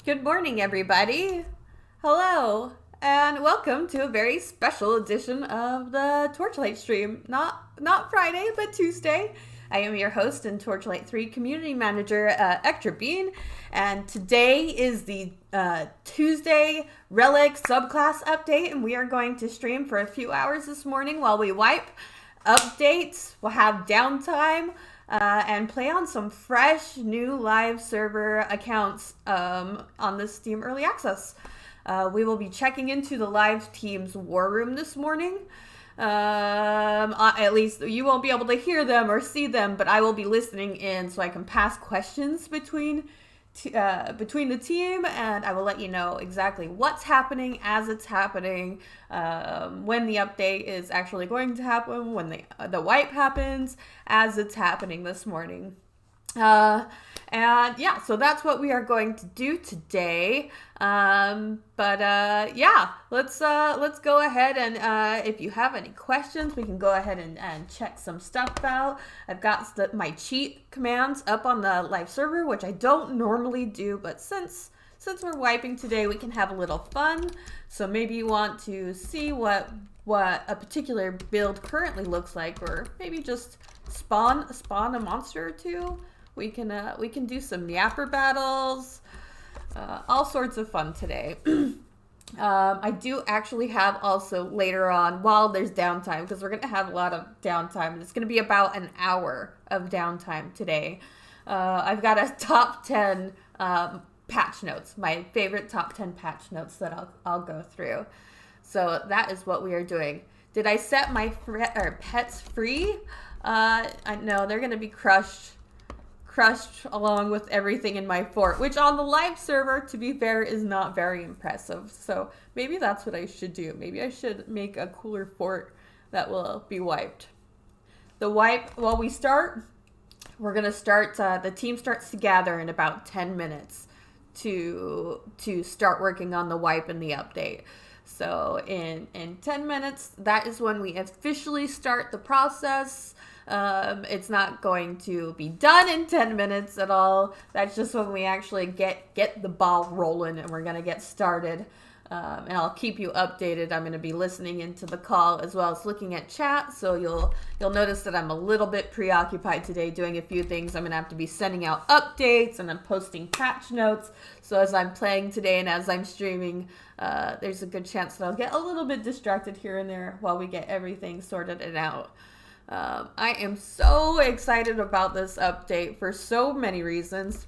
Good morning, everybody. Hello, and welcome to a very special edition of the Torchlight stream. Not Friday, but Tuesday. I am your host and Torchlight 3 community manager, Ector Bean, and today is the Tuesday Relic subclass update, and we are going to stream for a few hours this morning while we wipe, updates, we'll have downtime, and play on some fresh new live server accounts on the Steam Early Access. We will be checking into the live team's war room this morning. At least you won't be able to hear them or see them, but I will be listening in so I can pass questions between the team, and I will let you know exactly what's happening as it's happening, when the update is actually going to happen, when the wipe happens, as it's happening this morning. Uh, and yeah, so that's what we are going to do today. Yeah, let's go ahead and if you have any questions, we can go ahead and check some stuff out. I've got my cheat commands up on the live server, which I don't normally do, but since we're wiping today, we can have a little fun. So maybe you want to see what a particular build currently looks like, or maybe just spawn a monster or two. We can do some yapper battles, all sorts of fun today. I do actually have also later on, while there's downtime, because we're going to have a lot of downtime. It's going to be about an hour of downtime today. I've got a top 10 patch notes, my favorite top 10 patch notes that I'll go through. So that is what we are doing. Did I set my pets free? I know they're going to be crushed along with everything in my fort, which on the live server, to be fair, is not very impressive. So maybe that's what I should do. Maybe I should make a cooler fort that will be wiped. The wipe, well, we're going to start, the team starts to gather in about 10 minutes to start working on the wipe and the update. So in 10 minutes, that is when we officially start the process. It's not going to be done in 10 minutes at all. That's just when we actually get the ball rolling and we're going to get started. And I'll keep you updated. I'm going to be listening into the call as well as looking at chat. So you'll notice that I'm a little bit preoccupied today doing a few things. I'm going to have to be sending out updates and I'm posting patch notes. So as I'm playing today and as I'm streaming, there's a good chance that I'll get a little bit distracted here and there while we get everything sorted and out. I am so excited about this update for so many reasons.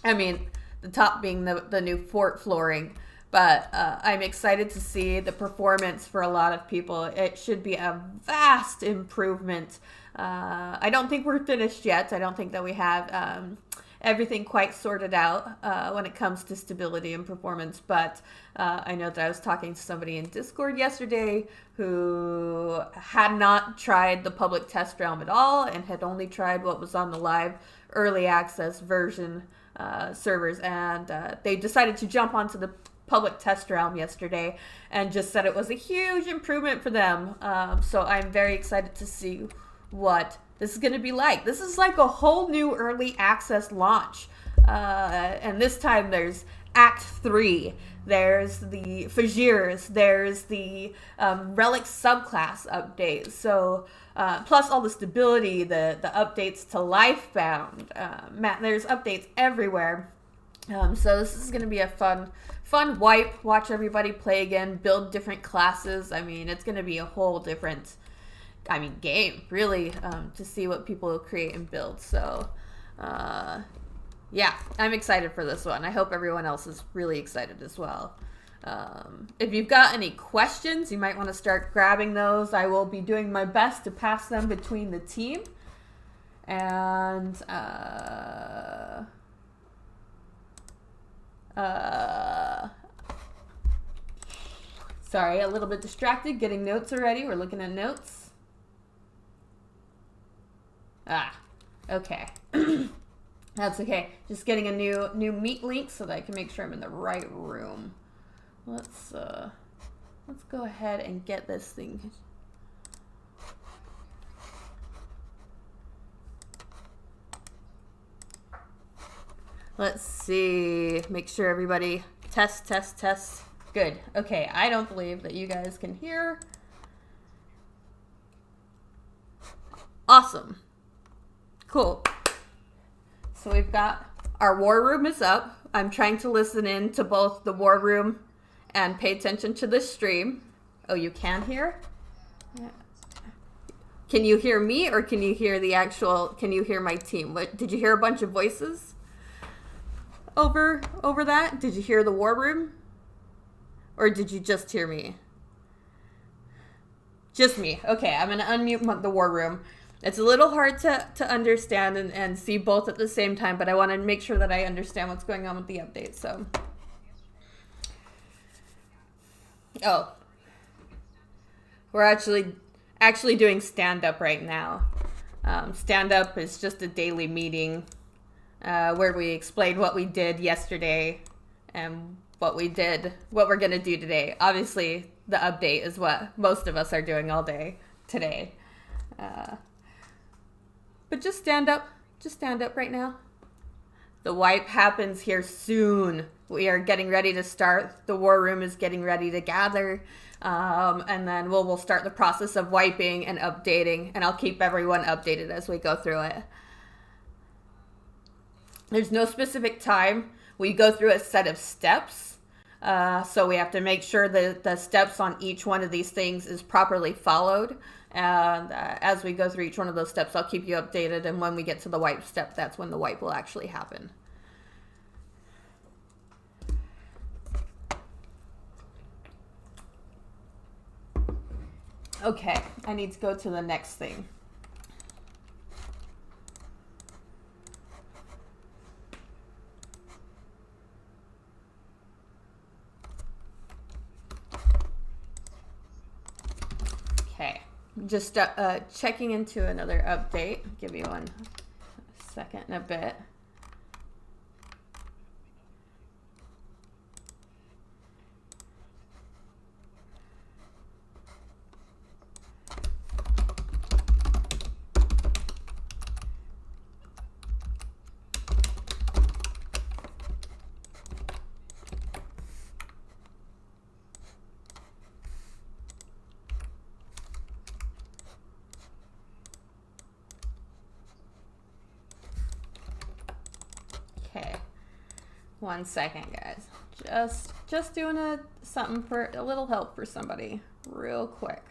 I mean, the top being the new fort flooring. But I'm excited to see the performance for a lot of people. It should be a vast improvement. I don't think we're finished yet. I don't think that we have everything quite sorted out when it comes to stability and performance. But I know that I was talking to somebody in Discord yesterday who had not tried the public test realm at all and had only tried what was on the live early access version servers. And they decided to jump onto the public test realm yesterday and just said it was a huge improvement for them. So I'm very excited to see what this is going to be like. This is like a whole new early access launch. And this time there's Act 3. There's the Fajirs. There's the Relic subclass update. So plus all the stability, the updates to Lifebound. There's updates everywhere. So this is going to be a fun wipe. Watch everybody play again, build different classes. I mean, it's going to be a whole different, game, really, to see what people create and build. So, yeah, I'm excited for this one. I hope everyone else is really excited as well. If you've got any questions, you might want to start grabbing those. I will be doing my best to pass them between the team. And, sorry, a little bit distracted getting notes already. We're looking at notes. Okay. That's okay. Just getting a new meet link so that I can make sure I'm in the right room. Let's go ahead and get this thing. Let's see. Make sure everybody test. Good. Okay, I don't believe that you guys can hear. Awesome. Cool. So we've got our war room is up. I'm trying to listen in to both the war room and pay attention to the stream. Oh, you can hear? Yeah. Can you hear me or can you hear can you hear my team? Did you hear a bunch of voices over that? Did you hear the war room? Or did you just hear me? Just me. Okay, I'm going to unmute the war room. It's a little hard to understand and see both at the same time, but I want to make sure that I understand what's going on with the update. So, we're actually doing stand-up right now. Stand-up is just a daily meeting where we explained what we did yesterday and what we're going to do today. Obviously, the update is what most of us are doing all day today. But just stand up right now. The wipe happens here soon. We are getting ready to start. The war room is getting ready to gather. And then we'll start the process of wiping and updating, and I'll keep everyone updated as we go through it. There's no specific time. We go through a set of steps. So we have to make sure that the steps on each one of these things is properly followed. And as we go through each one of those steps, I'll keep you updated. And when we get to the wipe step, that's when the wipe will actually happen. Okay, I need to go to the next thing. Okay, just checking into another update. Give me 1 second and a bit. Okay, 1 second, guys. Just doing something for a little help for somebody, real quick.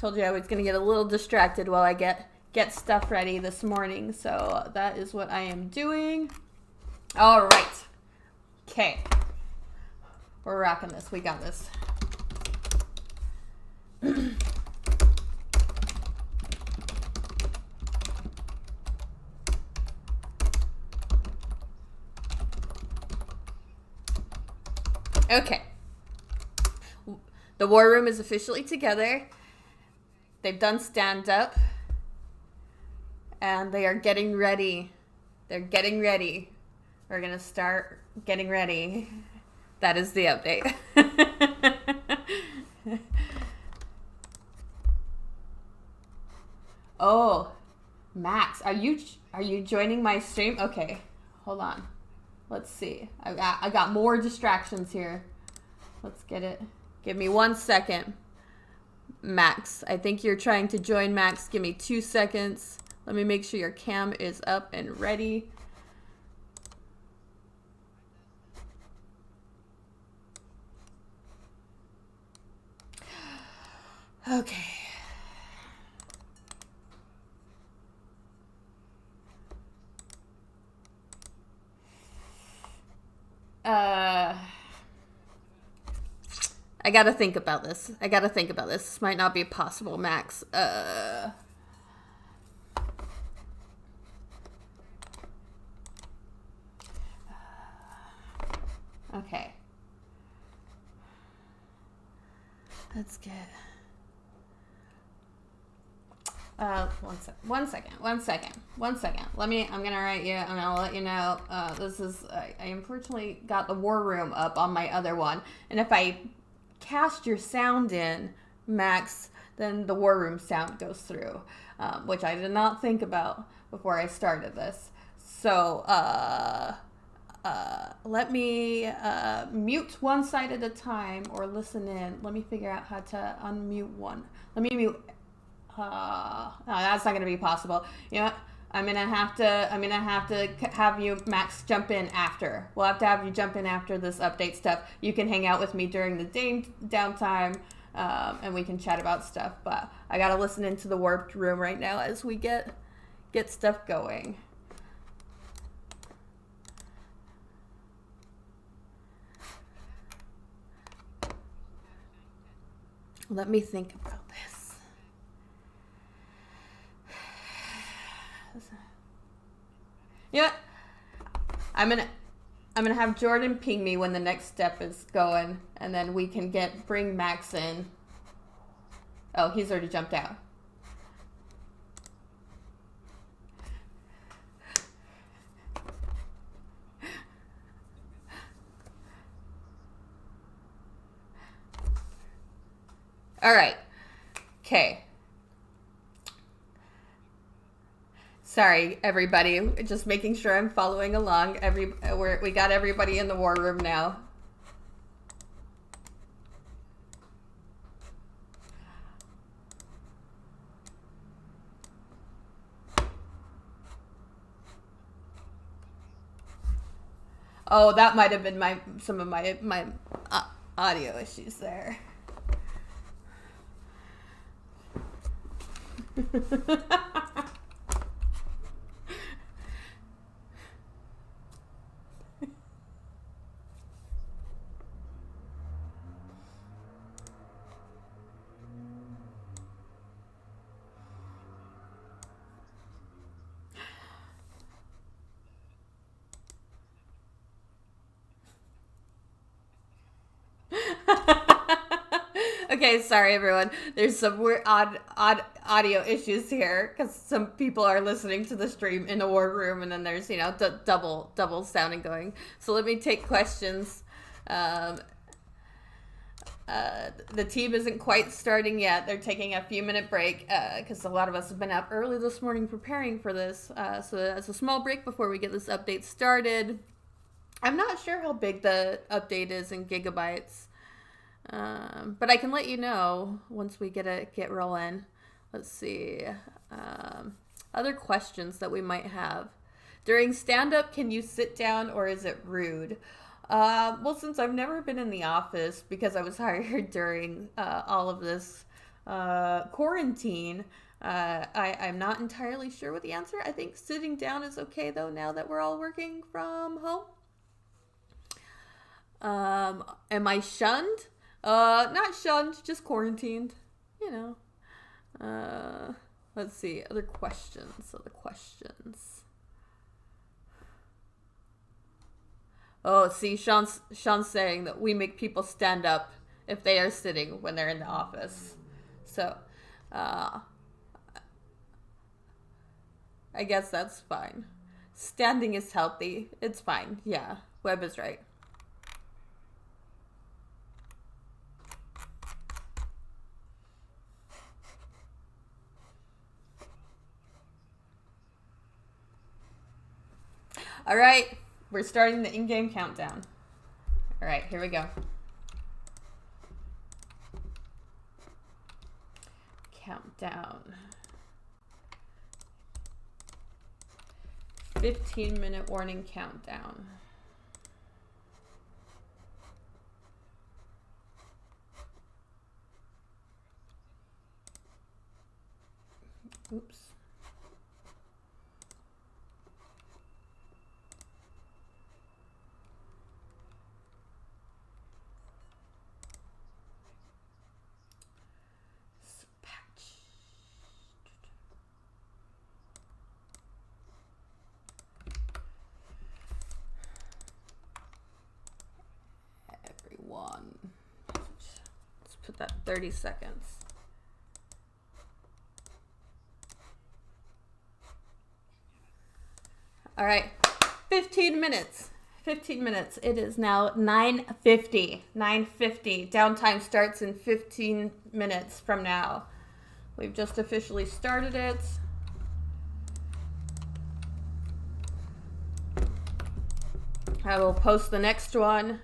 Told you I was gonna get a little distracted while I get stuff ready this morning, so that is what I am doing. All right. Okay, we're rocking this. We got this. Okay. The war room is officially together. They've done stand up. And they are getting ready. They're getting ready. We're going to start getting ready. That is the update. Oh, Max, are you joining my stream? Okay, hold on. Let's see. I got more distractions here. Let's get it. Give me 1 second. Max, I think you're trying to join, Max. Give me 2 seconds. Let me make sure your cam is up and ready. Okay. I gotta think about this. This might not be possible, Max. Okay. Let's get... One second. I'm gonna write you, and I'll let you know. This is, I unfortunately got the war room up on my other one. And if I cast your sound in, Max, then the war room sound goes through, which I did not think about before I started this. So, let me mute one side at a time or listen in. Let me figure out how to unmute one. Let me mute. No, that's not going to be possible. You know what? I'm gonna have to have you, Max, jump in after. We'll have to have you jump in after this update stuff. You can hang out with me during the downtime, and we can chat about stuff. But I gotta listen into the warped room right now as we get stuff going. Let me think about this. Yeah, I'm gonna have Jordan ping me when the next step is going, and then we can bring Max in. Oh, he's already jumped out. All right. Okay. Sorry, everybody. Just making sure I'm following along. We got everybody in the war room now. Oh, that might have been some of my audio issues there. Okay, sorry everyone. There's some weird odd audio issues here because some people are listening to the stream in the war room, and then there's double sounding going. So let me take questions. The team isn't quite starting yet. They're taking a few-minute break because a lot of us have been up early this morning preparing for this. So as a small break before we get this update started. I'm not sure how big the update is in gigabytes, but I can let you know once we get rolling. Let's see. Other questions that we might have. During stand-up, can you sit down or is it rude? Well, since I've never been in the office because I was hired during all of this quarantine, I'm not entirely sure what the answer. I think sitting down is okay, though, now that we're all working from home. Am I shunned? Not shunned, just quarantined. You know. Let's see. Other questions. Oh, see, Sean's saying that we make people stand up if they are sitting when they're in the office. So, I guess that's fine. Standing is healthy. It's fine. Yeah, Webb is right. All right, we're starting the in-game countdown. All right, here we go. Countdown. 15-minute warning countdown. Oops. Let's put that 30 seconds. All right, 15 minutes. 15 minutes. It is now 9:50. 9:50. Downtime starts in 15 minutes from now. We've just officially started it. I will post the next one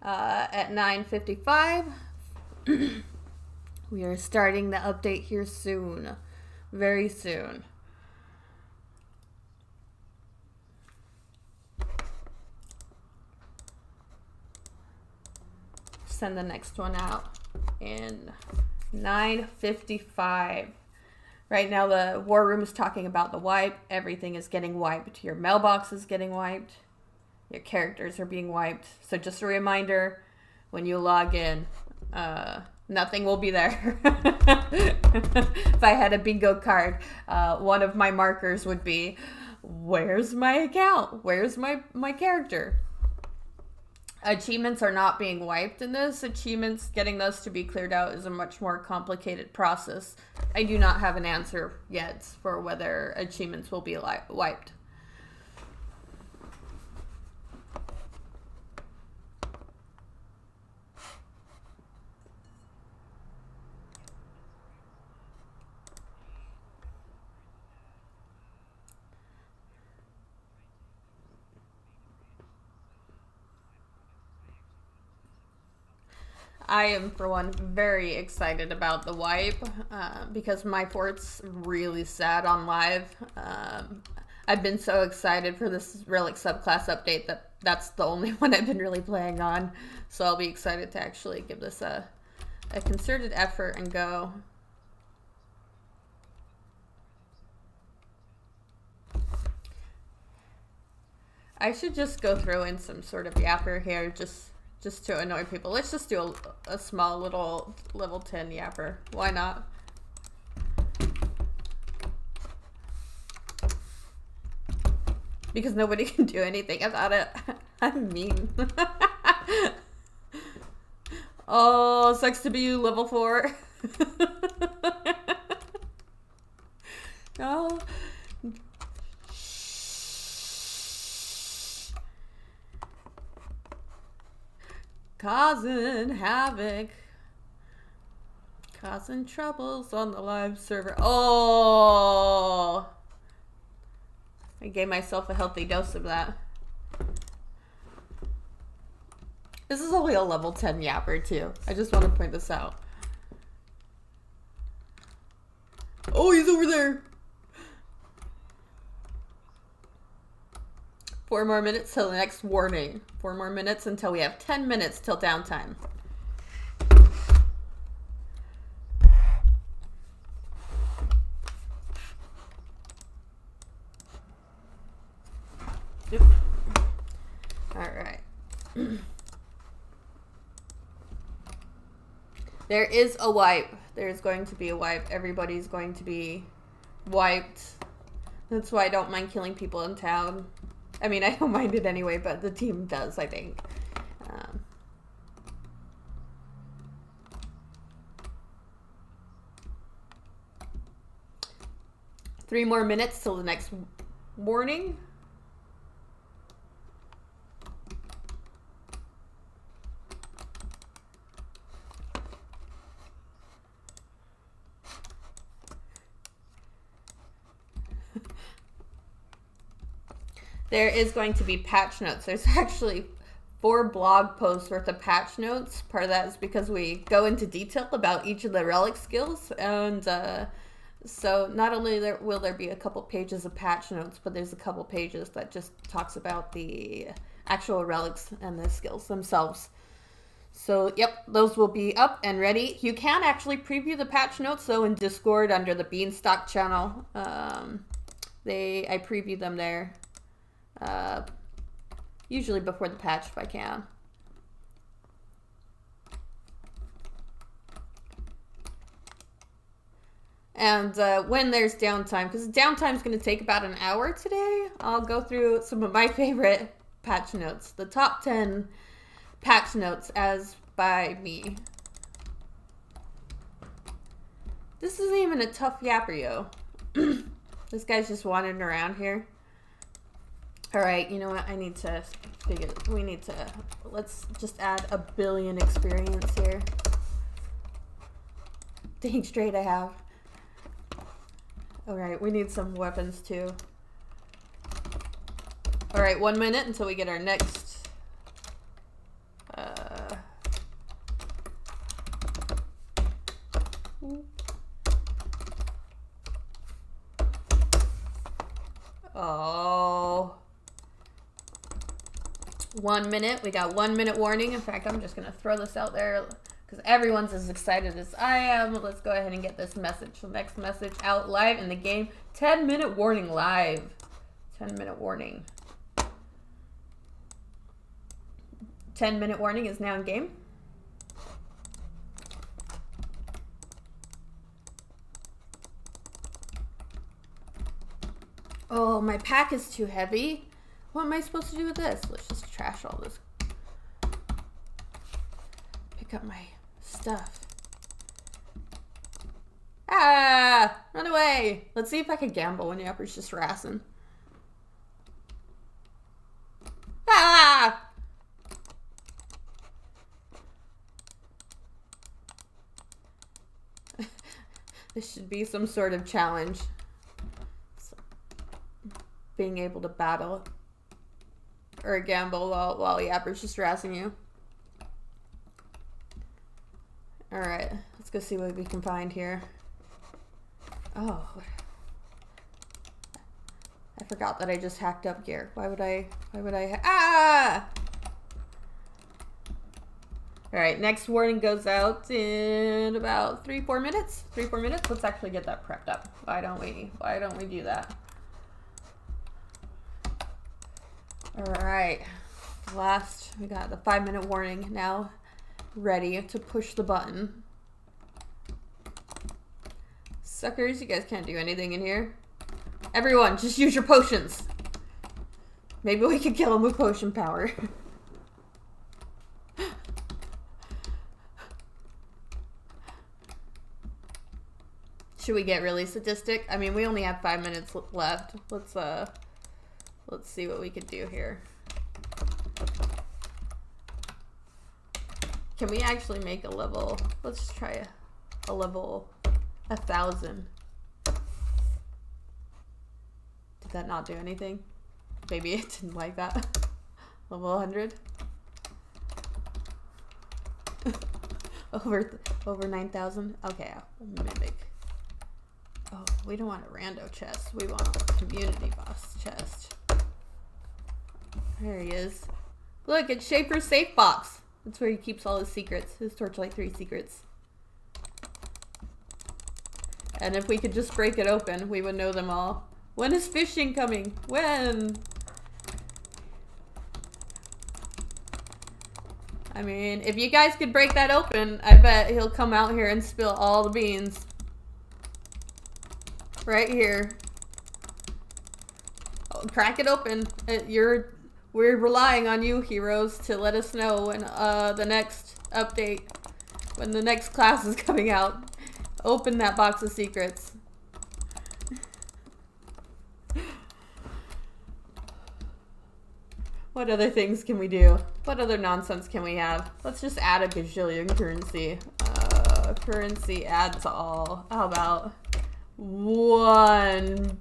at 9:55. We are starting the update here soon. Very soon. Send the next one out in 9:55. Right now the war room is talking about the wipe. Everything is getting wiped. Your mailbox is getting wiped. Your characters are being wiped. So just a reminder, when you log in, nothing will be there. If I had a bingo card, one of my markers would be, where's my account? Where's my character? Achievements are not being wiped in this. Achievements, getting those to be cleared out is a much more complicated process. I do not have an answer yet for whether achievements will be wiped. I am, for one, very excited about the wipe because my fort's really sad on live. I've been so excited for this Relic subclass update that that's the only one I've been really playing on. So I'll be excited to actually give this a concerted effort and go. I should just go throw in some sort of yapper here just to annoy people. Let's just do a small little level 10 yapper. Why not? Because nobody can do anything about it. I'm mean. Oh, sucks to be you, level 4. Oh. Causing havoc. Causing troubles on the live server. Oh! I gave myself a healthy dose of that. This is only a level 10 yapper too. I just want to point this out. Oh, he's over there. 4 more minutes till the next warning. 4 more minutes until we have 10 minutes till downtime. Yep. All right. There is a wipe. There's going to be a wipe. Everybody's going to be wiped. That's why I don't mind killing people in town. I mean, I don't mind it anyway, but the team does, I think. 3 more minutes till the next warning. There is going to be patch notes. There's actually 4 blog posts worth of patch notes. Part of that is because we go into detail about each of the relic skills. And so not only will there be a couple pages of patch notes, but there's a couple pages that just talks about the actual relics and the skills themselves. So, yep, those will be up and ready. You can actually preview the patch notes, though, in Discord under the Beanstalk channel. I preview them there. Usually before the patch if I can. And when there's downtime, because downtime is going to take about an hour today, I'll go through some of my favorite patch notes. The top 10 patch notes as by me. This isn't even a tough yapper, yo. This guy's just wandering around here. All right, you know what? I need to figure. Let's just add 1 billion experience here. Dang straight I have. All right, we need some weapons too. All right, 1 minute until we get our next. Oh. 1 minute. We got 1 minute warning. In fact, I'm just going to throw this out there because everyone's as excited as I am. Let's go ahead and get this message. The next message out live in the game. 10-minute warning live. 10-minute warning. 10-minute warning is now in game. Oh, my pack is too heavy. What am I supposed to do with this? Let's just trash all this. Pick up my stuff. Ah! Run away! Let's see if I can gamble when Yapper's just harassing. Ah! This should be some sort of challenge. Being able to battle or gamble while Yapper's just harassing you. Alright, let's go see what we can find here. Oh. I forgot that I just hacked up gear. Why would I ah! Alright, next warning goes out in about 3-4 minutes. 3-4 minutes. Let's actually get that prepped up. Why don't we do that? Alright. Last, we got the 5-minute warning now. Ready to push the button. Suckers, you guys can't do anything in here. Everyone, just use your potions. Maybe we could kill him with potion power. Should we get really sadistic? I mean, we only have 5 minutes left. Let's see what we could do here. Can we actually make a level? Let's try a level 1,000. Did that not do anything? Maybe it didn't like that. Level 100. over 9,000. Okay, mimic. Oh, we don't want a rando chest. We want a community boss chest. There he is. Look, it's Schaefer's safe box. That's where he keeps all his secrets. His Torchlight 3 secrets. And if we could just break it open, we would know them all. When is fishing coming? When? I mean, if you guys could break that open, I bet he'll come out here and spill all the beans. Right here. Oh, crack it open. We're relying on you, heroes, to let us know when the next update, when the next class is coming out. Open that box of secrets. What other things can we do? What other nonsense can we have? Let's just add a gajillion currency. Currency add to all. How about 1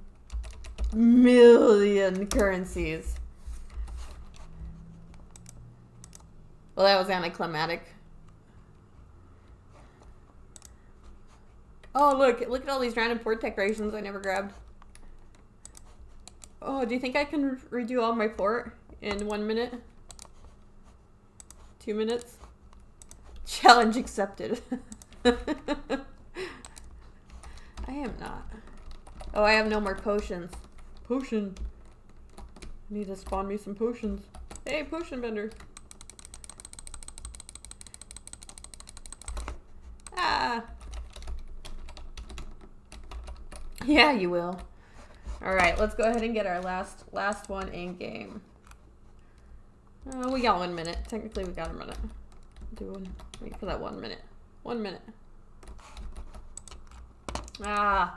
million currencies? Well, that was anticlimactic. Oh, look at all these random fort decorations I never grabbed. Oh, do you think I can redo all my fort in 1 minute? 2 minutes? Challenge accepted. I am not. Oh, I have no more potions. Potion. I need to spawn me some potions. Hey, potion vendor. Ah. Yeah, you will. Alright, let's go ahead and get our last one in game. We got 1 minute. Technically, we got a minute. Wait for that 1 minute. 1 minute. Ah.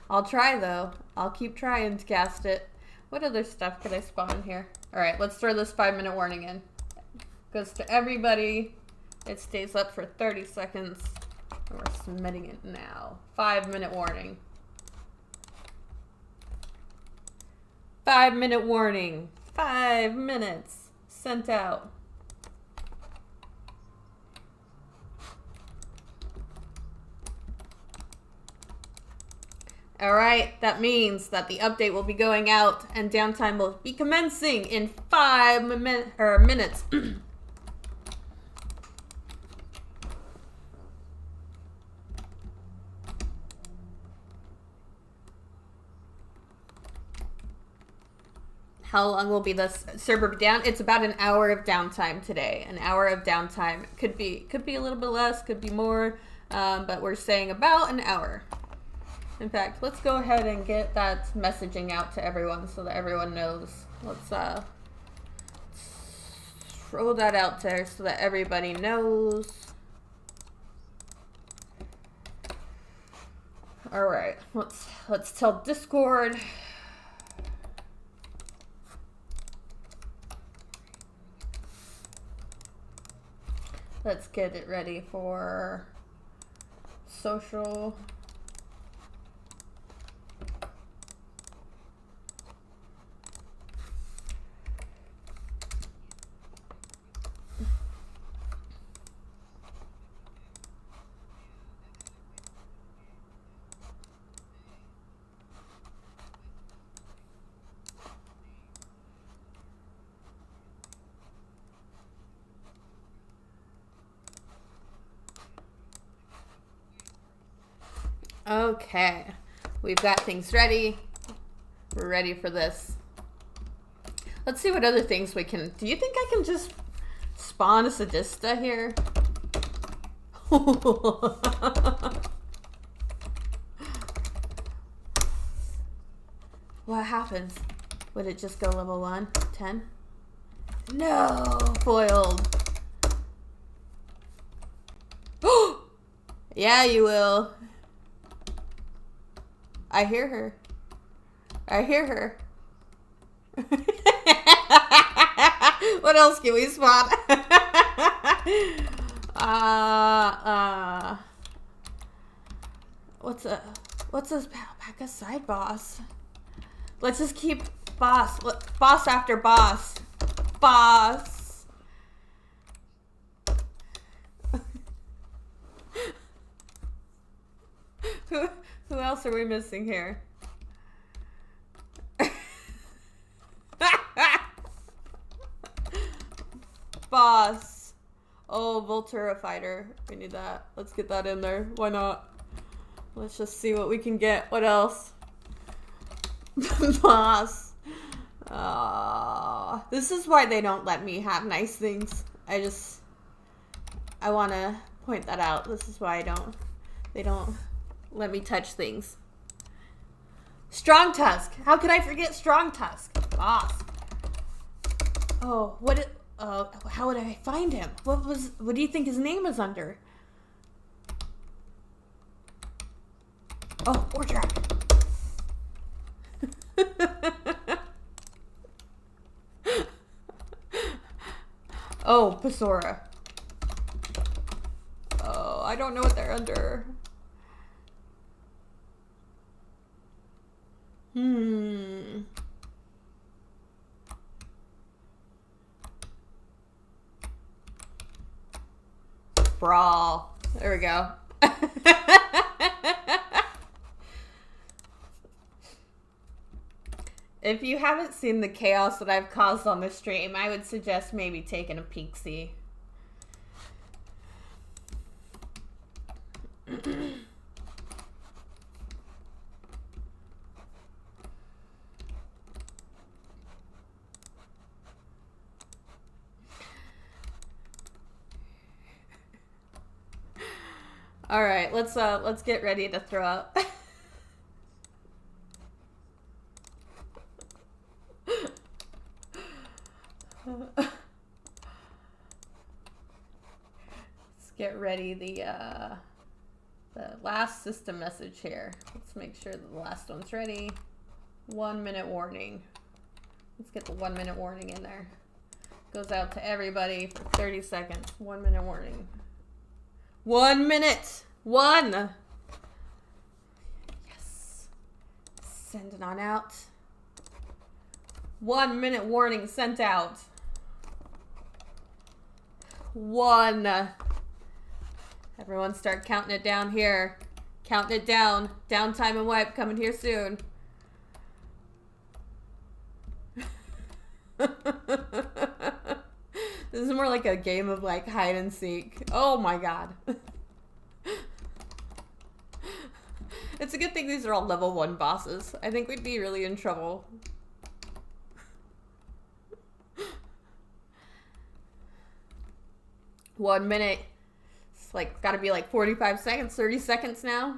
I'll try, though. I'll keep trying to cast it. What other stuff could I spawn here? Alright, let's throw this 5-minute warning in. Goes to everybody. It stays up for 30 seconds. And we're submitting it now. 5-minute warning. 5-minute warning. 5 minutes. Sent out. Alright, that means that the update will be going out and downtime will be commencing in 5 minutes. How long will be this server down? It's about an hour of downtime today. An hour of downtime. Could be a little bit less, could be more, but we're saying about an hour. In fact, let's go ahead and get that messaging out to everyone so that everyone knows. Let's throw that out there so that everybody knows. All right, let's tell Discord. Let's get it ready for social. Okay. We've got things ready. We're ready for this. Let's see what other things we can... Do you think I can just spawn a sadista here? What happens? Would it just go level 1? 10? No! Foiled. Yeah, you will. I hear her. I hear her. What else can we spot? What's this pack of side boss? Let's just keep boss after boss. Boss. Who else are we missing here? Boss. Oh, Voltura fighter. We need that. Let's get that in there. Why not? Let's just see what we can get. What else? Boss. This is why they don't let me have nice things. I want to point that out. This is why they don't let me touch things. Strong Tusk. How could I forget Strong Tusk? Boss. Oh, how would I find him? What do you think his name is under? Oh, War Track. Oh, Pasora. Oh, I don't know what they're under. Brawl. There we go. If you haven't seen the chaos that I've caused on the stream, I would suggest maybe taking a peek-see. All right, let's get ready to throw up. Let's get ready the last system message here. Let's make sure that the last one's ready. 1 minute warning. Let's get the 1 minute warning in there. Goes out to everybody for 30 seconds. 1 minute warning. 1 minute. 1. Yes. Send it on out. 1 minute warning sent out. 1. Everyone start counting it down here. Counting it down. Downtime and wipe coming here soon. This is more like a game of like hide and seek. Oh my god. It's a good thing these are all level 1 bosses. I think we'd be really in trouble. One minute. It's like gotta be like 45 seconds, 30 seconds now.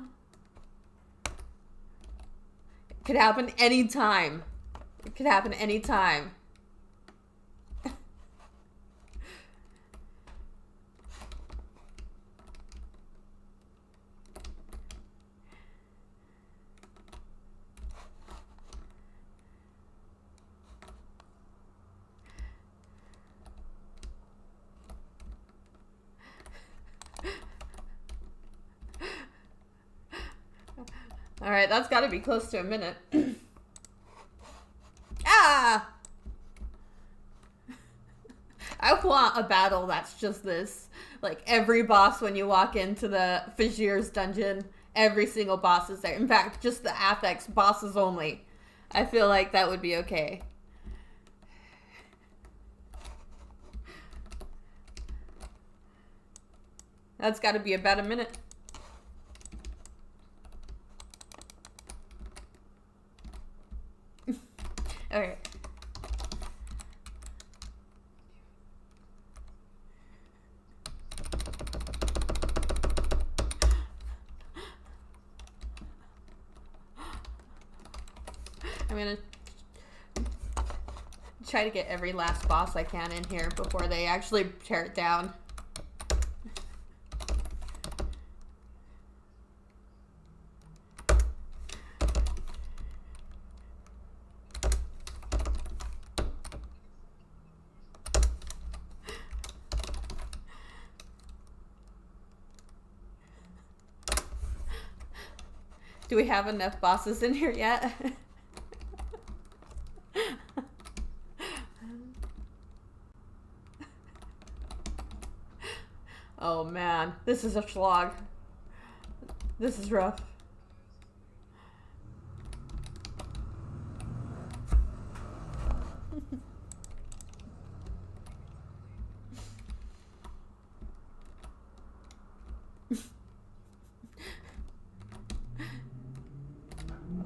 It could happen anytime. It could happen anytime. All right, that's got to be close to a minute. Ah! I want a battle that's just this. Like every boss when you walk into the Fajir's dungeon, every single boss is there. In fact, just the affix bosses only. I feel like that would be okay. That's got to be about a minute. Okay. I'm gonna try to get every last boss I can in here before they actually tear it down. Do we have enough bosses in here yet? Oh man, this is a slog. This is rough.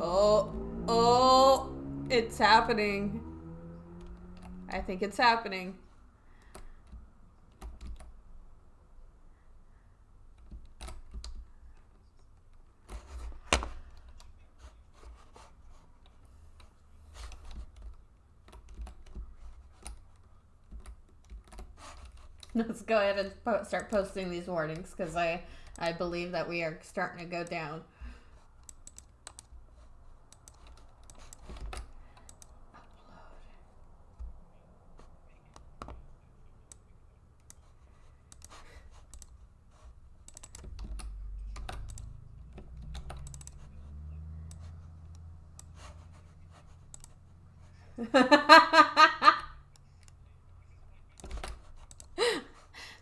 Oh, it's happening. I think it's happening. Let's go ahead and start posting these warnings because I believe that we are starting to go down.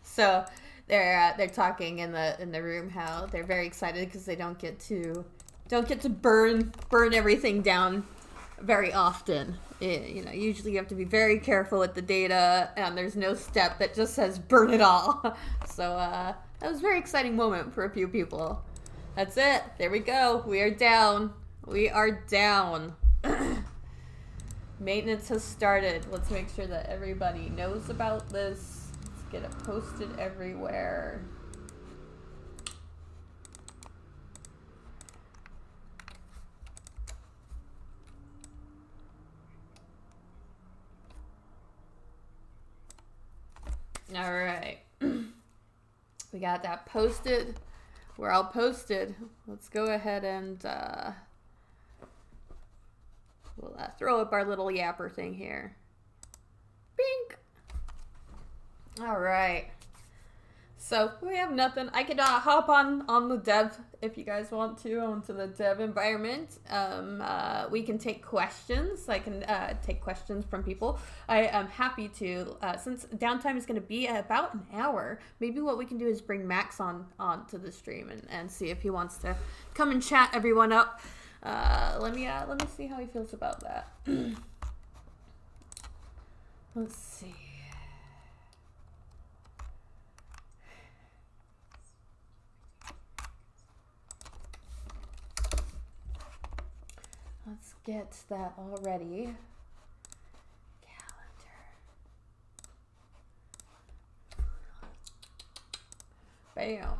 So they're talking in the room how they're very excited because they don't get to burn everything down very often. Usually you have to be very careful with the data, and there's no step that just says burn it all. So that was a very exciting moment for a few people. That's it. There we go. We are down. We are down. Maintenance has started. Let's make sure that everybody knows about this. Let's get it posted everywhere. All right. We got that posted. We're all posted. Let's go ahead and we'll throw up our little yapper thing here. Bink. All right. So we have nothing. I could hop on the dev if you guys want to, onto the dev environment. We can take questions. I can take questions from people. I am happy to, since downtime is going to be about an hour, maybe what we can do is bring Max on to the stream and see if he wants to come and chat everyone up. Let me see how he feels about that. Let's see. Let's get that all ready. Calendar. Bam.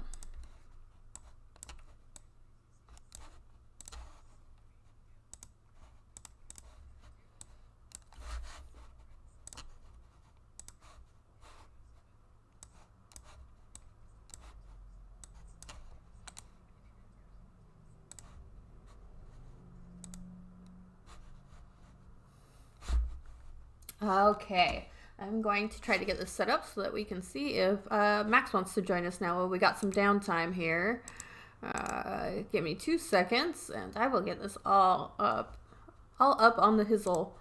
Okay, I'm going to try to get this set up so that we can see if Max wants to join us now. Well, we got some downtime here. Give me 2 seconds, and I will get this all up on the hizzle,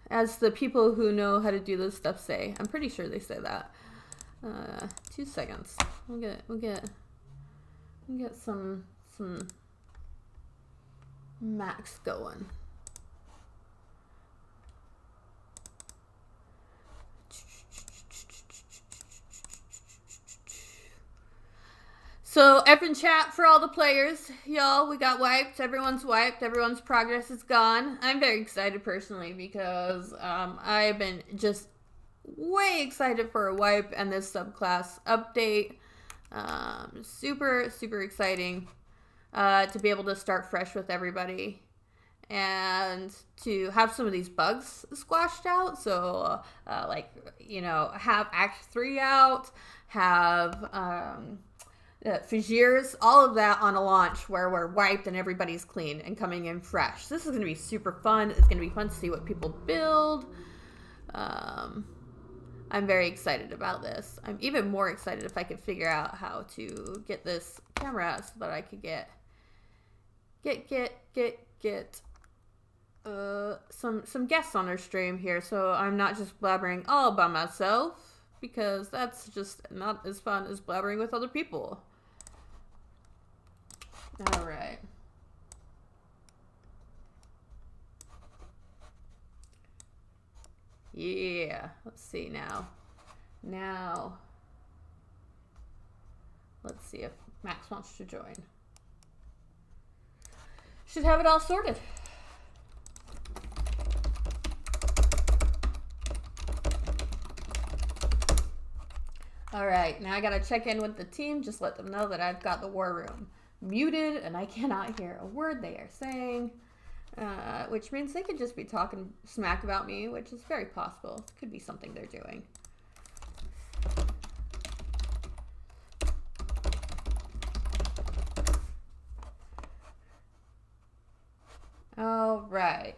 as the people who know how to do this stuff say. I'm pretty sure they say that. 2 seconds. We'll get some Max going. So, F in chat for all the players. Y'all, we got wiped. Everyone's wiped. Everyone's progress is gone. I'm very excited personally because I've been just way excited for a wipe and this subclass update. Super, super exciting to be able to start fresh with everybody and to have some of these bugs squashed out. So, like, you know, have Act 3 out, have Fajirs, all of that on a launch where we're wiped and everybody's clean and coming in fresh. This is going to be super fun. It's going to be fun to see what people build. I'm very excited about this. I'm even more excited if I could figure out how to get this camera so that I could get some guests on our stream here, so I'm not just blabbering all by myself, because that's just not as fun as blabbering with other people. All right. Yeah, let's see now. Let's see if Max wants to join. Should have it all sorted. All right, now I gotta check in with the team, just let them know that I've got the war room muted and I cannot hear a word they are saying, which means they could just be talking smack about me, which is very possible. It could be something they're doing. All right.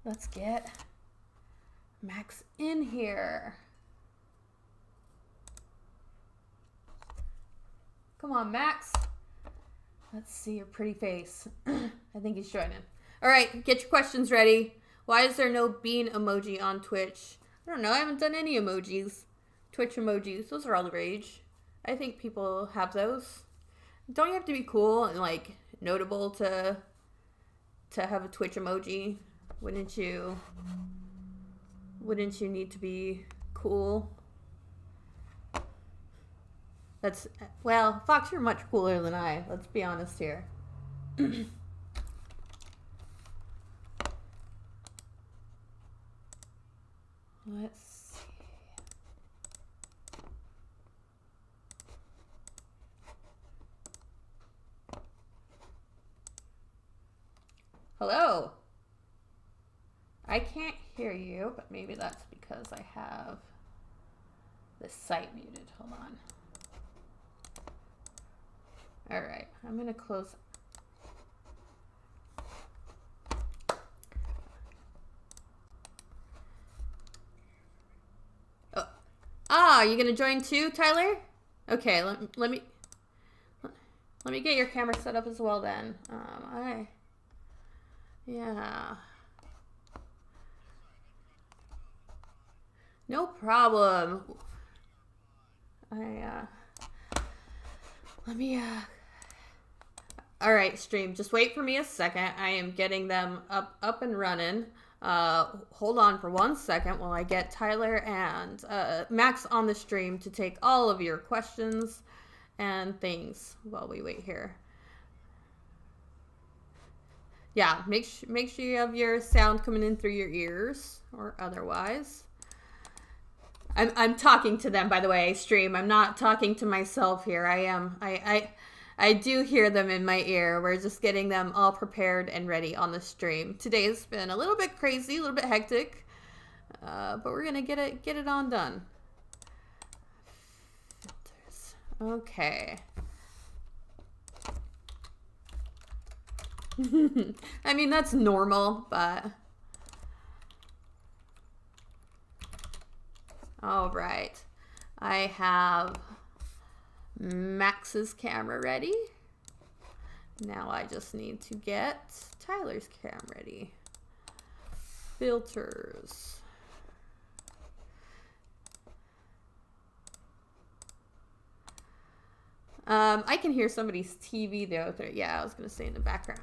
Let's get Max in here. Come on, Max. Let's see your pretty face. I think he's joining. All right, get your questions ready. Why is there no bean emoji on Twitch? I don't know. I haven't done any emojis. Twitch emojis. Those are all the rage. I think people have those. Don't you have to be cool and like notable to have a Twitch emoji? Wouldn't you need to be cool? Well, Fox, you're much cooler than I. Let's be honest here. Let's see. Hello. I can't hear you, but maybe that's because I have the site muted. Hold on. All right, I'm gonna close. Oh, you gonna join too, Tyler? Okay, let me get your camera set up as well then. Yeah. No problem. All right, stream. Just wait for me a second. I am getting them up and running. Hold on for 1 second while I get Tyler and Max on the stream to take all of your questions and things while we wait here. Yeah, make sure you have your sound coming in through your ears or otherwise. I'm talking to them, by the way, stream. I'm not talking to myself here. I do hear them in my ear. We're just getting them all prepared and ready on the stream. Today's been a little bit crazy, a little bit hectic, but we're gonna get it on done. Filters. Okay. I mean, that's normal, but all right. I have Max's camera ready. Now I just need to get Tyler's cam ready. Filters. I can hear somebody's TV though. Yeah, I was gonna say in the background.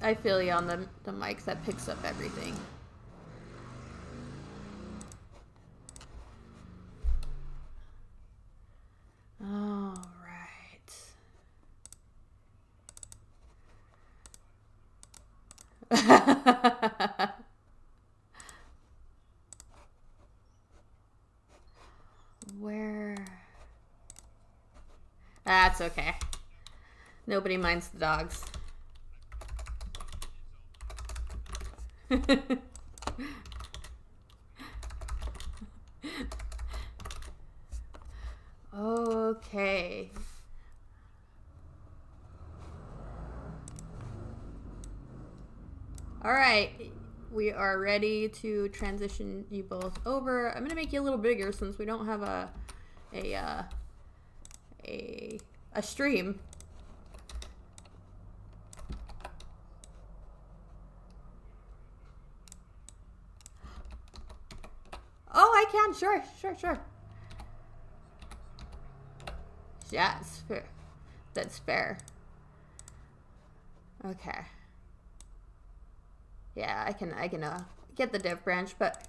I feel you on the mic that picks up everything. All right. Where? That's okay. Nobody minds the dogs. Okay. All right. We are ready to transition you both over. I'm going to make you a little bigger since we don't have a stream. Oh, I can. Sure. Yeah, it's fair. That's fair. Okay. Yeah, I can get the dev branch, but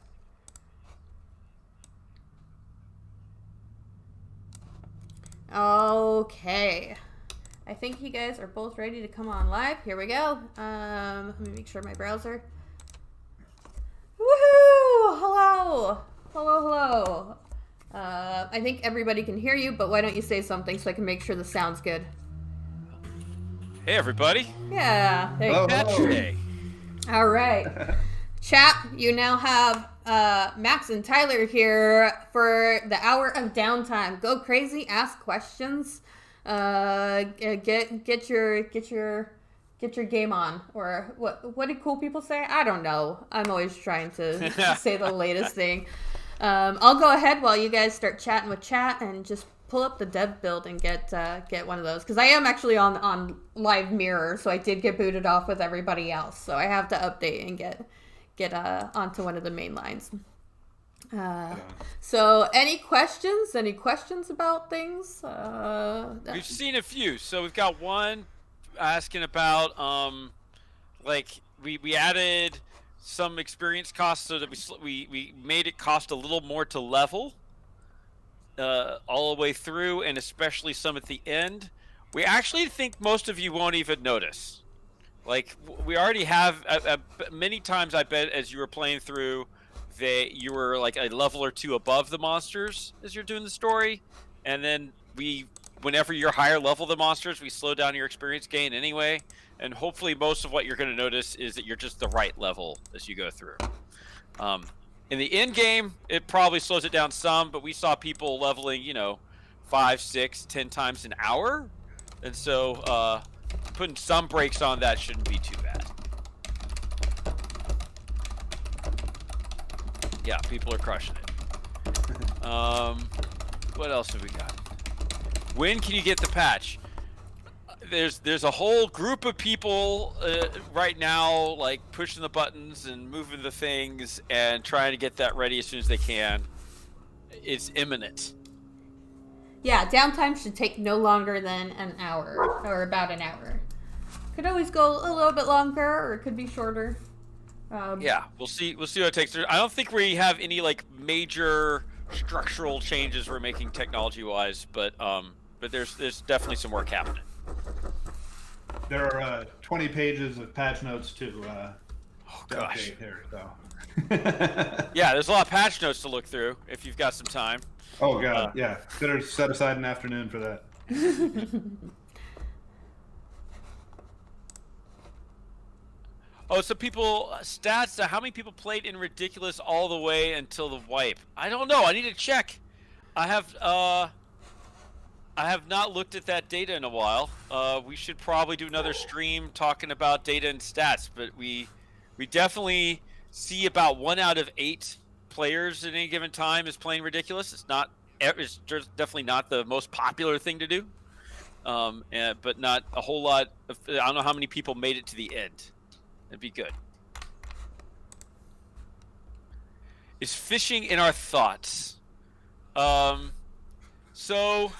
okay. I think you guys are both ready to come on live. Here we go. Let me make sure my browser. Woohoo! Hello. I think everybody can hear you, but why don't you say something so I can make sure the sound's good? Hey, everybody. Yeah. There you go. All right. Chat, you now have Max and Tyler here for the hour of downtime. Go crazy, ask questions, get your game on, or what do cool people say? I don't know. I'm always trying to say the latest thing. I'll go ahead while you guys start chatting with chat and just pull up the dev build and get one of those, because I am actually on live mirror, so I did get booted off with everybody else, so I have to update and get onto one of the main lines. So any questions about things? We've seen a few. So we've got one asking about we added some experience costs so that we made it cost a little more to level all the way through, and especially some at the end. We actually think most of you won't even notice. Like, we already have many times, I bet, as you were playing through, you were like a level or two above the monsters as you're doing the story, and then whenever you're higher level than monsters, we slow down your experience gain anyway, and hopefully most of what you're going to notice is that you're just the right level as you go through. In the end game, it probably slows it down some, but we saw people leveling, 5, 6, 10 times an hour, and so putting some brakes on that shouldn't be too bad. Yeah, people are crushing it. What else have we got? When can you get the patch? There's a whole group of people right now, like pushing the buttons and moving the things and trying to get that ready as soon as they can. It's imminent. Yeah, downtime should take no longer than an hour, or about an hour. Could always go a little bit longer, or it could be shorter. Yeah, we'll see what it takes. I don't think we have any major structural changes we're making technology-wise, but there's definitely some work happening. There are 20 pages of patch notes to gosh. update here, so. Yeah, there's a lot of patch notes to look through if you've got some time. Oh god, yeah. Better set aside an afternoon for that. Oh, so stats. How many people played in Ridiculous all the way until the wipe? I don't know. I need to check. I have not looked at that data in a while. We should probably do another stream talking about data and stats, but we definitely see about 1 out of 8 players at any given time is playing Ridiculous. It's just definitely not the most popular thing to do, but not a whole lot. I don't know how many people made it to the end. It'd be good. Is fishing in our thoughts? So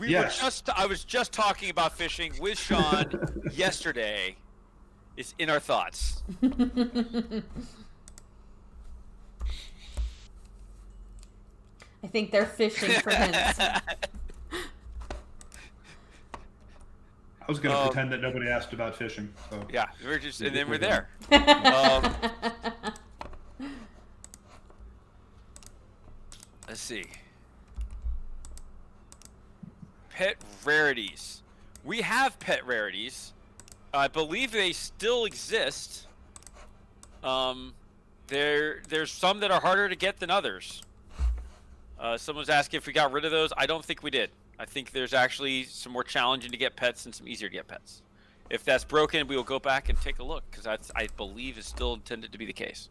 I was just talking about fishing with Sean yesterday. It's in our thoughts. I think they're fishing for hints. I was going to pretend that nobody asked about fishing. So. Yeah, and then we're there. Let's see. Pet rarities. We have pet rarities. I believe they still exist. There's some that are harder to get than others. Someone's asking if we got rid of those. I don't think we did. I think there's actually some more challenging to get pets and some easier to get pets. If that's broken, we will go back and take a look, because I believe is still intended to be the case.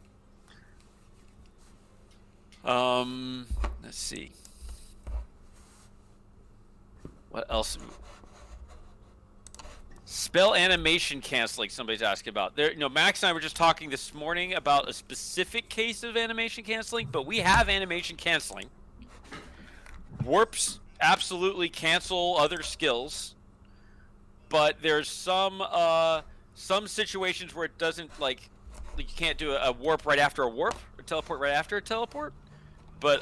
Let's see. What else? Spell animation canceling, somebody's asking about. Max and I were just talking this morning about a specific case of animation canceling, but we have animation canceling. Warps absolutely cancel other skills, but there's some situations where it doesn't, like you can't do a warp right after a warp, or teleport right after a teleport. But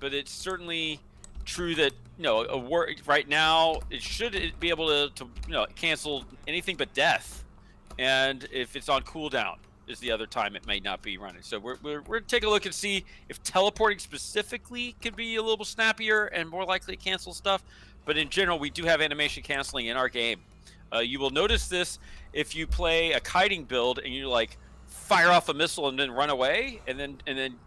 it's certainly true that a warp right now it should be able to cancel anything but death, and if it's on cooldown is the other time it may not be running. So we're gonna take a look and see if teleporting specifically could be a little snappier and more likely to cancel stuff. But in general, we do have animation canceling in our game. You will notice this if you play a kiting build and you fire off a missile and then run away, and then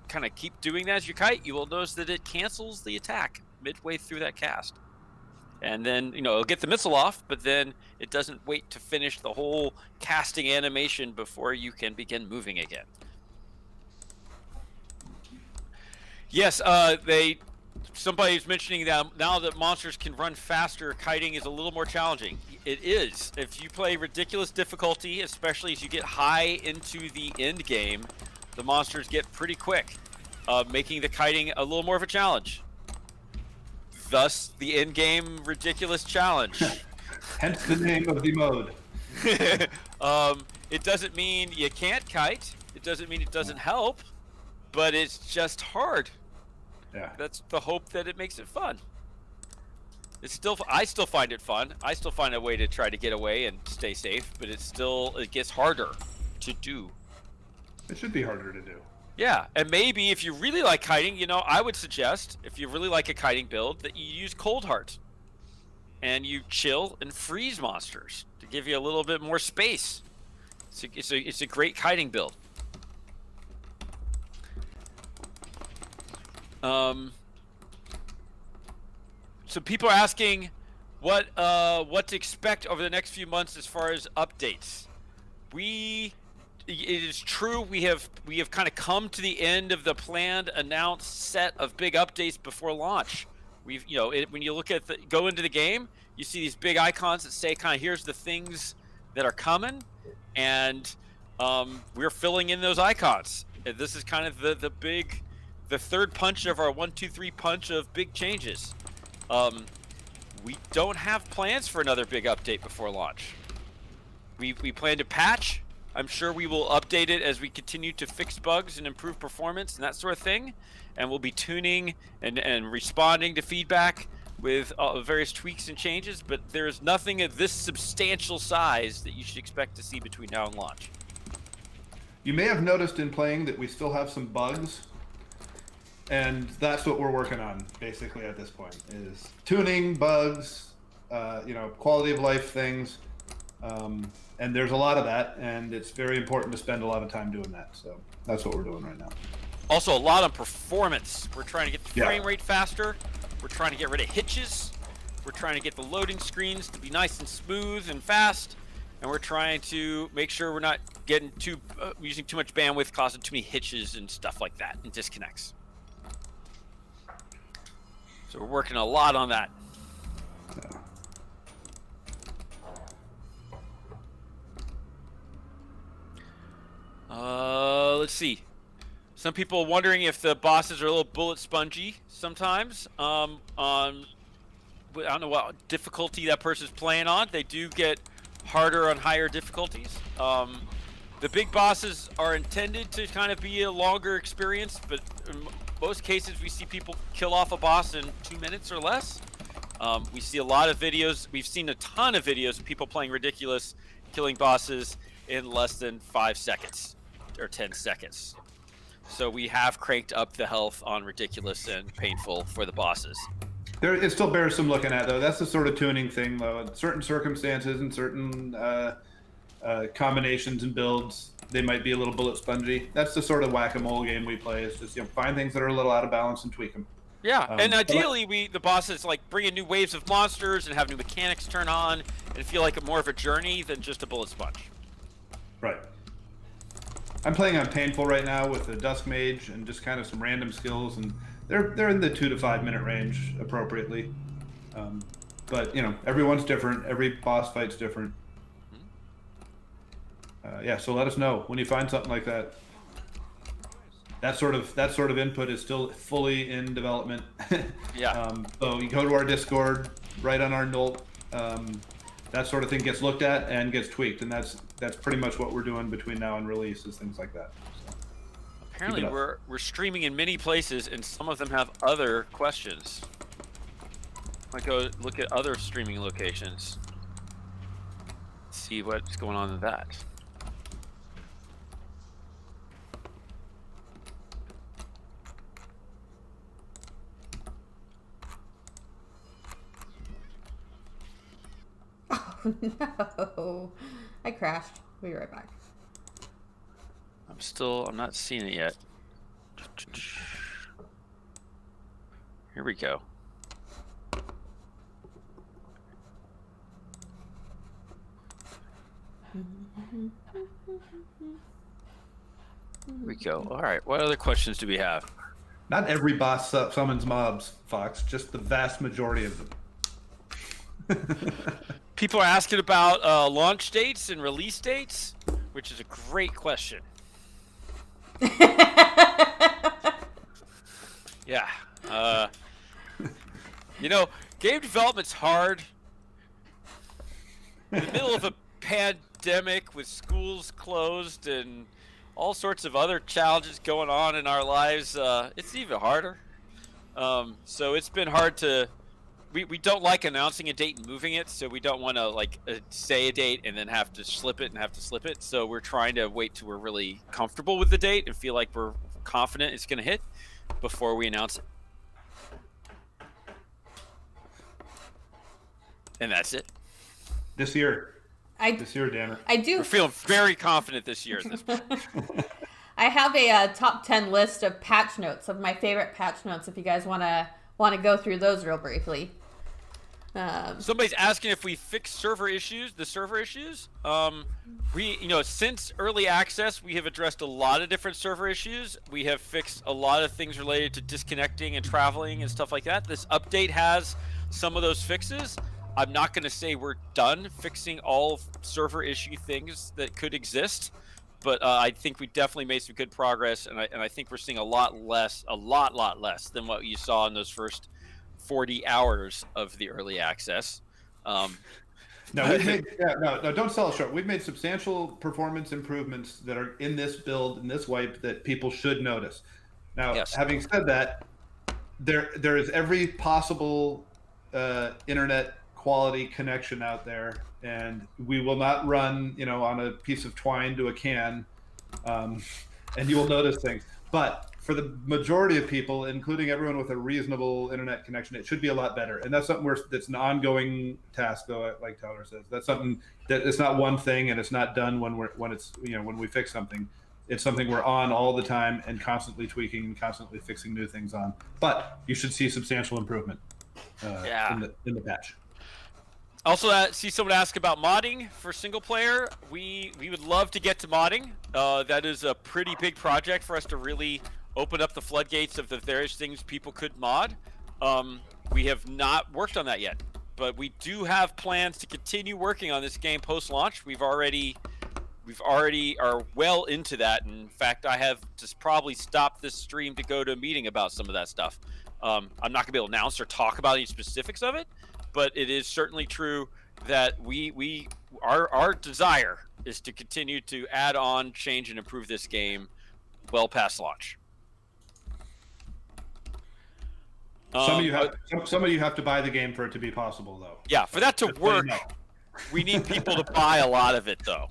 kind of keep doing that as you kite. You will notice that it cancels the attack midway through that cast, and then it'll get the missile off, but then it doesn't wait to finish the whole casting animation before you can begin moving again. Yes, somebody's mentioning that now that monsters can run faster, kiting is a little more challenging. It is. If you play ridiculous difficulty, especially as you get high into the end game, the monsters get pretty quick, making the kiting a little more of a challenge. Thus, the end game ridiculous challenge. Hence the name of the mode. It doesn't mean you can't kite. It doesn't mean it doesn't help, but it's just hard. Yeah. That's the hope that it makes it fun. I still find it fun. I still find a way to try to get away and stay safe, but it gets harder to do. It should be harder to do. Yeah, and maybe if you really like kiting, I would suggest, if you really like a kiting build, that you use Cold Heart. And you chill and freeze monsters to give you a little bit more space. It's a great kiting build. So people are asking what to expect over the next few months as far as updates. It is true we have kind of come to the end of the planned announced set of big updates before launch. When you go into the game, you see these big icons that say kind of here's the things that are coming, and we're filling in those icons. And this is kind of the third punch of our 1, 2, 3 punch of big changes. We don't have plans for another big update before launch. We plan to patch. I'm sure we will update it as we continue to fix bugs and improve performance and that sort of thing. And we'll be tuning and responding to feedback with various tweaks and changes. But there is nothing of this substantial size that you should expect to see between now and launch. You may have noticed in playing that we still have some bugs. And that's what we're working on, basically, at this point, is tuning, bugs, quality of life things. And there's a lot of that, and it's very important to spend a lot of time doing that. So that's what we're doing right now. Also, a lot on performance. We're trying to get the frame rate faster. We're trying to get rid of hitches. We're trying to get the loading screens to be nice and smooth and fast. And we're trying to make sure we're not getting using too much bandwidth, causing too many hitches and stuff like that, and disconnects. So we're working a lot on that. Let's see. Some people wondering if the bosses are a little bullet spongy sometimes. I don't know what difficulty that person's playing on. They do get harder on higher difficulties. The big bosses are intended to kind of be a longer experience, but in most cases we see people kill off a boss in 2 minutes or less. We see a lot of videos. We've seen a ton of videos of people playing Ridiculous, killing bosses in less than 5 seconds or 10 seconds. So we have cranked up the health on Ridiculous and Painful for the bosses. It still bears some looking at, though. That's the sort of tuning thing, though. In certain circumstances and certain combinations and builds, they might be a little bullet spongy. That's the sort of whack-a-mole game we play. Is just find things that are a little out of balance and tweak them. Yeah, and ideally, the bosses bring in new waves of monsters and have new mechanics turn on and feel like more of a journey than just a bullet sponge. Right. I'm playing on Painful right now with a Dusk Mage and just kind of some random skills, and they're in the 2 to 5 minute range appropriately. But everyone's different. Every boss fight's different. Yeah, so let us know when you find something like that. That sort of input is still fully in development. Yeah. So you go to our Discord, right on our note. That sort of thing gets looked at and gets tweaked, and that's pretty much what we're doing between now and release, is things like that. So, apparently, we're streaming in many places, and some of them have other questions. I go look at other streaming locations, see what's going on with that. No, I crashed. We'll be right back. I'm not seeing it yet. Here we go. Here we go. All right, what other questions do we have? Not every boss summons mobs, Fox. Just the vast majority of them. People are asking about launch dates and release dates, which is a great question. Yeah. Game development's hard. In the middle of a pandemic with schools closed and all sorts of other challenges going on in our lives, it's even harder. So it's been hard to... We don't like announcing a date and moving it, so we don't want to say a date and then have to slip it. So we're trying to wait till we're really comfortable with the date and feel like we're confident it's going to hit before we announce it. And that's it. This year, damn it. I do. We're feeling very confident this year. I have a top 10 list of patch notes of my favorite patch notes. If you guys want to go through those real briefly. Somebody's asking if we fix the server issues. Since early access, we have addressed a lot of different server issues. We have fixed a lot of things related to disconnecting and traveling and stuff like that. This update has some of those fixes. I'm not going to say we're done fixing all server issue things that could exist, but I think we definitely made some good progress, and I think we're seeing a lot less than what you saw in those first 40 hours of the early access. No, don't sell it short. We've made substantial performance improvements that are in this build, in this wipe, that people should notice. Now, Yes. Having said that, there is every possible internet quality connection out there, and we will not run, on a piece of twine to a can, and you will notice things. But for the majority of people, including everyone with a reasonable internet connection, it should be a lot better. And that's something that's an ongoing task, though, like Tyler says. That's something that it's not one thing, and it's not done when we fix something. It's something we're on all the time and constantly tweaking and constantly fixing new things on. But you should see substantial improvement in the patch. Also, see someone ask about modding for single player. We would love to get to modding. That is a pretty big project for us to really open up the floodgates of the various things people could mod. We have not worked on that yet, but we do have plans to continue working on this game post-launch. We've already are well into that. In fact, I have just probably stopped this stream to go to a meeting about some of that stuff. I'm not gonna be able to announce or talk about any specifics of it, but it is certainly true that our desire is to continue to add on, change, and improve this game well past launch. Some of you have to buy the game for it to be possible, though. Yeah, for that to work, we need people to buy a lot of it, though,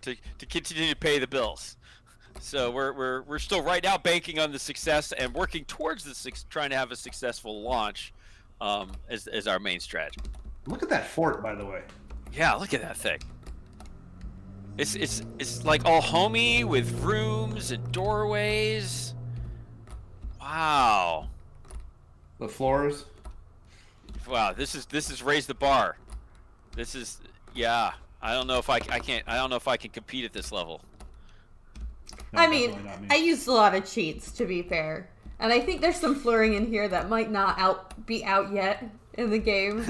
to continue to pay the bills. So we're still right now banking on the success and working towards trying to have a successful launch as our main strategy. Look at that fort, by the way. Yeah, look at that thing. It's like all homey with rooms and doorways. Wow. The floors. Wow, this is raise the bar. This is I don't know if I don't know if I can compete at this level. No, I mean, I used a lot of cheats, to be fair, and I think there's some flooring in here that might not be out yet in the game.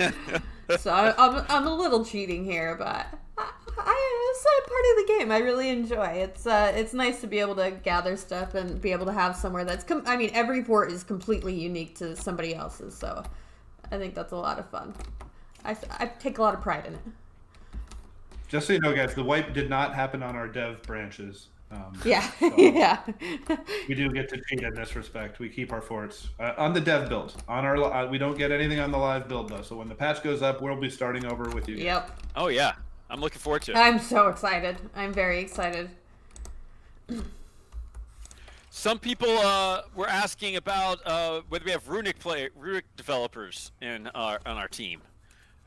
So I'm a little cheating here, but it's a part of the game I really enjoy. It's nice to be able to gather stuff and be able to have somewhere that's every fort is completely unique to somebody else's, so I think that's a lot of fun. I take a lot of pride in it. Just so you know, guys, the wipe did not happen on our dev branches. Yeah. We do get to cheat in this respect. We keep our forts on the dev build. On our we don't get anything on the live build though. So when the patch goes up, we'll be starting over with you guys. Yep. Oh yeah, I'm looking forward to it. I'm so excited. I'm very excited. Some people were asking about whether we have Runic developers on our team.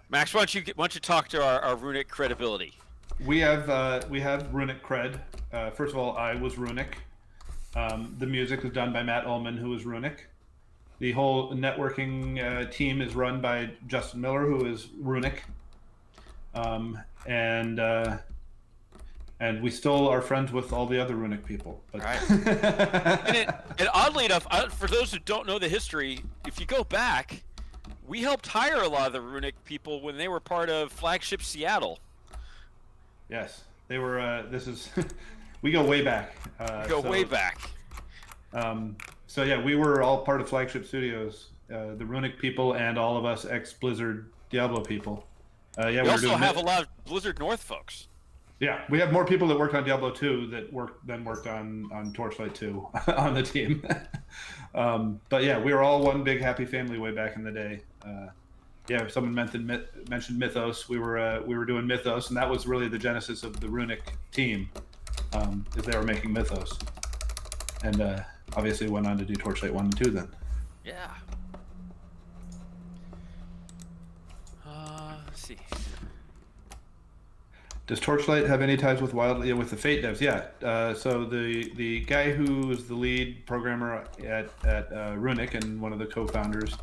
Max, why don't you talk to our Runic credibility? We have Runic cred. First of all, I was Runic. The music is done by Matt Ullman, who is Runic. The whole networking team is run by Justin Miller, who is Runic. And we still are friends with all the other Runic people. But... Right. and oddly enough, for those who don't know the history, if you go back, we helped hire a lot of the Runic people when they were part of Flagship Seattle. Yes, they were. We go way back. Way back. So yeah, we were all part of Flagship Studios, the Runic people, and all of us ex-Blizzard Diablo people. We also have a lot of Blizzard North folks. Yeah, we have more people that worked on Diablo 2 that worked on Torchlight 2 on the team. But yeah, we were all one big happy family way back in the day. Someone mentioned Mythos. We were doing Mythos, and that was really the genesis of the Runic team, is they were making Mythos, and obviously went on to do Torchlight 1 and 2 then. Yeah. Let's see. Does Torchlight have any ties with with the Fate devs? Yeah. So the guy who is the lead programmer at Runic and one of the co-founders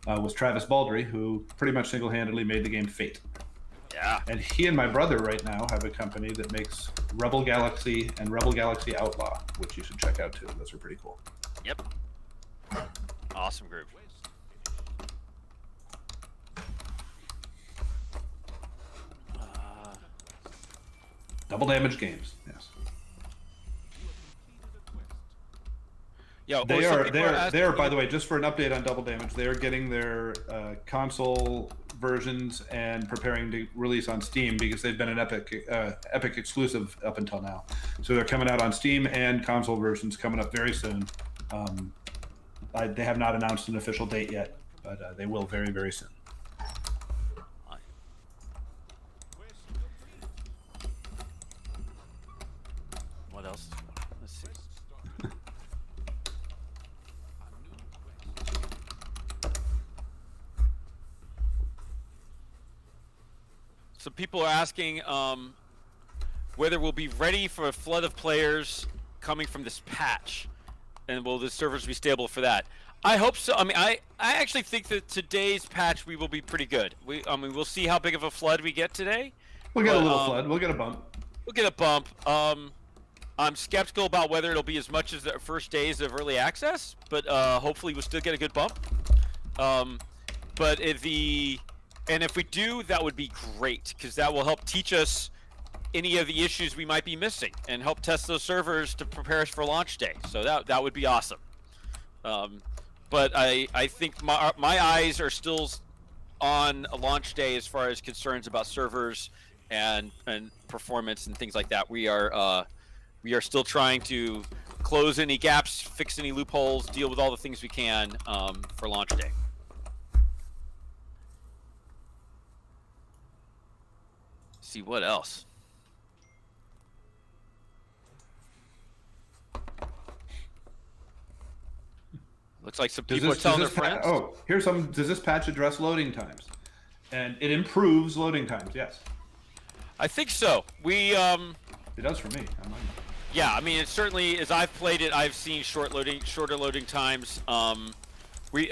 was Travis Baldry, who pretty much single-handedly made the game Fate. Yeah. And he and my brother right now have a company that makes Rebel Galaxy and Rebel Galaxy Outlaw, which you should check out too. Those are pretty cool. Yep. Awesome group. Double Damage Games, yes. Yeah, they are. By the way, just for an update on Double Damage, they are getting their console versions and preparing to release on Steam because they've been an Epic exclusive up until now. So they're coming out on Steam and console versions coming up very soon. They have not announced an official date yet, but they will very, very soon. What else? Let's see. So people are asking whether we'll be ready for a flood of players coming from this patch, and will the servers be stable for that? I hope so. I mean, I actually think that today's patch we will be pretty good. We'll see how big of a flood we get today. We'll get a little flood. We'll get a bump. We'll get a bump. I'm skeptical about whether it'll be as much as the first days of early access, but hopefully we'll still get a good bump. But if we do, that would be great, because that will help teach us any of the issues we might be missing and help test those servers to prepare us for launch day. So that would be awesome. But I think my eyes are still on a launch day as far as concerns about servers and performance and things like that. We are still trying to close any gaps, fix any loopholes, deal with all the things we can for launch day. See what else. Looks like some people are telling their friends. Here's some. Does this patch address loading times? And it improves loading times. Yes. I think so. It does for me. Yeah, I mean, it certainly, as I've played it, I've seen shorter loading times. A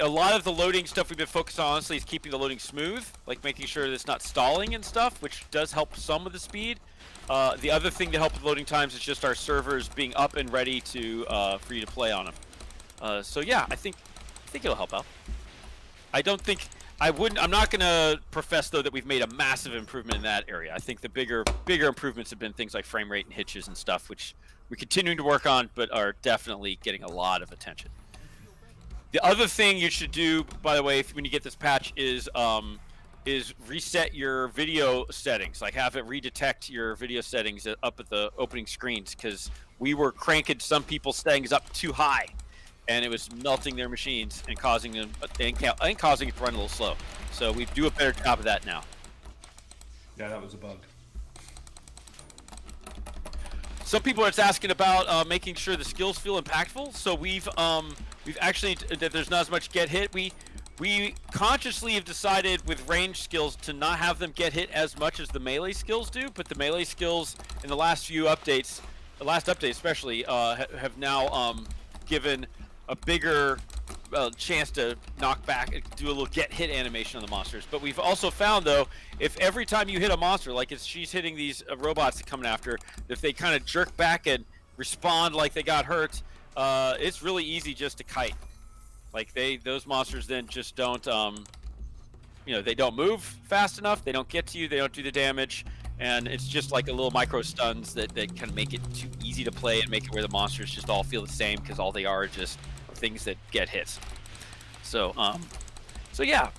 lot of the loading stuff we've been focused on, honestly, is keeping the loading smooth, like making sure that it's not stalling and stuff, which does help some with the speed. The other thing to help with loading times is just our servers being up and ready to for you to play on them. So yeah, I think it'll help out. I'm not gonna profess though that we've made a massive improvement in that area. I think the bigger improvements have been things like frame rate and hitches and stuff, which we're continuing to work on, but are definitely getting a lot of attention. The other thing you should do, by the way, when you get this patch, is reset your video settings. Like have it redetect your video settings up at the opening screens, because we were cranking some people's settings up too high, and it was melting their machines and causing them and causing it to run a little slow. So we do a better job of that now. Yeah, that was a bug. Some people are just asking about making sure the skills feel impactful. So we've actually, that there's not as much get hit. We consciously have decided with range skills to not have them get hit as much as the melee skills do, but the melee skills in the last few updates, the last update especially, have now given a bigger chance to knock back and do a little get hit animation on the monsters. But we've also found though, if every time you hit a monster, like if she's hitting these robots that coming after, if they kind of jerk back and respond like they got hurt, it's really easy just to kite. Like those monsters then just don't, they don't move fast enough. They don't get to you. They don't do the damage, and it's just like a little micro stuns that kind of make it too easy to play and make it where the monsters just all feel the same, because all they are just things that get hits. So yeah,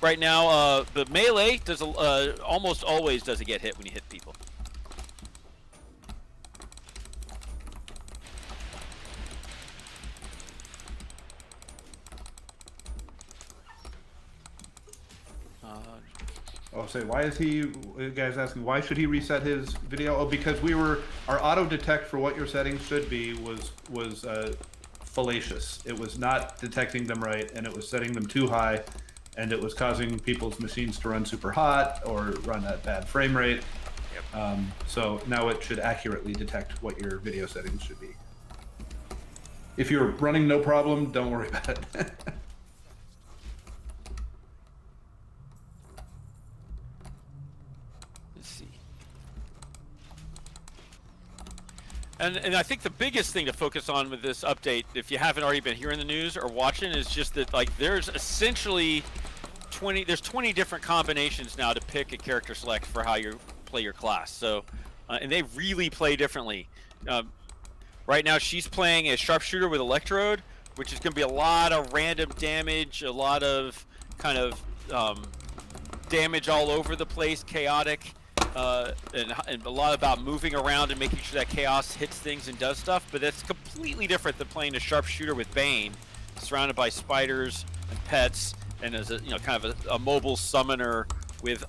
right now the melee does almost always does a get hit when you hit people. Why is he, guys asking, why should he reset his video? Oh, because our auto detect for what your settings should be was fallacious. It was not detecting them right, and it was setting them too high, and it was causing people's machines to run super hot or run at bad frame rate. Yep. So now it should accurately detect what your video settings should be. If you're running no problem, don't worry about it. And I think the biggest thing to focus on with this update, if you haven't already been hearing the news or watching, is just that like there's essentially 20 different combinations now to pick a character select for how you play your class. So and they really play differently. Right now she's playing a sharpshooter with Electrode, which is going to be a lot of random damage, a lot of kind of damage all over the place, chaotic. And a lot about moving around and making sure that chaos hits things and does stuff, but that's completely different than playing a sharpshooter with Bane, surrounded by spiders and pets, and as a kind of a mobile summoner with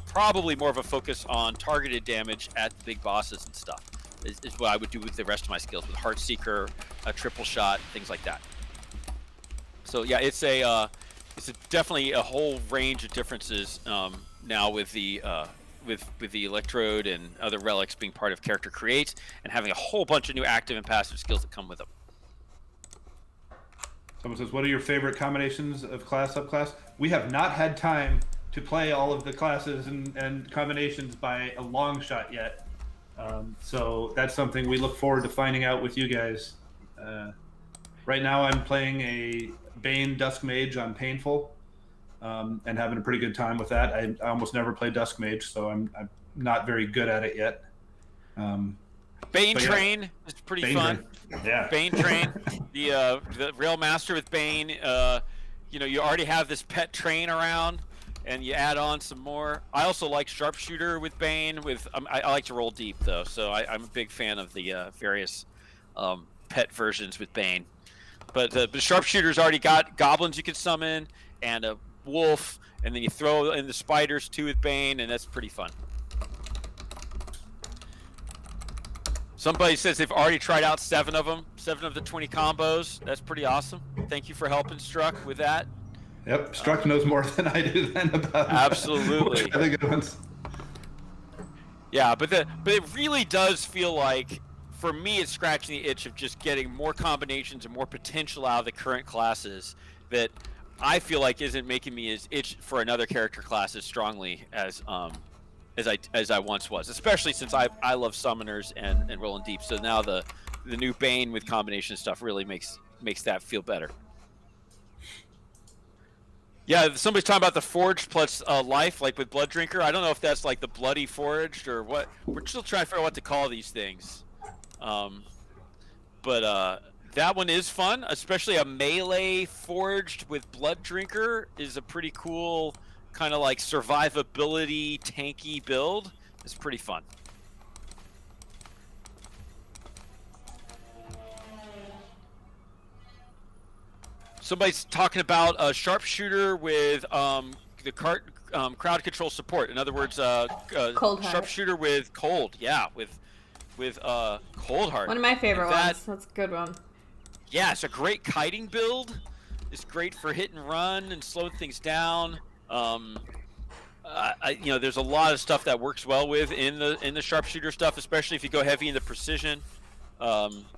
probably more of a focus on targeted damage at the big bosses and stuff. Is what I would do with the rest of my skills with Heartseeker, a triple shot, things like that. So yeah, it's definitely a whole range of differences now with the with the Electrode and other relics being part of character create, and having a whole bunch of new active and passive skills that come with them. Someone says, what are your favorite combinations of class, subclass? We have not had time to play all of the classes and combinations by a long shot yet. So that's something we look forward to finding out with you guys. Right now I'm playing a Bane Dusk Mage on Painful. And having a pretty good time with that. I almost never play Dusk Mage, so I'm not very good at it yet. Bane Train is pretty fun. Yeah. Bane Train, the Rail Master with Bane. You already have this pet train around, and you add on some more. I also like Sharpshooter with Bane. I like to roll deep though, so I'm a big fan of the various pet versions with Bane. But the Sharpshooter's already got goblins you can summon and a wolf, and then you throw in the spiders too with Bane, and that's pretty fun. Somebody says they've already tried out 7 of them, 7 of the 20 combos. That's pretty awesome. Thank you for helping Struck with that. Yep, Struck knows more than I do then about absolutely which are the good ones. Yeah, but it really does feel like, for me, it's scratching the itch of just getting more combinations and more potential out of the current classes that I feel like isn't making me as itch for another character class as strongly as I once was, especially since I love summoners and rolling deep. So now the new Bane with combination stuff really makes that feel better. Yeah, somebody's talking about the Forged plus life, like with Blood Drinker. I don't know if that's like the Bloody Forged or what. We're still trying to figure out what to call these things. But that one is fun, especially a melee Forged with Blood Drinker is a pretty cool kind of like survivability tanky build. It's pretty fun. Somebody's talking about a Sharpshooter with the crowd control support. In other words, Cold Heart. Sharpshooter with cold. Yeah, with Cold Heart. One of my favorite ones. That's a good one. Yeah, it's a great kiting build. It's great for hit and run and slowing things down. There's a lot of stuff that works well with in the Sharpshooter stuff, especially if you go heavy into precision,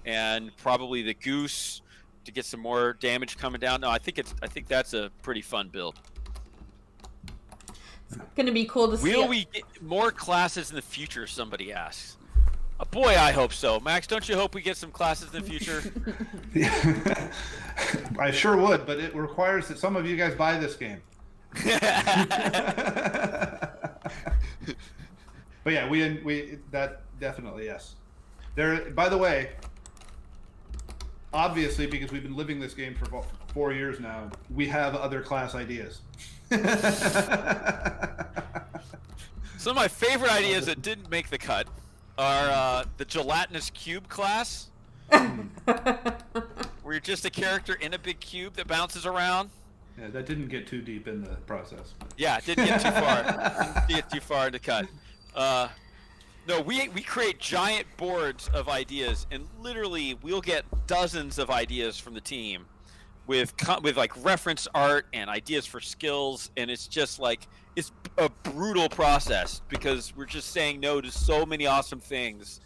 and probably the Goose to get some more damage coming down. No, I think that's a pretty fun build. It's gonna be cool to see. Will we get more classes in the future? Somebody asks. Boy, I hope so. Max, don't you hope we get some classes in the future? I sure would, but it requires that some of you guys buy this game. But yeah, we that definitely, yes. There. By the way, obviously, because we've been living this game for 4 years now, we have other class ideas. Some of my favorite ideas that didn't make the cut are the gelatinous cube class, where you're just a character in a big cube that bounces around. Yeah, that didn't get too deep in the process. Yeah, it didn't get too far. Didn't get too far to cut. No, we create giant boards of ideas, and literally we'll get dozens of ideas from the team with like reference art and ideas for skills, and it's just like it's a brutal process because we're just saying no to so many awesome things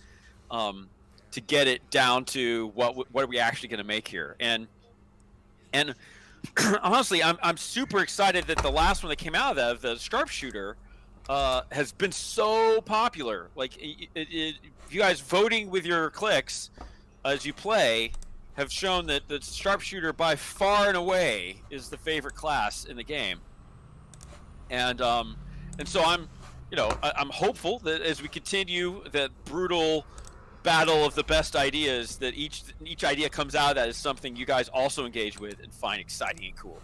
to get it down to what are we actually going to make here. And honestly, I'm super excited that the last one that came out of the Sharpshooter has been so popular. Like, you guys voting with your clicks as you play have shown that the Sharpshooter by far and away is the favorite class in the game. And so I'm hopeful that as we continue that brutal battle of the best ideas, that each idea comes out of that is something you guys also engage with and find exciting and cool.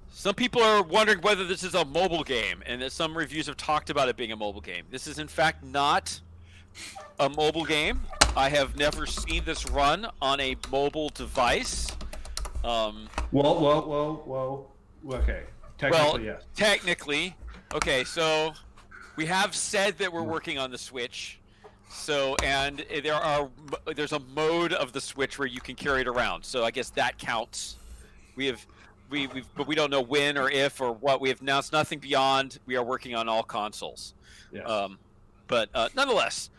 Some people are wondering whether this is a mobile game, and that some reviews have talked about it being a mobile game. This is in fact not a mobile game. I have never seen this run on a mobile device. Whoa. Okay. Technically, yes. Technically. Okay, so we have said that we're working on the Switch. So, and there's a mode of the Switch where you can carry it around. So I guess that counts. But we don't know when or if or what. We have announced nothing beyond. We are working on all consoles. Yeah. But nonetheless,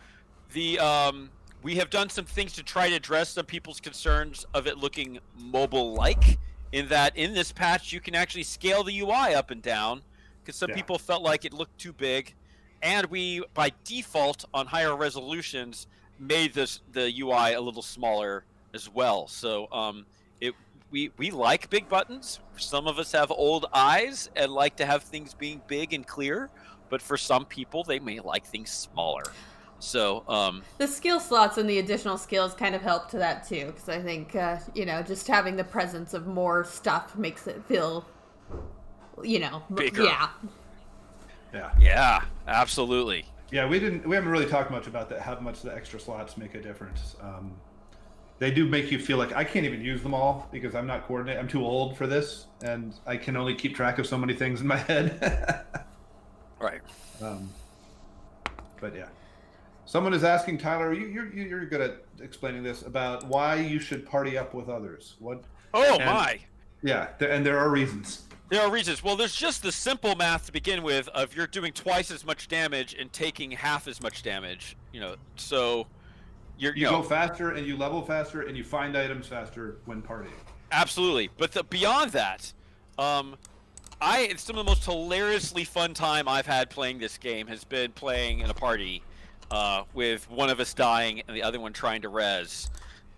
we have done some things to try to address some people's concerns of it looking mobile-like. In that, in this patch, you can actually scale the UI up and down because some people felt like it looked too big, and we, by default, on higher resolutions, made the UI a little smaller as well. So we like big buttons. Some of us have old eyes and like to have things being big and clear, but for some people, they may like things smaller. So the skill slots and the additional skills kind of help to that too, because I think just having the presence of more stuff makes it feel, bigger. Yeah, absolutely. Yeah, we haven't really talked much about that. How much the extra slots make a difference. They do make you feel like I can't even use them all because I'm not coordinated. I'm too old for this, and I can only keep track of so many things in my head. Right. But yeah, someone is asking Tyler. You're good at explaining this about why you should party up with others. What? My. Yeah, and there are reasons. There are reasons. Well, there's just the simple math to begin with of you're doing twice as much damage and taking half as much damage. So you go faster and you level faster and you find items faster when partying. Absolutely, but beyond that, it's some of the most hilariously fun time I've had playing this game has been playing in a party with one of us dying and the other one trying to res,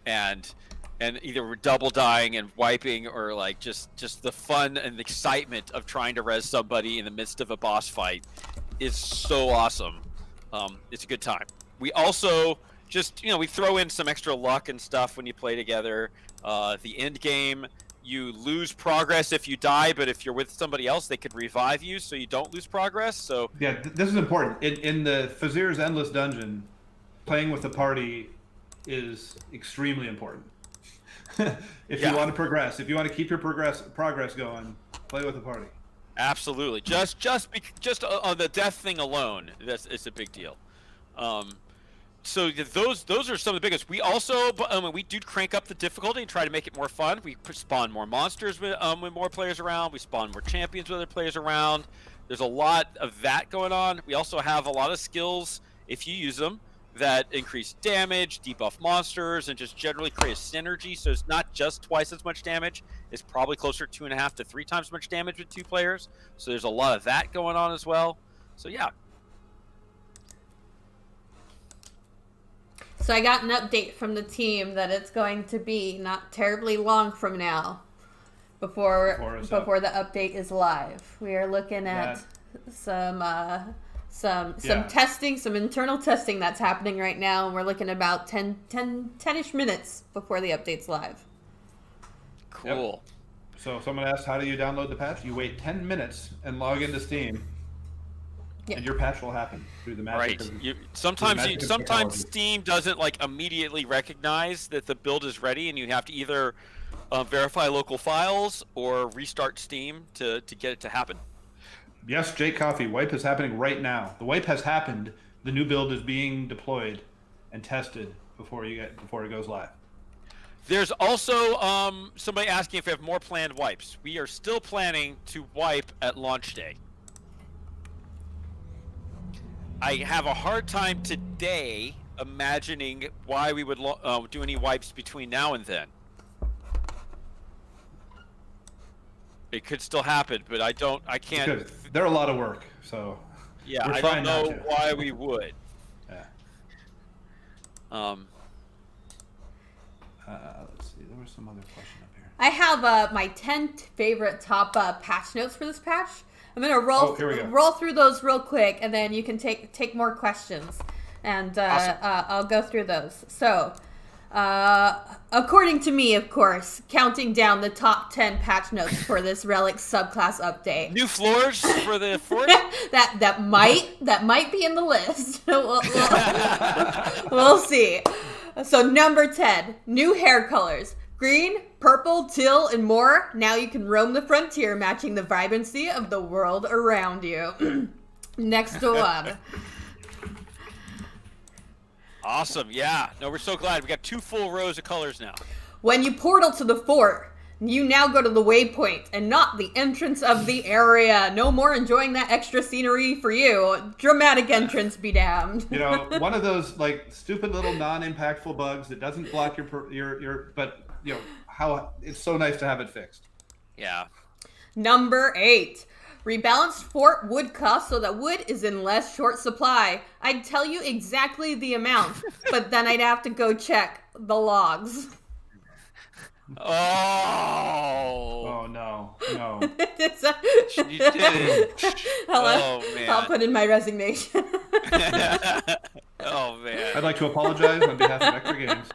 and either we're double dying and wiping, or like just the fun and excitement of trying to res somebody in the midst of a boss fight is so awesome. It's a good time. We also just we throw in some extra luck and stuff when you play together. The end game, you lose progress if you die, but if you're with somebody else, they could revive you, so you don't lose progress. So yeah, this is important. In the Fazir's Endless Dungeon, playing with a party is extremely important. If you want to progress, if you want to keep your progress going, play with a party. Absolutely. Just on the death thing alone, it's a big deal. So those are some of the biggest. We also we do crank up the difficulty and try to make it more fun. We spawn more monsters with more players around. We spawn more champions with other players around. There's a lot of that going on. We also have a lot of skills, if you use them, that increase damage, debuff monsters, and just generally create a synergy. So it's not just twice as much damage. It's probably closer to 2.5 to 3 times as much damage with 2 players. So there's a lot of that going on as well. So yeah. So I got an update from the team that it's going to be not terribly long from now before the update is live. We are looking at some testing, some internal testing that's happening right now, and we're looking about 10-ish minutes before the update's live. Cool. Yep. So if someone asks, how do you download the patch? You wait 10 minutes and log into Steam, and your patch will happen through the magic. Right. Sometimes Steam doesn't immediately recognize that the build is ready, and you have to either verify local files or restart Steam to get it to happen. Yes, Jake Coffee, wipe is happening right now. The wipe has happened. The new build is being deployed and tested before it goes live. There's also somebody asking if we have more planned wipes. We are still planning to wipe at launch day. I have a hard time today imagining why we would do any wipes between now and then. It could still happen, but I can't. Because they're a lot of work, so yeah, I don't know why we would. Yeah. Let's see. There was some other question up here. I have my 10 favorite top patch notes for this patch. I'm gonna roll through those real quick, and then you can take more questions, and awesome. I'll go through those. So. According to me, of course, counting down the top 10 patch notes for this Relic subclass update. New floors for the fort? that might be in the list. We'll see. So number 10, new hair colors. Green, purple, teal, and more. Now you can roam the frontier, matching the vibrancy of the world around you. Next one. Awesome, yeah. No, we're so glad. We got 2 full rows of colors now. When you portal to the fort, you now go to the waypoint and not the entrance of the area. No more enjoying that extra scenery for you. Dramatic entrance be damned. One of those stupid little non-impactful bugs that doesn't block your but how it's so nice to have it fixed. Yeah. Number 8. Rebalanced fort wood cost so that wood is in less short supply. I'd tell you exactly the amount, but then I'd have to go check the logs. Oh no. You did it. I'll put in my resignation. Oh man. I'd like to apologize on behalf of Vector Games.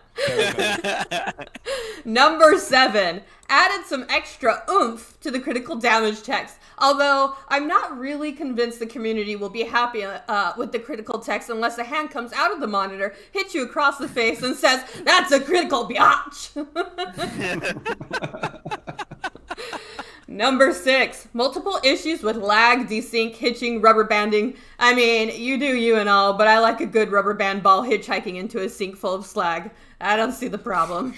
Number 7, added some extra oomph to the critical damage text. Although I'm not really convinced the community will be happy with the critical text unless a hand comes out of the monitor, hits you across the face, and says, "That's a critical, biatch." Number 6, multiple issues with lag, desync, hitching, rubber banding. I mean, you do you and all, but I like a good rubber band ball hitchhiking into a sink full of slag. I don't see the problem.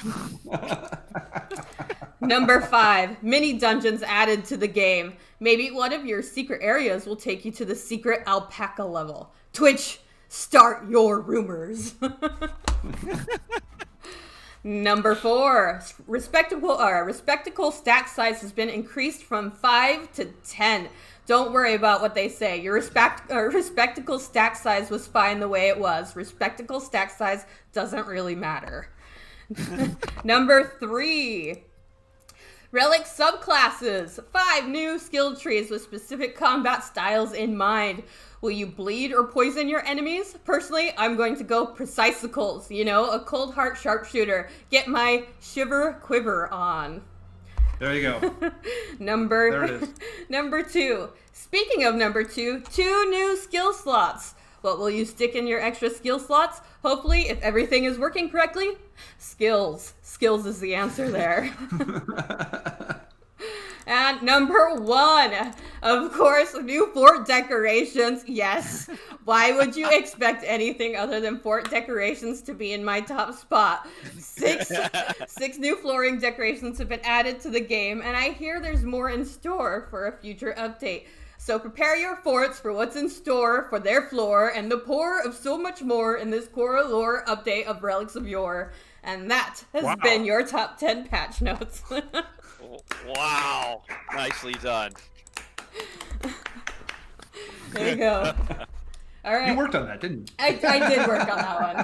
Number 5, mini dungeons added to the game. Maybe one of your secret areas will take you to the secret alpaca level. Twitch, start your rumors. Number 4, respectable stack size has been increased from 5 to 10. Don't worry about what they say. Your respectable stack size was fine the way it was. Respectable stack size doesn't really matter. Number 3, relic subclasses. 5 new skill trees with specific combat styles in mind. Will you bleed or poison your enemies? Personally, I'm going to go precisicles. You know, a cold heart sharpshooter. Get my shiver quiver on. There you go. There it is. Number 2. Speaking of number 2, 2 new skill slots. What will you stick in your extra skill slots? Hopefully, if everything is working correctly, skills. Skills is the answer there. And number 1, of course, new fort decorations. Yes. Why would you expect anything other than fort decorations to be in my top spot? 6 new flooring decorations have been added to the game, and I hear there's more in store for a future update. So prepare your forts for what's in store for their floor and the pour of so much more in this core lore update of Relics of Yore. And that has been your top 10 patch notes. Wow. Nicely done. There you go. All right. You worked on that, didn't you? I did work on that one.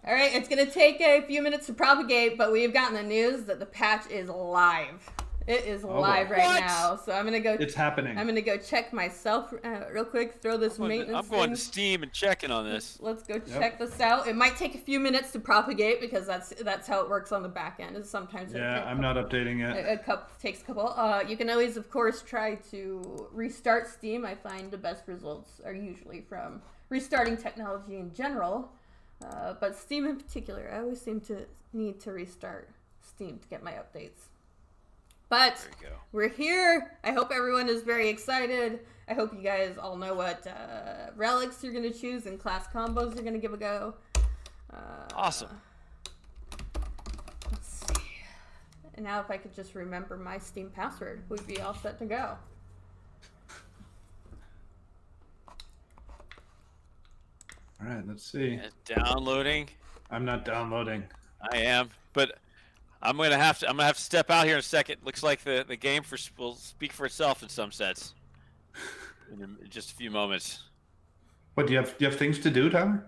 All right, it's going to take a few minutes to propagate, but we've gotten the news that the patch is live. It is live right now, so I'm gonna go. It's happening. I'm gonna go check myself real quick. Throw this maintenance. I'm going to Steam and checking on this. Let's go check this out. It might take a few minutes to propagate because that's how it works on the back end. Is sometimes I'm not updating it. Takes a couple. You can always, of course, try to restart Steam. I find the best results are usually from restarting technology in general, but Steam in particular. I always seem to need to restart Steam to get my updates. But we're here. I hope everyone is very excited. I hope you guys all know what relics you're going to choose and class combos you're going to give a go. Awesome. Let's see. And now if I could just remember my Steam password, we'd be all set to go. All right, let's see. Downloading. I'm not downloading. I am, but I'm gonna have to step out here in a second. Looks like the game will speak for itself in some sense. In just a few moments. What do you have things to do, Tyler?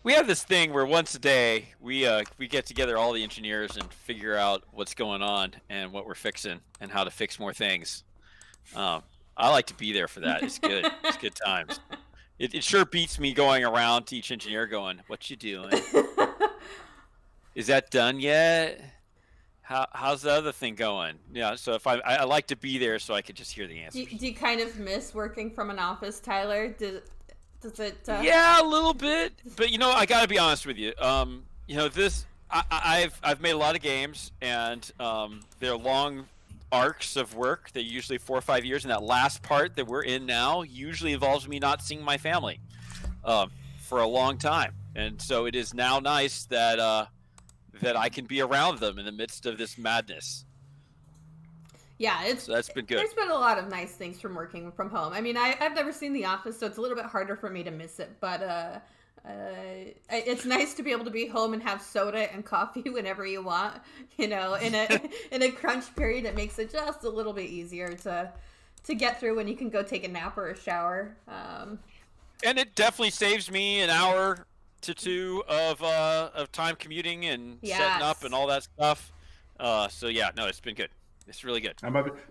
We have this thing where once a day we get together all the engineers and figure out what's going on and what we're fixing and how to fix more things. I like to be there for that. It's good. It's good times. It sure beats me going around to each engineer going, "What you doing? Is that done yet? How's the other thing going?" Yeah, so if I like to be there so I could just hear the answers. Do you kind of miss working from an office, Tyler? Does it? Yeah, a little bit. But I got to be honest with you. I've made a lot of games, and they're long arcs of work. They're usually 4 or 5 years, and that last part that we're in now usually involves me not seeing my family for a long time. And so it is now nice that I can be around them in the midst of this madness. Yeah, so that's been good. There's been a lot of nice things from working from home. I mean, I've never seen The Office, so it's a little bit harder for me to miss it. But it's nice to be able to be home and have soda and coffee whenever you want. In a crunch period, it makes it just a little bit easier to get through when you can go take a nap or a shower. And it definitely saves me an hour to 2 of time commuting and setting up and all that stuff. So yeah, no, it's been good. It's really good.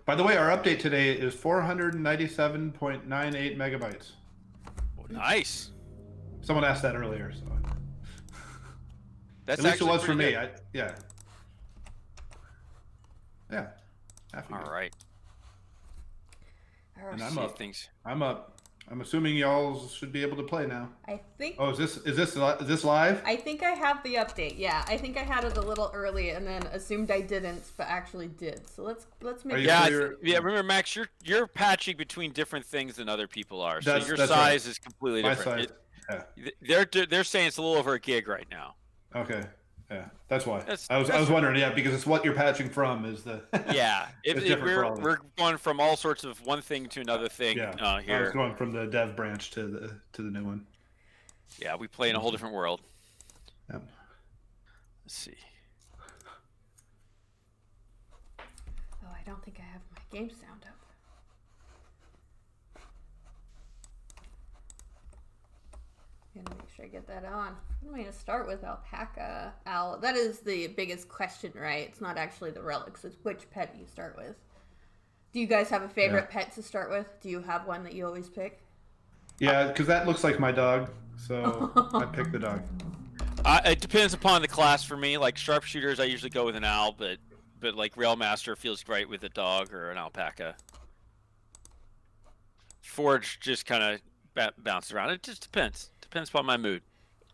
By the way, our update today is 497.98 megabytes. Oh, nice. Someone asked that earlier, so That's at least it actually was for pretty me. good. Yeah. Happy All good. right. All right. And I'm See if up. things. I'm up. I'm assuming y'all should be able to play now. I think. Oh, is this live? I think I have the update. Yeah, I think I had it a little early and then assumed I didn't, but actually did. So let's make. Are you Yeah, sure remember, Max, you're patching between different things than other people are, so your That's size right. is completely My different. size. Yeah. They're saying it's a little over a gig right now. Okay. Yeah, that's why. That's- I was that's- wondering. Yeah, because it's what you're patching from is the. Yeah, It's different for all of us. we're going from all sorts of one thing to another thing Yeah. I was here. going from the dev branch to the new one. Yeah, we play in a whole different world. Yep. Let's see. Oh, I don't think I have my game sound up. I'm gonna make sure I get that on. What am I gonna start with? Alpaca. Owl. That is the biggest question, right? It's not actually the relics. It's which pet you start with. Do you guys have a favorite pet to start with? Do you have one that you always pick? Yeah, because that looks like my dog, so I picked the dog. It depends upon the class for me. Like sharpshooters, I usually go with an owl, but like Railmaster feels great with a dog or an alpaca. Forge just kind of bounces around. It just depends. Depends upon my mood.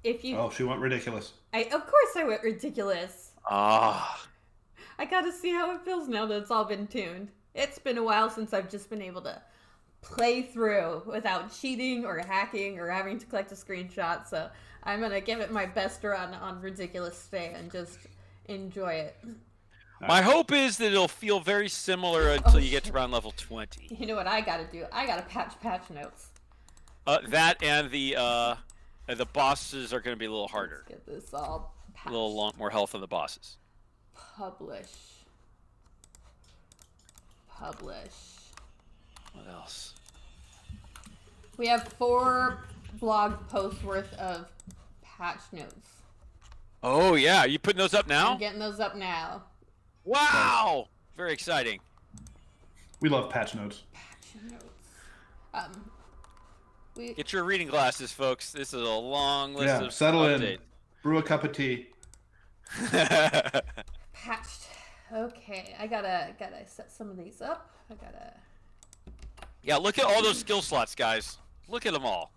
If you, Oh, she went ridiculous. of course I went ridiculous. Ah, I gotta see how it feels now that it's all been tuned. It's been a while since I've just been able to play through without cheating or hacking or having to collect a screenshot, so I'm gonna give it my best run on Ridiculous today and just enjoy it. my hope is that it'll feel very similar until you get to around level 20. You know what I gotta do? I gotta patch notes. That and the bosses are going to be a little harder. Let's get this all A patched. little more health on the bosses. Publish. What else? We have 4 blog posts worth of patch notes. Oh yeah, are you putting those up I'm now? getting those up now. Wow, very exciting. We love patch notes. Patch notes. Get your reading glasses, folks. This is a long list Yeah, of settle updates. in. Brew a cup of tea. Patched. Okay, I gotta set some of these up. I gotta. Yeah, look at all those skill slots, guys. Look at them all.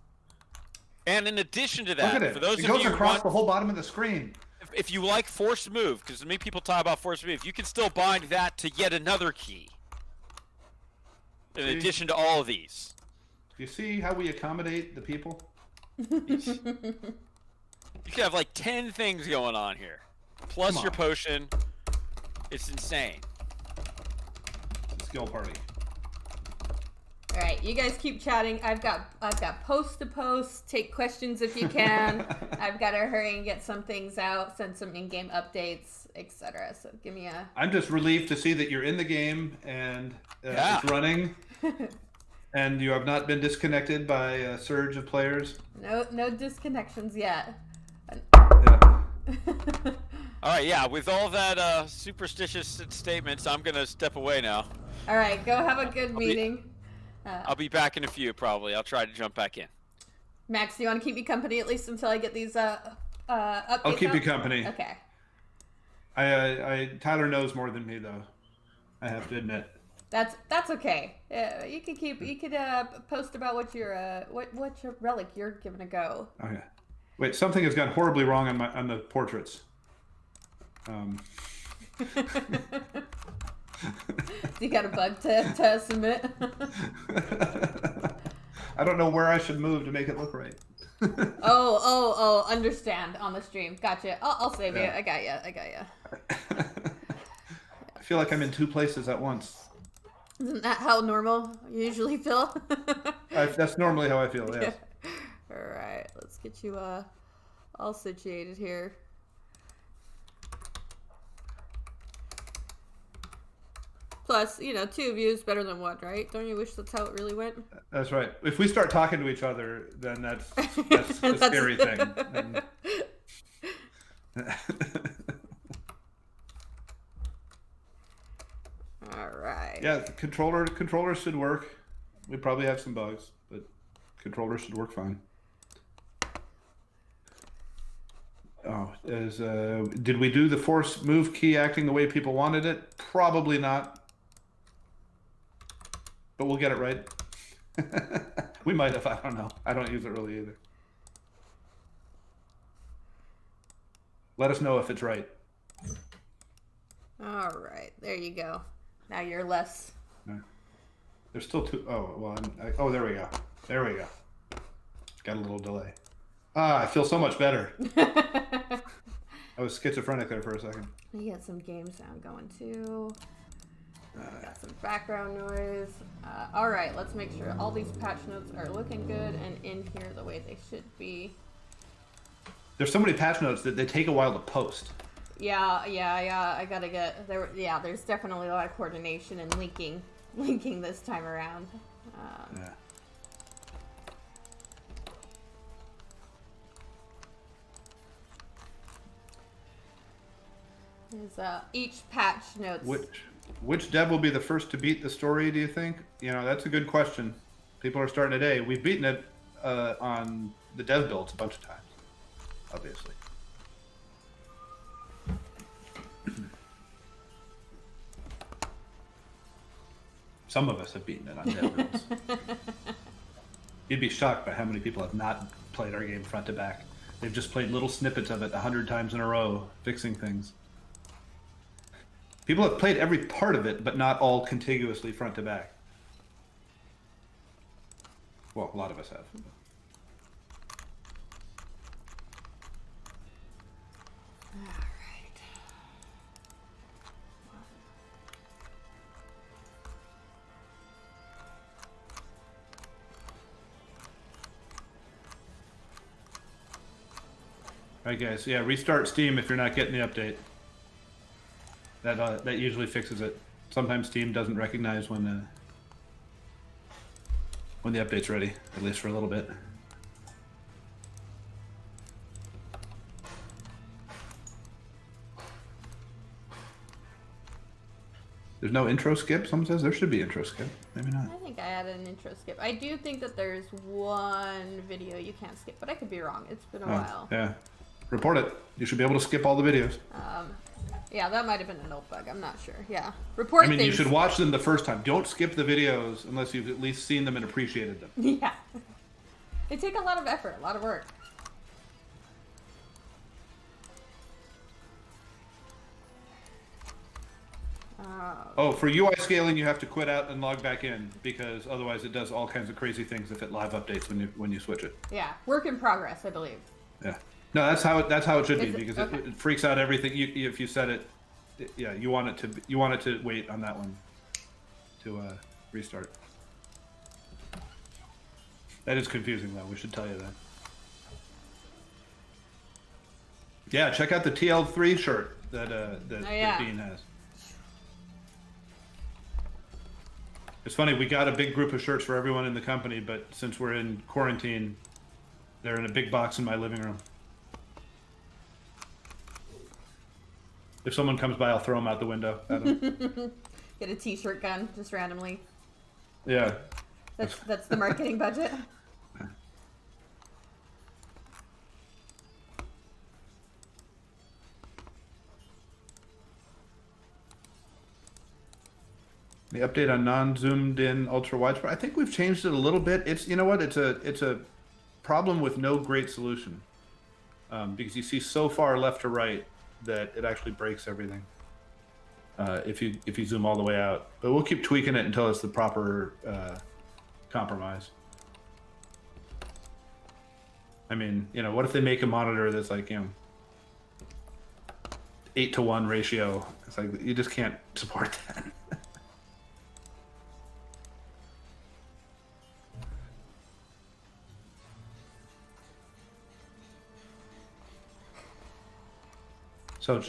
And in addition to that, Look at it. for those It of goes you who across want, the whole bottom of the screen. if you like forced move, because many people talk about forced move, you can still bind that to yet another key. In See? addition to all of these. Do you see how we accommodate the people? You could have like 10 things going on here. Plus Come your on. potion. It's insane. It's a skill party. All right, you guys keep chatting. I've got post to post. Take questions if you can. I've got to hurry and get some things out, send some in-game updates, etc. So give me a. I'm just relieved to see that you're in the game and Yeah. it's running. And you have not been disconnected by a surge of players. No disconnections yet. Yeah. All right, yeah, with all that superstitious statements, I'm going to step away now. All right, go have a good meeting. I'll be back in a few, probably. I'll try to jump back in. Max, do you want to keep me company at least until I get these updates I'll keep out? you company. Okay. Tyler knows more than me, though. I have to admit. That's okay. You could post about what your relic you're giving a go. Okay. Wait, something has gone horribly wrong on the portraits. You got a bug to submit. I don't know where I should move to make it look right. Oh, understand on the stream. Gotcha. I'll save you. Yeah. I got you. I feel like I'm in 2 places at once. Isn't that how normal you usually feel? That's normally how I feel, yes. All right, let's get you all situated here. Plus, 2 of you is better than 1, right? Don't you wish that's how it really went? That's right. If we start talking to each other, then that's a scary thing. All right. Yeah, the controller should work. We probably have some bugs, but controller should work fine. Did we do the force move key acting the way people wanted it? Probably not. But we'll get it right. We might have, I don't know. I don't use it really either. Let us know if it's right. All right, there you go. Now you're less. There's still two. Oh, well, oh, there we go. There we go. Got a little delay. I feel so much better. I was schizophrenic there for a second. You got some game sound going too. Got some background noise. All right, let's make sure all these patch notes are looking good and in here the way they should be. There's so many patch notes that they take a while to post. Yeah. I gotta get there. Yeah, there's definitely a lot of coordination and linking this time around. Yeah. There's each patch notes. Which dev will be the first to beat the story, do you think? You know, that's a good question. People are starting today. We've beaten it on the dev builds a bunch of times, obviously. Some of us have beaten it on dev builds. You'd be shocked by how many people have not played our game front to back. They've just played little snippets of it 100 times in a row, fixing things. People have played every part of it, but not all contiguously front to back. Well, a lot of us have. All right, guys. Yeah, restart Steam if you're not getting the update. That usually fixes it. Sometimes Steam doesn't recognize when the update's ready, at least for a little bit. There's no intro skip. Someone says there should be intro skip. Maybe not. I think I added an intro skip. I do think that there's one video you can't skip, but I could be wrong. It's been a while. Yeah. Report it. You should be able to skip all the videos. Yeah, that might have been an old bug. I'm not sure. Yeah. Report things. You should watch them the first time. Don't skip the videos unless you've at least seen them and appreciated them. Yeah. They take a lot of effort, a lot of work. Oh, for UI scaling, you have to quit out and log back in because otherwise it does all kinds of crazy things if it live updates when you switch it. Yeah, work in progress, I believe. Yeah. No, that's how it should be because okay. it freaks out everything. If you set it, yeah, you want it to wait on that one to restart. That is confusing though. We should tell you that. Yeah, check out the TL3 shirt that Dean has. It's funny, we got a big group of shirts for everyone in the company, but since we're in quarantine, they're in a big box in my living room. If someone comes by, I'll throw them out the window at them. Get a t-shirt gun, just randomly. Yeah. That's the marketing budget. The update on non-zoomed in ultra widespread. I think we've changed it a little bit. It's it's a problem with no great solution because you see so far left to right that it actually breaks everything if you zoom all the way out. But we'll keep tweaking it until it's the proper compromise. I mean, what if they make a monitor that's like 8:1 ratio? It's like you just can't support that. So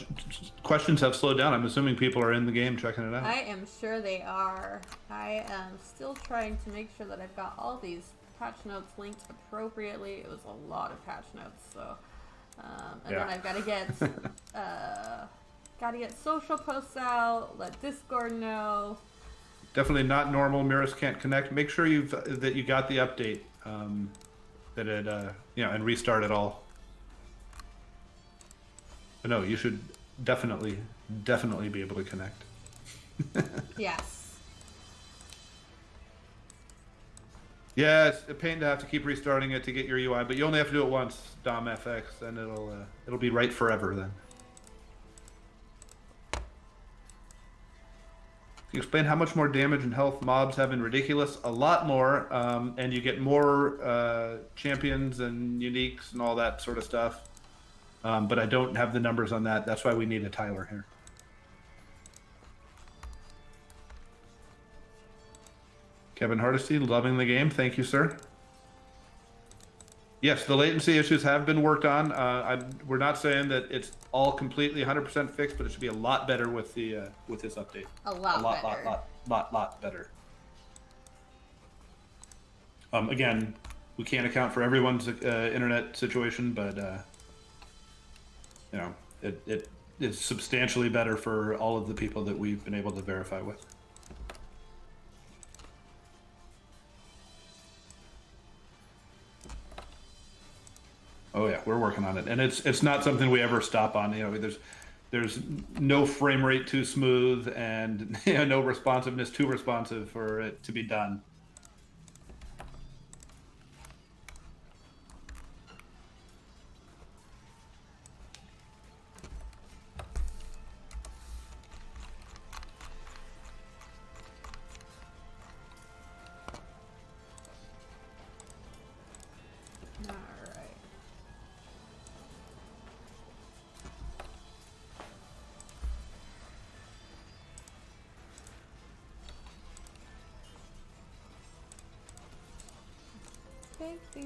questions have slowed down. I'm assuming people are in the game checking it out. I am sure they are. I am still trying to make sure that I've got all these patch notes linked appropriately. It was a lot of patch notes, so then I've got to get social posts out, let Discord know. Definitely not normal. Mirrors can't connect. Make sure that you got the update, that it and restart it all. But no, you should definitely be able to connect. Yes. Yeah, it's a pain to have to keep restarting it to get your UI, but you only have to do it once, DOM-FX, and it'll be right forever then. Can you explain how much more damage and health mobs have in Ridiculous? A lot more, and you get more champions and uniques and all that sort of stuff. But I don't have the numbers on that. That's why we need a Tyler here. Kevin Hardesty, loving the game. Thank you, sir. Yes, the latency issues have been worked on. We're not saying that it's all completely 100% fixed, but it should be a lot better with the with this update. A lot better. Again, we can't account for everyone's internet situation, but you know, it is substantially better for all of the people that we've been able to verify with. Oh yeah, we're working on it, and it's not something we ever stop on. You know, there's no frame rate too smooth, and no responsiveness too responsive for it to be done.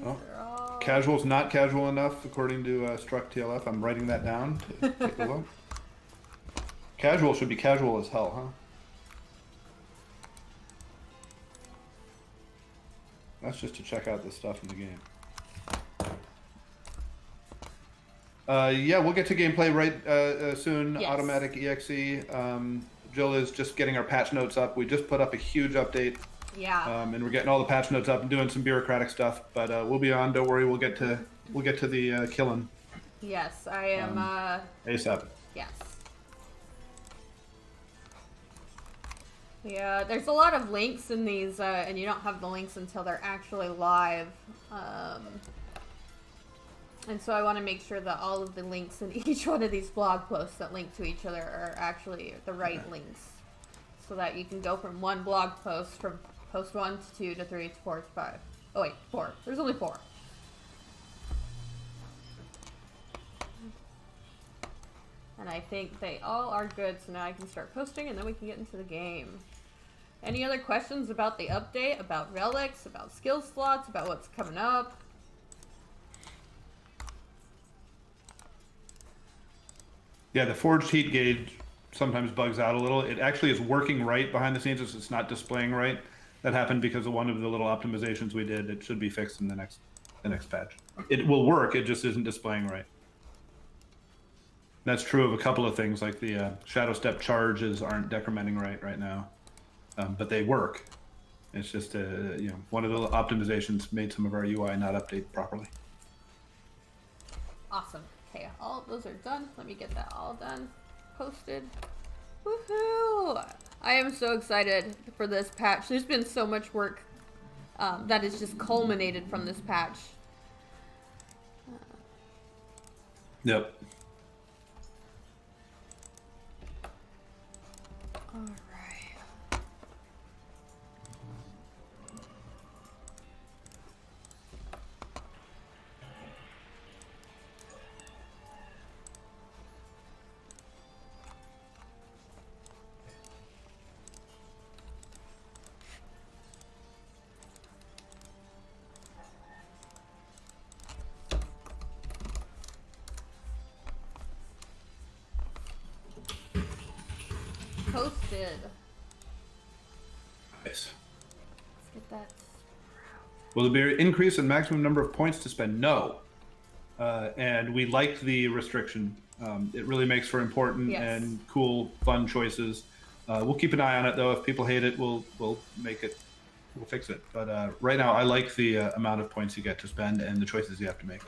All... Casual's not casual enough, according to Struck TLF. I'm writing that down to take a look. Casual should be casual as hell, huh? That's just to check out the stuff in the game. Yeah, we'll get to gameplay right soon. Yes. Automatic EXE. Jill is just getting our patch notes up. We just put up a huge update. Yeah. And we're getting all the patch notes up and doing some bureaucratic stuff, but we'll be on. Don't worry. We'll get to the killing. Yes, I am. ASAP. Yes. Yeah, there's a lot of links in these, and you don't have the links until they're actually live. And so I want to make sure that all of the links in each one of these blog posts that link to each other are actually the right links, so that you can go from one blog post from post 1 to 2 to 3 to 4 to 5. Oh wait, 4. There's only 4. And I think they all are good, so now I can start posting and then we can get into the game. Any other questions about the update, about relics, about skill slots, about what's coming up? Yeah, the forged heat gauge sometimes bugs out a little. It actually is working right behind the scenes. It's not displaying right. That happened because of one of the little optimizations we did. It should be fixed in the next patch. It will work. It just isn't displaying right. That's true of a couple of things, like the shadow step charges aren't decrementing right now, but they work. It's just one of the optimizations made some of our UI not update properly. Awesome. Okay, all of those are done. Let me get that all done. Posted. Woohoo! I am so excited for this patch. There's been so much work that has just culminated from this patch. Yep. All right. Posted. Nice. Let's get that. Will there be an increase in maximum number of points to spend? No. And we like the restriction. It really makes for important and cool, fun choices. We'll keep an eye on it, though. If people hate it, we'll make it. We'll fix it. But right now, I like the amount of points you get to spend and the choices you have to make.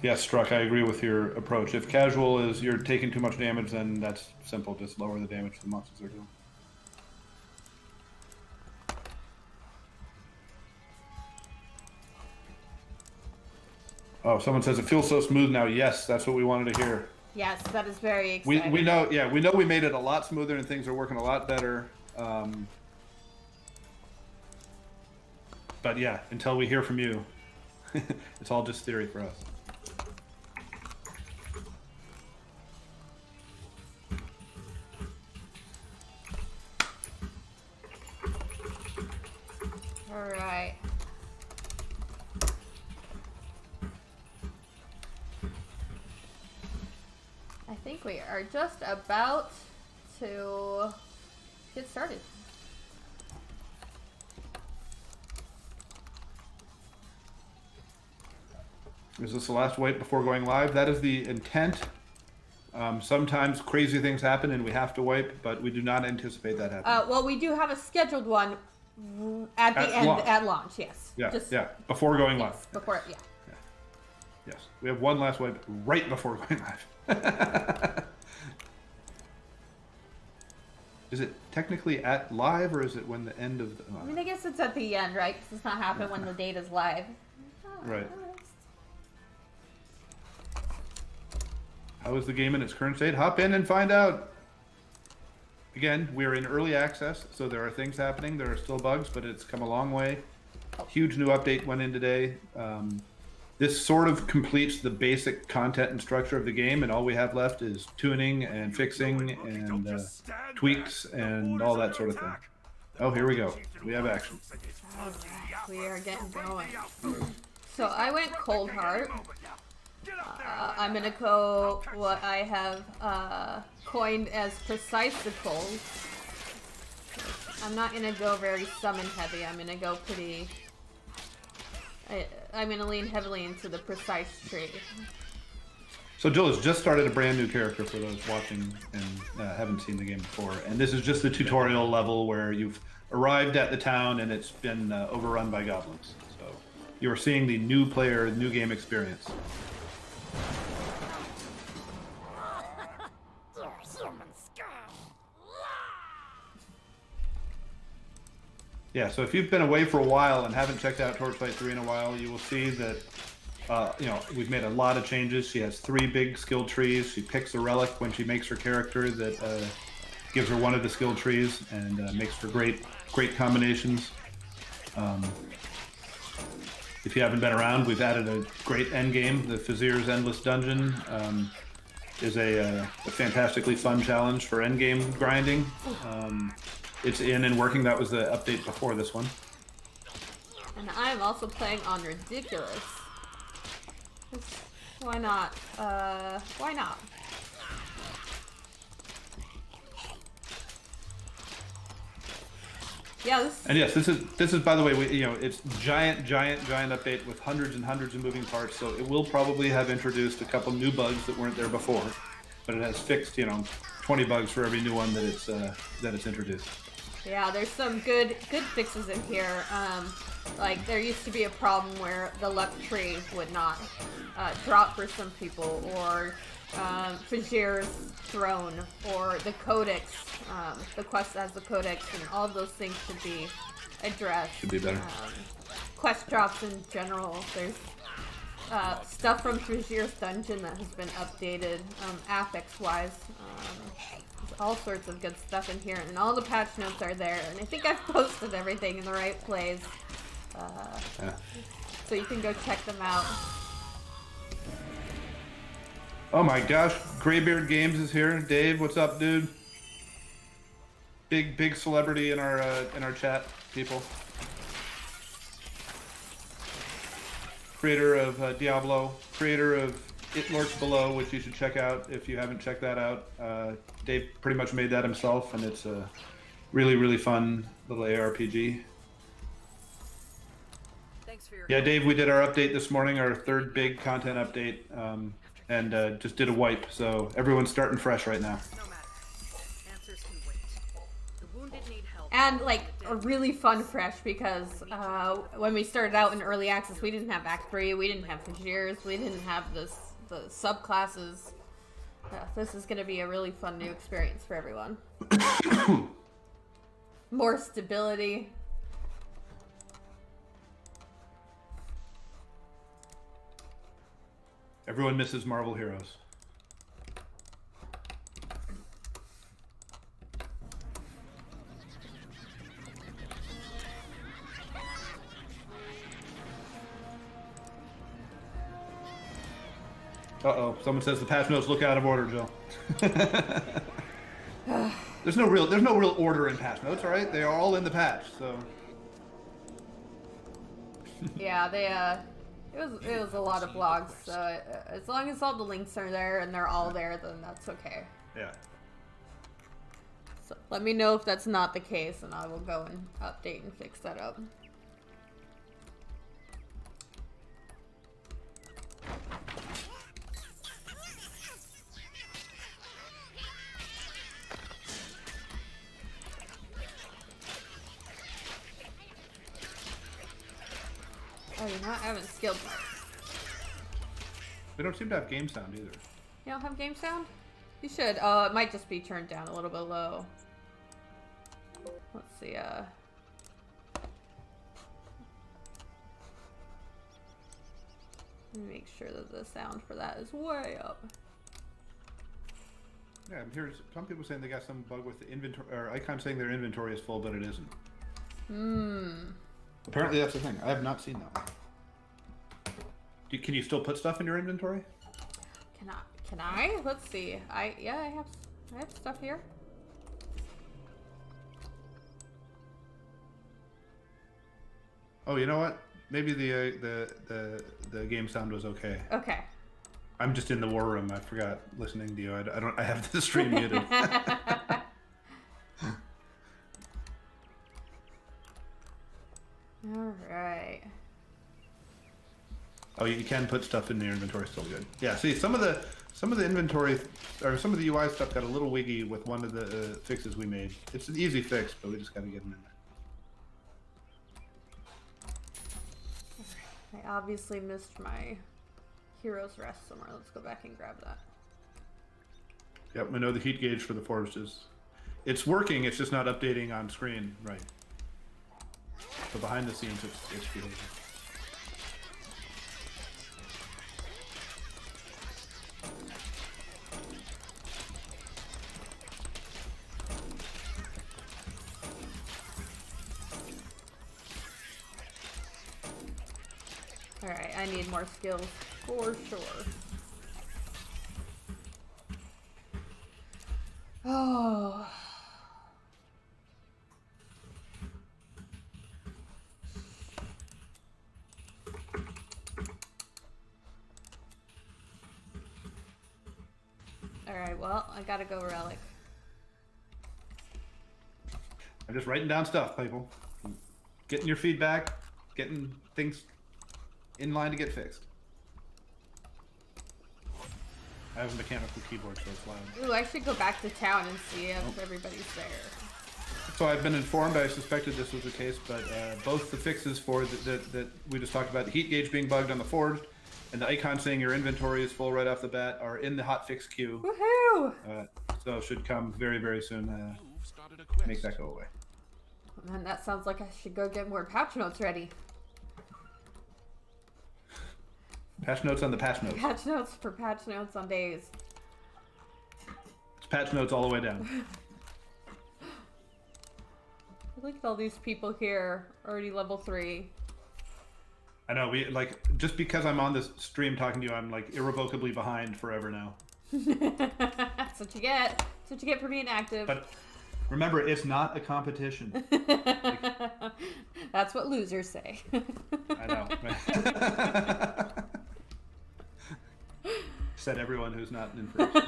Yes, Struck, I agree with your approach. If casual is you're taking too much damage, then that's simple. Just lower the damage the monsters are doing. Oh, someone says it feels so smooth now. Yes, that's what we wanted to hear. Yes, that is very exciting. We know, yeah, we know we made it a lot smoother and things are working a lot better. But yeah, until we hear from you, it's all just theory for us. All right. I think we are just about to get started. Is this the last wipe before going live? That is the intent. Sometimes crazy things happen and we have to wipe, but we do not anticipate that happening. Well, we do have a scheduled one at the end launch. at launch. Yes. Yeah, yeah, before going live. Yes, before, yeah. Yes, we have one last wipe right before going live. Is it technically at live, or is it when the end of the... I mean, I guess it's at the end, right? Because it's not happening when the data's live. Right. How is the game in its current state? Hop in and find out. Again, we're in early access, so there are things happening. There are still bugs, but it's come a long way. Huge new update went in today. This sort of completes the basic content and structure of the game, and all we have left is tuning and fixing and tweaks and all that sort of thing. Oh, here we go. We have action. Alright, we are getting going. So I went cold heart. I'm gonna go what I have coined as precise the cold. I'm not gonna go very summon heavy. I'm gonna go pretty. I'm gonna lean heavily into the precise tree. So Jill has just started a brand new character for those watching and haven't seen the game before, and this is just the tutorial level where you've arrived at the town and it's been overrun by goblins. So you are seeing the new player, new game experience. Yeah, so if you've been away for a while and haven't checked out Torchlight 3 in a while, you will see that, we've made a lot of changes. She has 3 big skill trees. She picks a relic when she makes her character that gives her one of the skill trees and makes for great combinations. If you haven't been around, we've added a great end game. The Fazir's Endless Dungeon is a fantastically fun challenge for end game grinding. It's in and working. That was the update before this one. And I'm also playing on Ridiculous. Why not? Why not? Yeah, And yes, this is by the way, it's giant update with hundreds and hundreds of moving parts. So it will probably have introduced a couple new bugs that weren't there before, but it has fixed 20 bugs for every new one that it's introduced. Yeah, there's some good fixes in here. Like there used to be a problem where the luck tree would not drop for some people, or Fajir's throne, or the codex, the quest as the codex, and all of those things should be addressed. Should be better. Quest drops in general. There's stuff from Fajir's dungeon that has been updated, affix-wise. There's all sorts of good stuff in here, and all the patch notes are there. And I think I've posted everything in the right place, so you can go check them out. Oh my gosh, Graybeard Games is here. Dave, what's up, dude? Big celebrity in our chat, people. Creator of Diablo, creator of It Lurks Below, which you should check out if you haven't checked that out. Dave pretty much made that himself, and it's a really fun little ARPG. Thanks for your Yeah, Dave, we did our update this morning, our 3rd big content update, and just did a wipe, so everyone's starting fresh right now. No matter. Answers can wait. The wounded need help. And like a really fun fresh because when we started out in early access, we didn't have Act 3, we didn't have Fajirs, we didn't have the subclasses. This is going to be a really fun new experience for everyone. More stability. Everyone misses Marvel Heroes. Uh-oh, someone says the patch notes look out of order, Jill. There's no real order in patch notes, all right? They are all in the patch, so. Yeah, it was a lot of blogs, so as long as all the links are there and they're all there, then that's okay. Yeah. So let me know if that's not the case, and I will go and update and fix that up. Oh, you're not having skill points. We don't seem to have game sound either. You don't have game sound? You should. Oh, it might just be turned down a little bit low. Let's see, let me make sure that the sound for that is way up. Yeah, I'm hearing some people saying they got some bug with the inventory, or icon saying their inventory is full, but it isn't. Apparently that's the thing. I have not seen that one. Can you still put stuff in your inventory? Can I? Let's see. I have stuff here. Oh, you know what? Maybe the game sound was okay. Okay. I'm just in the war room. I forgot listening to you. I have the stream muted. All right. Oh, you can put stuff in your inventory. Still good. Yeah. See, some of the inventory or some of the UI stuff got a little wiggy with one of the fixes we made. It's an easy fix, but we just got to get them in there. I obviously missed my hero's rest somewhere. Let's go back and grab that. Yep, I know the heat gauge for the forest it's working. It's just not updating on screen, right? So behind the scenes, it's behaving. Alright, I need more skills for sure. Oh. Alright, well, I gotta go relic. I'm just writing down stuff, people. Getting your feedback, getting things in line to get fixed. I have a mechanical keyboard, so it's loud. Ooh, I should go back to town and see if everybody's there. So I've been informed, I suspected this was the case, but both the fixes for that we just talked about, the heat gauge being bugged on the Forged, and the icon saying your inventory is full right off the bat, are in the hotfix queue. Woohoo! So should come very, very soon. Make that go away. Man, that sounds like I should go get more patch notes ready. Patch notes on the patch notes. Patch notes for patch notes on days. It's patch notes all the way down. Look at all these people here, already level 3. I know, just because I'm on this stream talking to you, I'm like irrevocably behind forever now. That's what you get. That's what you get for being active. But remember, it's not a competition. That's what losers say. I know. Said everyone who's not in person.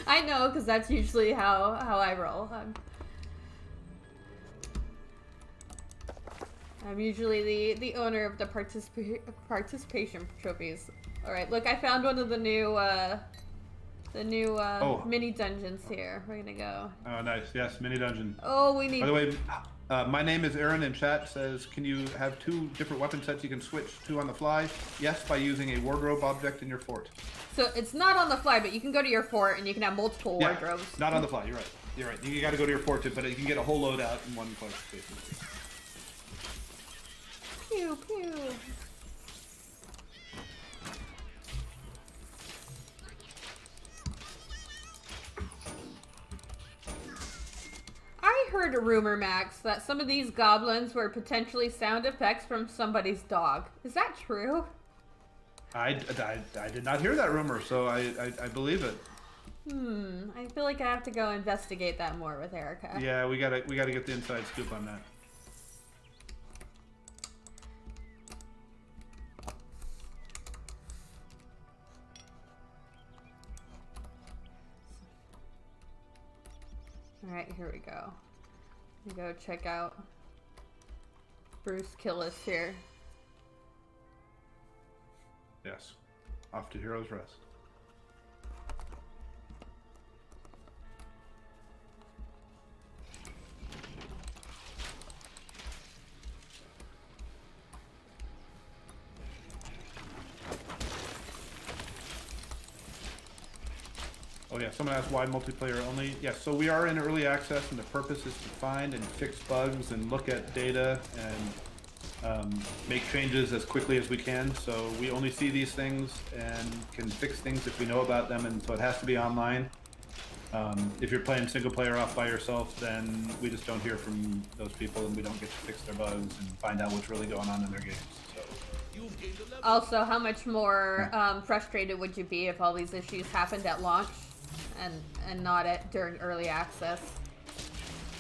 I know, because that's usually how I roll. I'm usually the owner of the participation trophies. All right, look, I found one of the new The new mini dungeons here. We're gonna go. Oh, nice. Yes, mini dungeon. Oh, we need. By the way, my name is Aaron in chat says, can you have 2 different weapon sets you can switch to on the fly? Yes, by using a wardrobe object in your fort. So it's not on the fly, but you can go to your fort and you can have multiple wardrobes. Not on the fly. You're right. You're right. You got to go to your fort, but you can get a whole load out in one place, basically. Pew pew. I heard a rumor, Max, that some of these goblins were potentially sound effects from somebody's dog. Is that true? I did not hear that rumor, so I believe it. I feel like I have to go investigate that more with Erica. Yeah, we gotta get the inside scoop on that. Alright, here we go. We go check out Bruce Killis here. Yes. Off to Heroes Rest. Oh yeah, someone asked why multiplayer only. Yes, so we are in early access, and the purpose is to find and fix bugs and look at data and make changes as quickly as we can. So we only see these things and can fix things if we know about them, and so it has to be online. If you're playing single player off by yourself, then we just don't hear from those people, and we don't get to fix their bugs and find out what's really going on in their games. So. Also, how much more frustrated would you be if all these issues happened at launch and not during early access?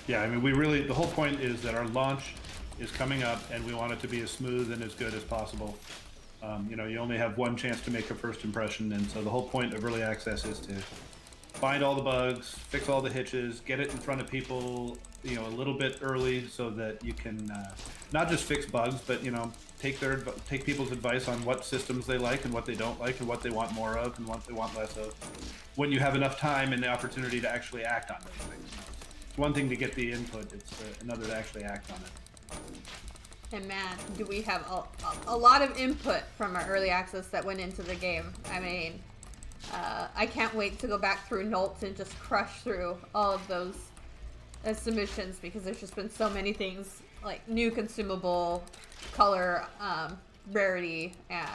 Yeah, I mean, the whole point is that our launch is coming up, and we want it to be as smooth and as good as possible. You know, you only have one chance to make a first impression, and so the whole point of early access is to find all the bugs, fix all the hitches, get it in front of people, you know, a little bit early, so that you can not just fix bugs, but you know, take people's advice on what systems they like and what they don't like and what they want more of and what they want less of, when you have enough time and the opportunity to actually act on those things. It's one thing to get the input, it's another to actually act on it. And man, do we have a lot of input from our early access that went into the game. I mean, I can't wait to go back through Nolt and just crush through all of those submissions, because there's just been so many things, like new consumable, color, rarity, and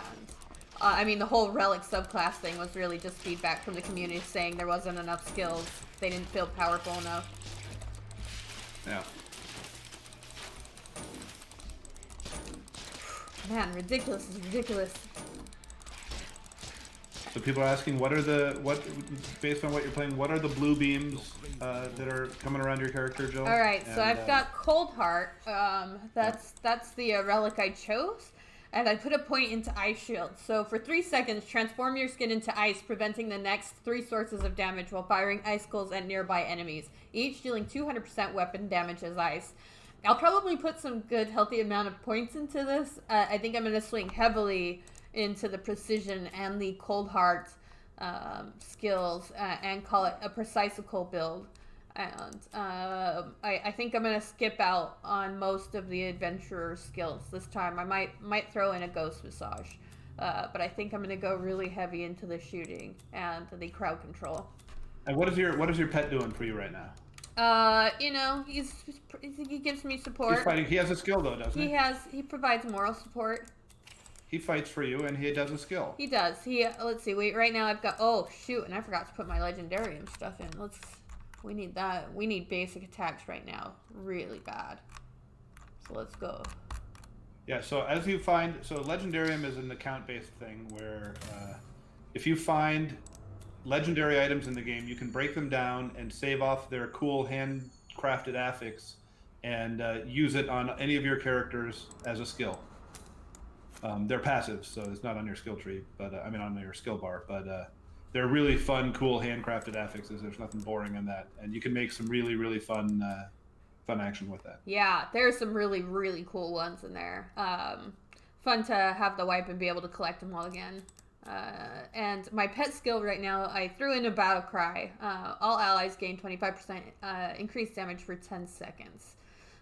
I mean, the whole relic subclass thing was really just feedback from the community saying there wasn't enough skills. They didn't feel powerful enough. Yeah. Man, ridiculous is ridiculous. So people are asking, based on what you're playing, what are the blue beams that are coming around your character, Jill? All right, so I've got Cold Heart. That's the relic I chose, and I put a point into Ice Shield. So for 3 seconds, transform your skin into ice, preventing the next 3 sources of damage while firing icicles at nearby enemies, each dealing 200% weapon damage as ice. I'll probably put some good, healthy amount of points into this. I think I'm going to swing heavily into the precision and the Cold Heart skills and call it a precisical build. And I think I'm going to skip out on most of the adventurer skills this time. I might throw in a Ghost Massage. But I think I'm going to go really heavy into the shooting and the crowd control. And what is your pet doing for you right now? You know, he gives me support. He's fighting. He has a skill though, doesn't he? He provides moral support. He fights for you, and he does a skill. He does. Let's see. Wait, right now I've got. Oh shoot! And I forgot to put my legendarium stuff in. We need that. We need basic attacks right now, really bad. So let's go. Yeah. So as you find, legendarium is an account-based thing where if you find legendary items in the game, you can break them down and save off their cool handcrafted affix and use it on any of your characters as a skill. They're passive, so it's not on your skill tree, but I mean on your skill bar. But they're really fun, cool handcrafted affixes. There's nothing boring in that, and you can make some really, really fun action with that. Yeah, there's some really, really cool ones in there. Fun to have the wipe and be able to collect them all again. And my pet skill right now, I threw in a battle cry. All allies gain 25% increased damage for 10 seconds.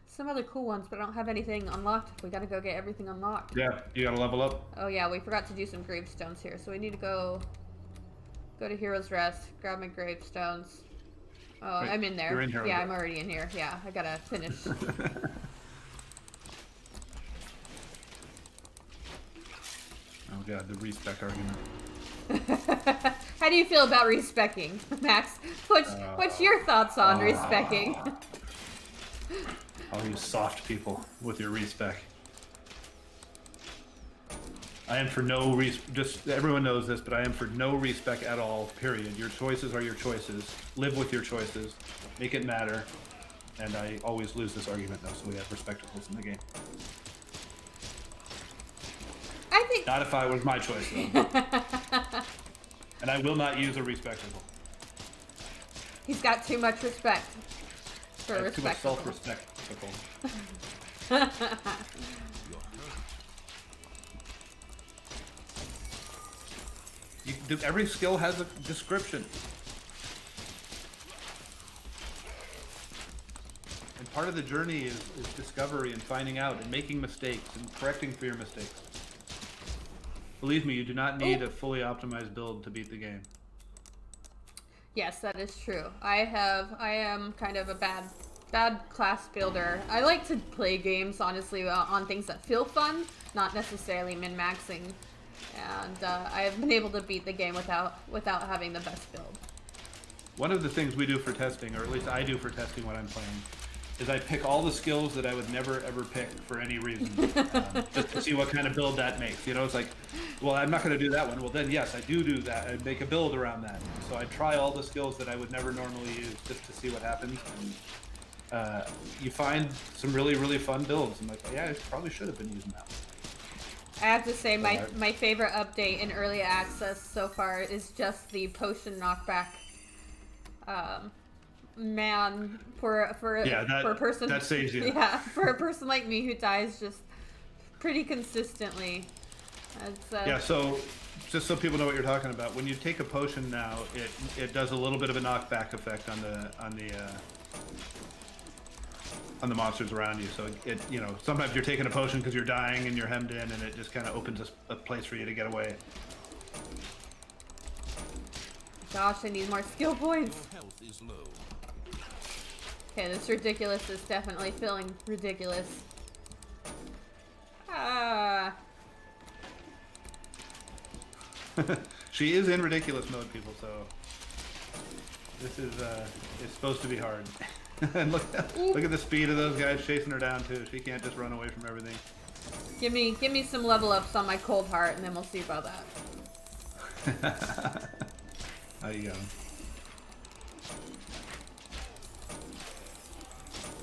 Some other cool ones, but I don't have anything unlocked. We gotta go get everything unlocked. Yeah, you gotta level up. Oh yeah, we forgot to do some gravestones here, so we need to go to Hero's Rest, grab my gravestones. Oh, Wait, I'm in there. you're in Hero's Yeah, Rest. I'm already in here. Yeah, I gotta finish. Oh god, the respec argument. How do you feel about respecking, Max? What's your thoughts on respecking? All you soft people with your respec. I am for no just everyone knows this, but I am for no respec at all, period. Your choices are your choices. Live with your choices. Make it matter. And I always lose this argument though, so we have respectables in the game. I think... Not if I was my choice though. And I will not use a respectable. He's got too much respect for I have too much respectable. self-respect. Every skill has a description. And part of the journey is discovery and finding out and making mistakes and correcting for your mistakes. Believe me, you do not need a fully optimized build to beat the game. Yes, that is true. I am kind of a bad class builder. I like to play games, honestly, on things that feel fun, not necessarily min-maxing. And I have been able to beat the game without having the best build. One of the things we do for testing, or at least I do for testing when I'm playing, is I pick all the skills that I would never ever pick for any reason, just to see what kind of build that makes. You know, it's like, well, I'm not going to do that one. Well, then yes, I do that. I make a build around that. So I try all the skills that I would never normally use just to see what happens. And you find some really, really fun builds. I'm like, yeah, I probably should have been using that one. I have to say, my favorite update in early access so far is just the potion knockback. Man, for a person that saves you. Yeah, for a person like me who dies just pretty consistently. Yeah, so just so people know what you're talking about, when you take a potion now, it does a little bit of a knockback effect on the monsters around you. So it sometimes you're taking a potion because you're dying and you're hemmed in, and it just kind of opens a place for you to get away. Gosh, I need more skill points. Your health is low. Okay, this ridiculous is definitely feeling ridiculous. Ah. She is in ridiculous mode, people. So this is it's supposed to be hard. And look at the speed of those guys chasing her down too. She can't just run away from everything. Give me some level ups on my cold heart, and then we'll see about that. There you go.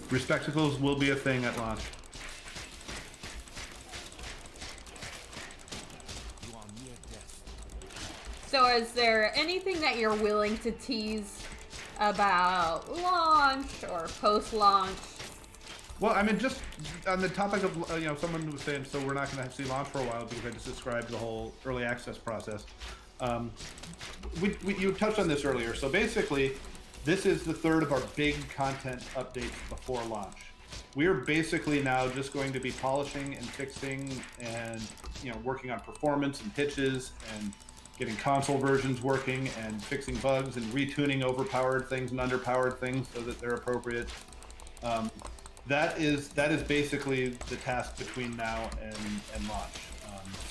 Respectacles will be a thing at launch. You are near death. So is there anything that you're willing to tease about launch or post-launch? Well, I mean, just on the topic of, someone was saying, so we're not going to see launch for a while because I just described the whole early access process. You touched on this earlier. So basically, this is the third of our big content updates before launch. We're basically now just going to be polishing and fixing and, working on performance and pitches and getting console versions working and fixing bugs and retuning overpowered things and underpowered things so that they're appropriate. That is basically the task between now and launch.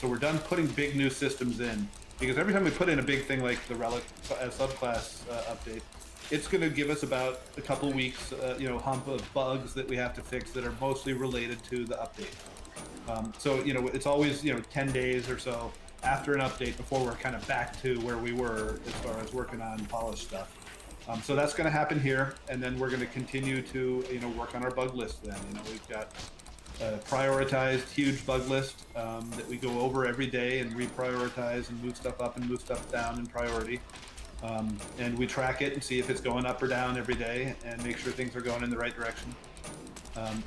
So we're done putting big new systems in, because every time we put in a big thing like the Relic subclass update, it's going to give us about a couple weeks, hump of bugs that we have to fix that are mostly related to the update. So it's always 10 days or so after an update before we're kind of back to where we were as far as working on polished stuff. So that's going to happen here, and then we're going to continue to work on our bug list. Then we've got a prioritized huge bug list that we go over every day and reprioritize and move stuff up and move stuff down in priority. And we track it and see if it's going up or down every day and make sure things are going in the right direction.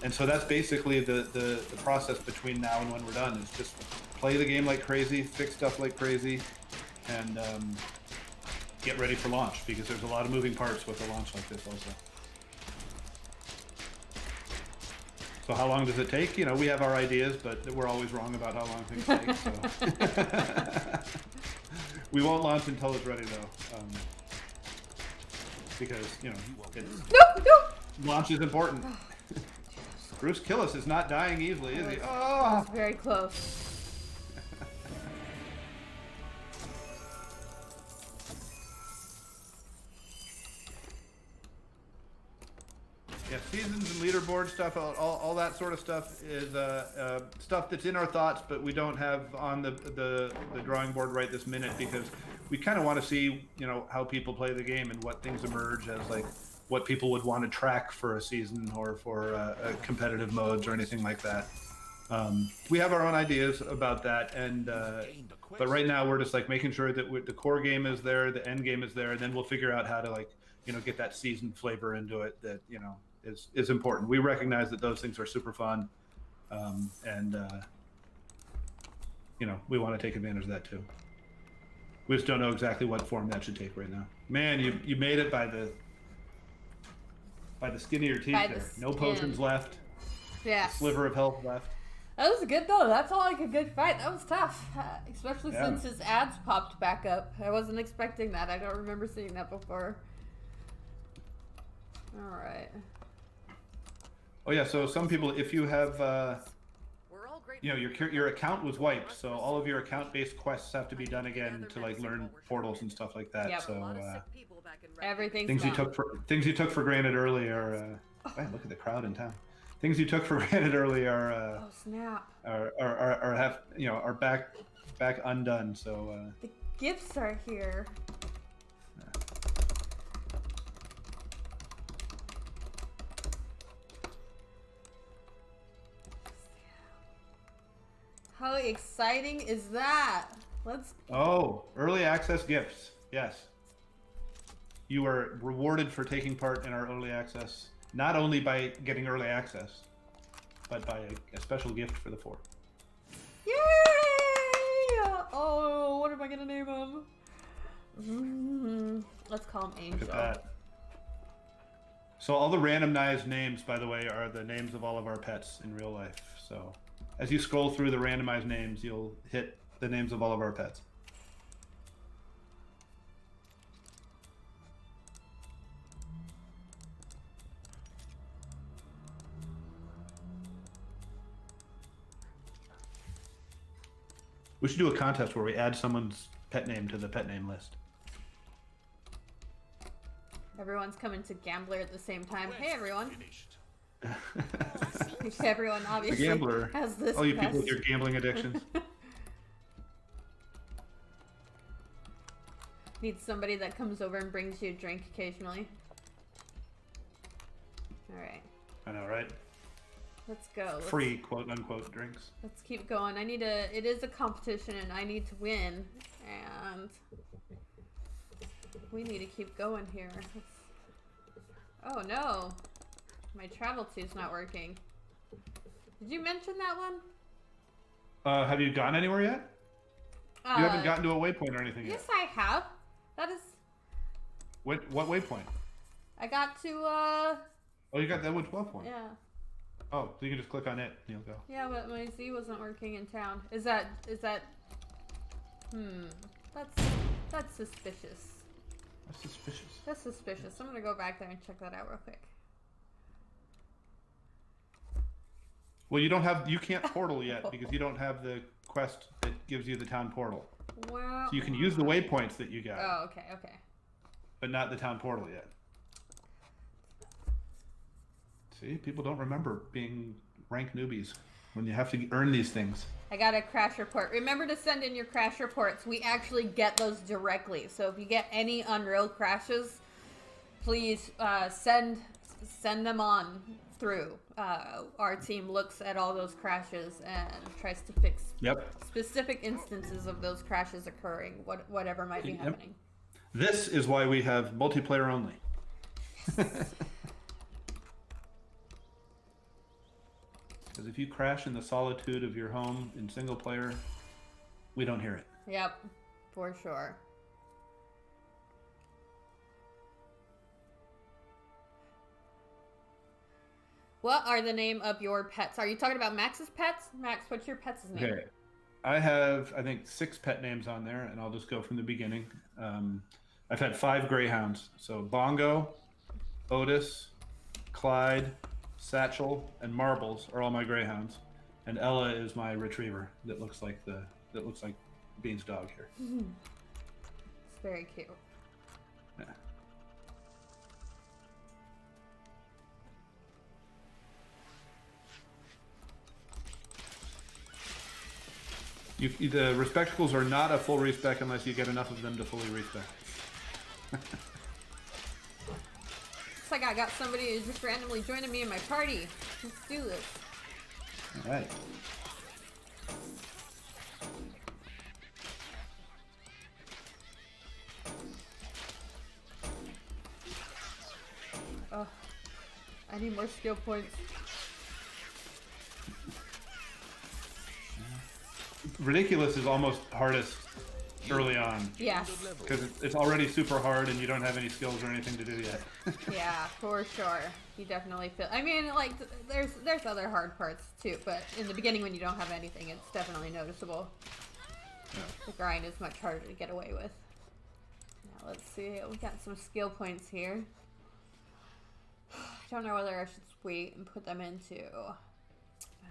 And so that's basically the process between now and when we're done, is just play the game like crazy, fix stuff like crazy, and get ready for launch, because there's a lot of moving parts with a launch like this also. So how long does it take? You know, we have our ideas, but we're always wrong about how long things take. So we won't launch until it's ready, though, because you know launch is important. Bruce Killis is not dying easily, is he? Oh, That's very close. yeah, seasons and leaderboard stuff, all that sort of stuff is stuff that's in our thoughts, but we don't have on the drawing board right this minute, because we kind of want to see, you know, how people play the game and what things emerge as, like, what people would want to track for a season or for competitive modes or anything like that. We have our own ideas about that, and but right now we're just like making sure that the core game is there, the end game is there, and then we'll figure out how to, like, you know, get that season flavor into it that, you know, is important. We recognize that those things are super fun, and you know, we want to take advantage of that too. We just don't know exactly what form that should take right now. Man, you made it by the skin of your teeth there. No potions left. Yeah. Sliver of health left. That was good though. That's all like a good fight. That was tough, especially Yeah. since his ads popped back up. I wasn't expecting that. I don't remember seeing that before. All right. Oh yeah, so some people, if you have, you know, your account was wiped, so all of your account-based quests have to be done again to, like, learn portals and stuff like that. Yep. So Everything's things gone. you took for granted early are, man, look at the crowd in town. Things you took for granted early are Oh snap! are back undone. So The gifts are here. How exciting is that? Let's. oh, early access gifts. Yes. You are rewarded for taking part in our early access, not only by getting early access, but by a special gift for the 4. Yay! Oh, what am I gonna name him? Let's call him Look Angel. at that. So all the randomized names, by the way, are the names of all of our pets in real life. So as you scroll through the randomized names, you'll hit the names of all of our pets. We should do a contest where we add someone's pet name to the pet name list. Everyone's coming to Gambler at the same time. Hey everyone! Finished. Everyone The obviously gambler. has this. All you people with pest. your gambling addictions. Need somebody that comes over and brings you a drink occasionally. Alright, I know, right? let's go. Let's, Free quote unquote drinks. let's keep going. It is a competition and I need to win. And we need to keep going here. Oh no. My travel two's not working. Did you mention that one? Have you gone anywhere yet? You haven't gotten to a waypoint or anything Yes, yet. I have. That is. What waypoint? I got to. Oh, you got that one 12 point. Yeah. Oh, so you can just click on it and you'll go. Yeah, but my Z wasn't working in town. Is that? That's suspicious. That's suspicious. That's suspicious. I'm gonna go back there and check that out real quick. Well, you can't portal yet because you don't have the quest that gives you the town portal. Well. So you can use the waypoints that you got, Oh, okay, okay. but not the town portal yet. See, people don't remember being rank newbies when you have to earn these things. I got a crash report. Remember to send in your crash reports. We actually get those directly. So if you get any Unreal crashes, please send them on through. Our team looks at all those crashes and tries to fix specific instances of those crashes occurring, whatever might be happening. This is why we have multiplayer only. Because if you crash in the solitude of your home in single player, we don't hear it. Yep. For sure. What are the name of your pets? Are you talking about Max's pets? Max, what's your pet's name? Okay. I have, I think, 6 pet names on there, and I'll just go from the beginning. I've had 5 greyhounds. So Bongo, Otis, Clyde, Satchel, and Marbles are all my greyhounds. And Ella is my retriever that looks like Bean's dog here. It's very cute. Yeah. The respectacles are not a full respec unless you get enough of them to fully respec. Looks like I got somebody who's just randomly joining me in my party. Let's do this. All right. Oh, I need more skill points. Ridiculous is almost hardest early on. Yes. Because it's already super hard and you don't have any skills or anything to do yet. Yeah, for sure. You definitely feel. I mean, like, there's other hard parts too, but in the beginning when you don't have anything, it's definitely noticeable. Yeah. The grind is much harder to get away with. Now let's see. We got some skill points here. I don't know whether I should wait and put them into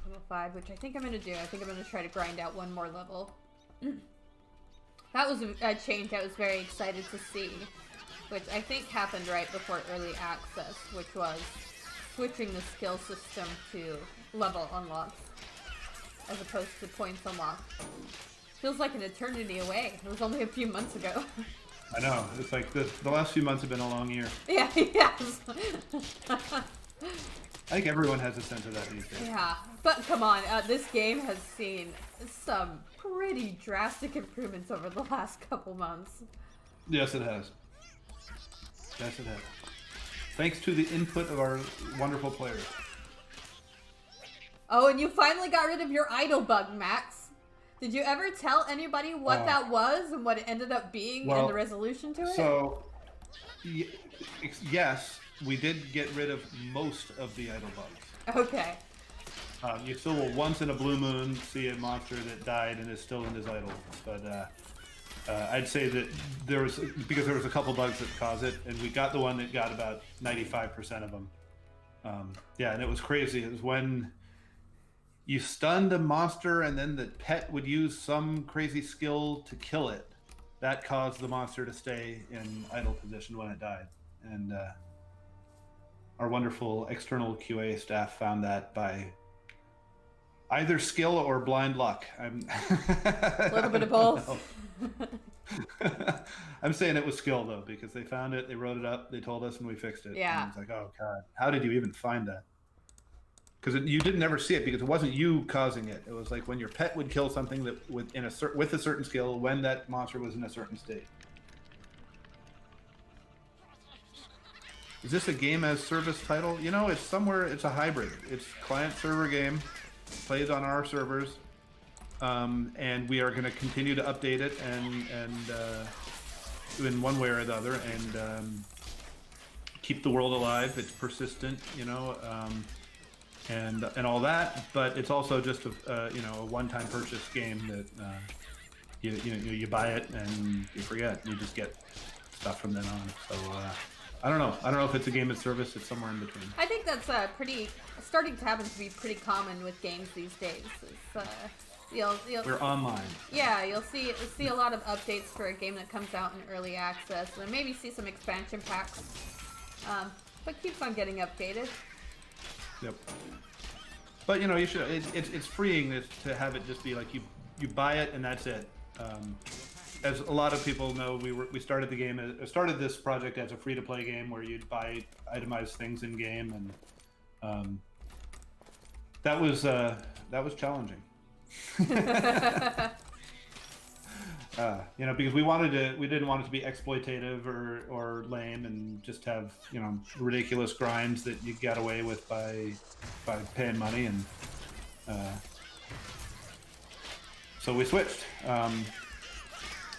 level 5, which I think I'm going to do. I think I'm going to try to grind out one more level. That was a change I was very excited to see, which I think happened right before early access, which was switching the skill system to level unlocks as opposed to points unlocked. Feels like an eternity away. It was only a few months ago. I know. It's like the last few months have been a long year. Yeah, yes. I think everyone has a sense of that these days. Yeah, but come on, this game has seen some pretty drastic improvements over the last couple months. Yes, it has. Yes, it has. Thanks to the input of our wonderful players. Oh, and you finally got rid of your idle bug, Max. Did you ever tell anybody what that was and what it ended up being and the resolution to it? So, yes, we did get rid of most of the idle bugs. Okay. You still will once in a blue moon see a monster that died and is still in his idle, but I'd say that because there was a couple bugs that cause it, and we got the one that got about 95% of them. Yeah, and it was crazy. It was when you stunned a monster and then the pet would use some crazy skill to kill it. That caused the monster to stay in idle position when it died. And our wonderful external QA staff found that by either skill or blind luck. A little bit of both. I'm saying it was skill though, because they found it, they wrote it up, they told us, and we fixed it. Yeah. And it's like, oh god, how did you even find that? Because you didn't ever see it because it wasn't you causing it. It was like when your pet would kill something that with a certain skill when that monster was in a certain state. Is this a game as service title? You know, it's a hybrid. It's client server game, plays on our servers, and we are going to continue to update it and in one way or the other and keep the world alive. It's persistent, you know, and all that. But it's also just a one-time purchase game that you buy it and you forget. You just get stuff from then on. So. I don't know if it's a game as service. It's somewhere in between. I think that's starting to happen to be pretty common with games these days. It's, We're online. Yeah, you'll see a lot of updates for a game that comes out in early access, and maybe see some expansion packs. But keeps on getting updated. Yep. But you know, you should. It's freeing to have it just be like you buy it and that's it. As a lot of people know, we started this project as a free-to-play game where you'd buy itemized things in game, and that was challenging. Because we didn't want it to be exploitative or lame and just have ridiculous grinds that you got away with by paying money, and so we switched.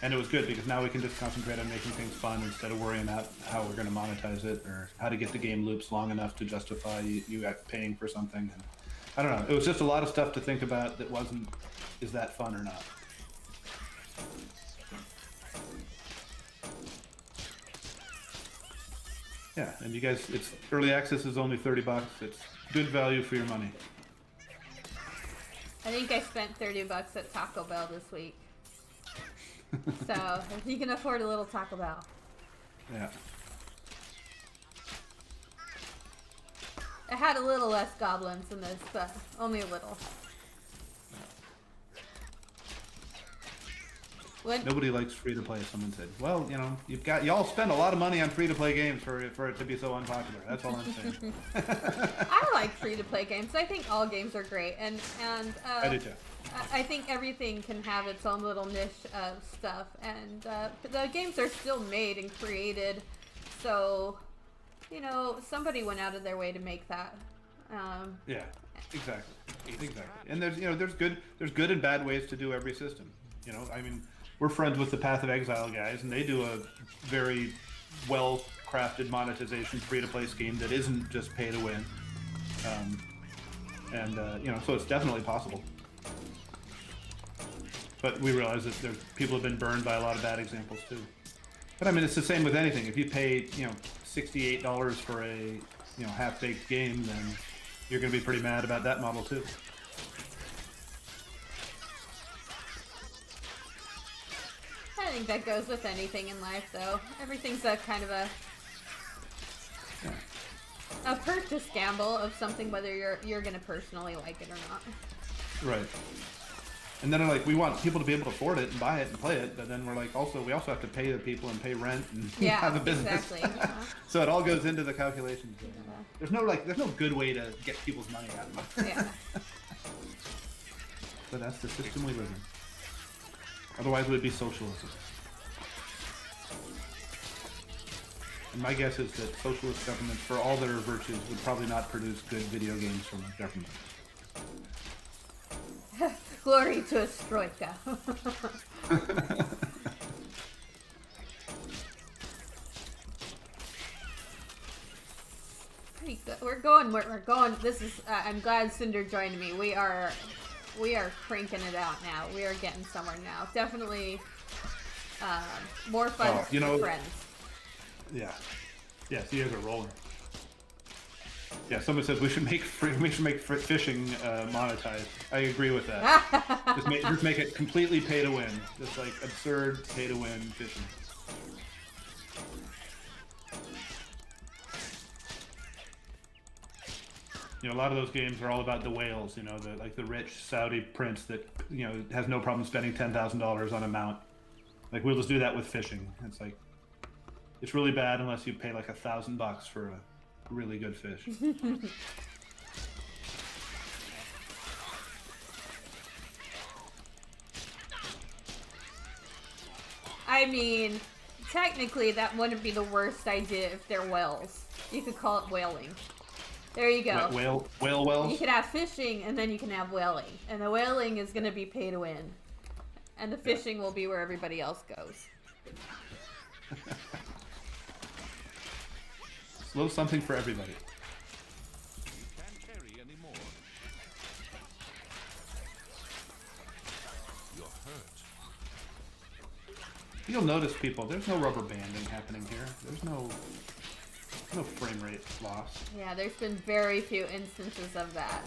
And it was good because now we can just concentrate on making things fun instead of worrying about how we're going to monetize it or how to get the game loops long enough to justify you paying for something. And I don't know. It was just a lot of stuff to think about that wasn't, is that fun or not? Yeah, and you guys, it's early access is only $30. It's good value for your money. I think I spent $30 at Taco Bell this week. So, if you can afford a little Taco Bell. Yeah. It had a little less goblins in this, but only a little. Nobody likes free-to-play, someone said. Well, you know, y'all spend a lot of money on free-to-play games for it to be so unpopular. That's all I'm saying. I like free-to-play games. I think all games are great, and I do too. I think everything can have its own little niche of stuff, and the games are still made and created, so you know somebody went out of their way to make that. Yeah, exactly. And there's good and bad ways to do every system. You know, I mean, we're friends with the Path of Exile guys, and they do a very well-crafted monetization free-to-play scheme that isn't just pay to win. You know, so it's definitely possible. But we realize that people have been burned by a lot of bad examples too. But I mean, it's the same with anything. If you pay, you know, $68 for a, you know, half-baked game, then you're going to be pretty mad about that model too. I think that goes with anything in life, though. Everything's a kind of a purchase gamble of something, whether you're going to personally like it or not. Right. And then like we want people to be able to afford it and buy it and play it, but then we're like we also have to pay the people and pay rent and have a business. Exactly. Yeah. So it all goes into the calculations. There's no good way to get people's money out of them. Yeah. But that's the system we live in. Otherwise it would be socialism. And my guess is that socialist governments, for all their virtues, would probably not produce good video games from government. Glory to Stroika. Pretty good. We're going. This is. I'm glad Cinder joined me. We are cranking it out now. We are getting somewhere now. Definitely more fun with friends. Yeah. Yes, you guys are rolling. Yeah, someone says we should make fishing monetized. I agree with that. just make it completely pay to win. Just like absurd pay to win fishing. You know, a lot of those games are all about the whales. You know, the rich Saudi prince that has no problem spending $10,000 on a mount. Like we'll just do that with fishing. It's like it's really bad unless you pay like $1,000 for a really good fish. I mean, technically that wouldn't be the worst idea if they're whales. You could call it whaling. There you go. Whale wells? You could have fishing and then you can have whaling. And the whaling is going to be pay to win. And the fishing will be where everybody else goes. Little something for everybody. You can't carry anymore. You're hurt. You'll notice people, there's no rubber banding happening here. There's no frame rate loss. Yeah, there's been very few instances of that.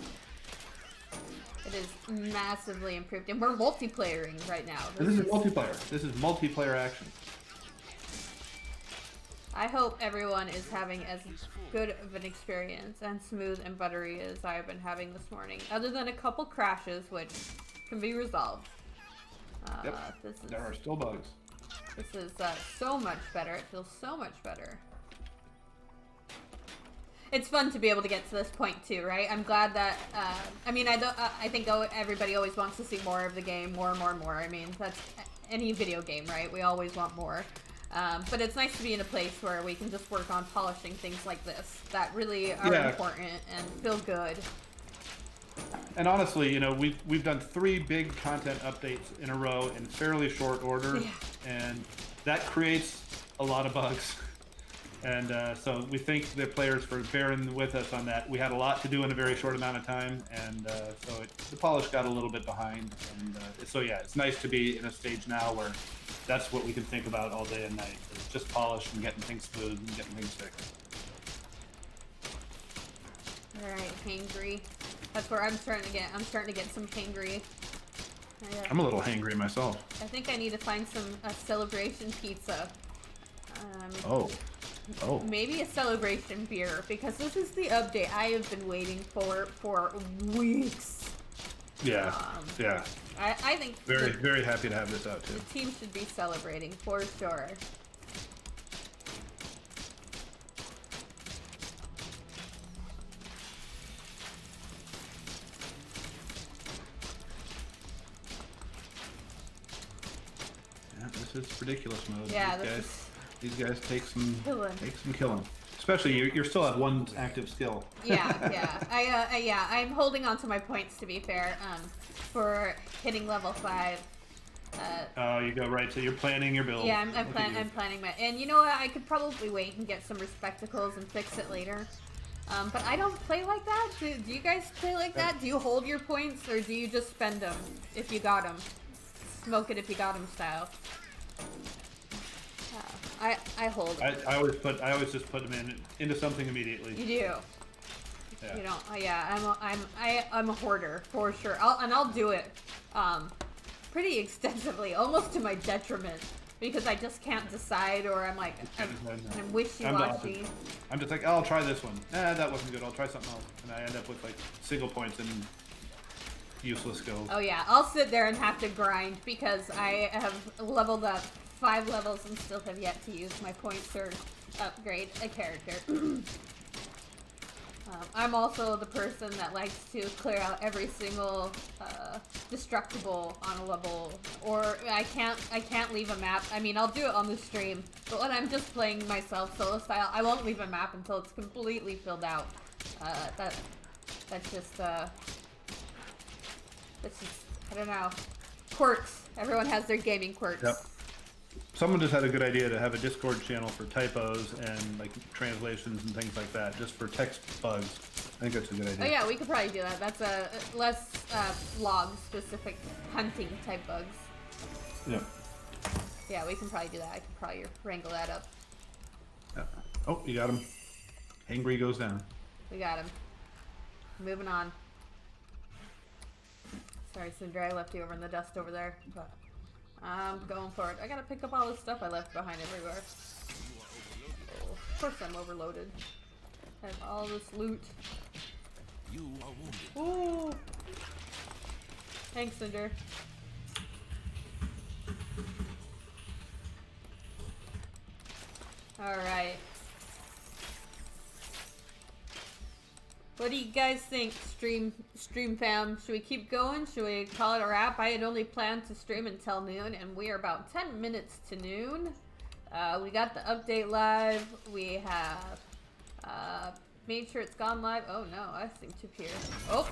It is massively improved. And we're multiplayering right now. This is multiplayer. This is multiplayer action. I hope everyone is having as good of an experience and smooth and buttery as I have been having this morning. Other than a couple crashes, which can be resolved. Yep. There are still bugs. This is so much better. It feels so much better. It's fun to be able to get to this point too, right? I'm glad that. I mean, I think everybody always wants to see more of the game, more and more and more. I mean, that's any video game, right? We always want more. But it's nice to be in a place where we can just work on polishing things like this that really are important and feel good. And honestly, you know, we've done 3 big content updates in a row in fairly short order, Yeah. and that creates a lot of bugs. And so we thank the players for bearing with us on that. We had a lot to do in a very short amount of time, and so the polish got a little bit behind. And so yeah, it's nice to be in a stage now where that's what we can think about all day and night. It's just polish and getting things smooth and getting things fixed. All right, hangry. That's where I'm starting to get. I'm starting to get some hangry. I'm a little hangry myself. I think I need to find some celebration pizza. Oh. Maybe a celebration beer, because this is the update I have been waiting for weeks. Yeah. Yeah. I think Very happy to have this out too. the team should be celebrating for sure. Yeah, this is ridiculous mode. Yeah, These guys take some Killing. killing. Especially you still have 1 active skill. Yeah. I'm holding on to my points, to be fair, for hitting level 5. Oh, you go right. So you're planning your build. Yeah, I'm planning my. And you know what? I could probably wait and get some respectacles and fix it later. But I don't play like that. Do you guys play like that? Do you hold your points, or do you just spend them if you got them? Smoke it if you got them style. I hold. I always just put them into something immediately. You do. Yeah. You know. Yeah. I'm a hoarder for sure. I'll do it. Pretty extensively, almost to my detriment, because I just can't decide, or I'm like, I'm wishy-washy. I'm just like, oh, I'll try this one. That wasn't good. I'll try something else, and I end up with like single points and useless skills. Oh yeah, I'll sit there and have to grind because I have leveled up 5 levels and still have yet to use my points or upgrade a character. I'm also the person that likes to clear out every single destructible on a level, or I can't leave a map. I mean, I'll do it on the stream, but when I'm just playing myself solo style, I won't leave a map until it's completely filled out. That's just I don't know, quirks. Everyone has their gaming quirks. Yep. Someone just had a good idea to have a Discord channel for typos and like translations and things like that, just for text bugs. I think that's a good idea. Oh yeah, we could probably do that. That's a less log-specific hunting type bugs. Yeah. Yeah, we can probably do that. I can probably wrangle that up. Yeah. Oh, you got him. Hangry goes down. We got him. Moving on. Sorry, Cinder, I left you over in the dust over there. But I'm going for it. I gotta pick up all this stuff I left behind everywhere. Oh, of course I'm overloaded. I have all this loot. You are wounded. Ooh! Thanks, Cinder. Alright. What do you guys think, stream fam? Should we keep going? Should we call it a wrap? I had only planned to stream until noon, and we are about 10 minutes to noon. We got the update live. We have made sure it's gone live. Oh no, I seem to appear. Oh.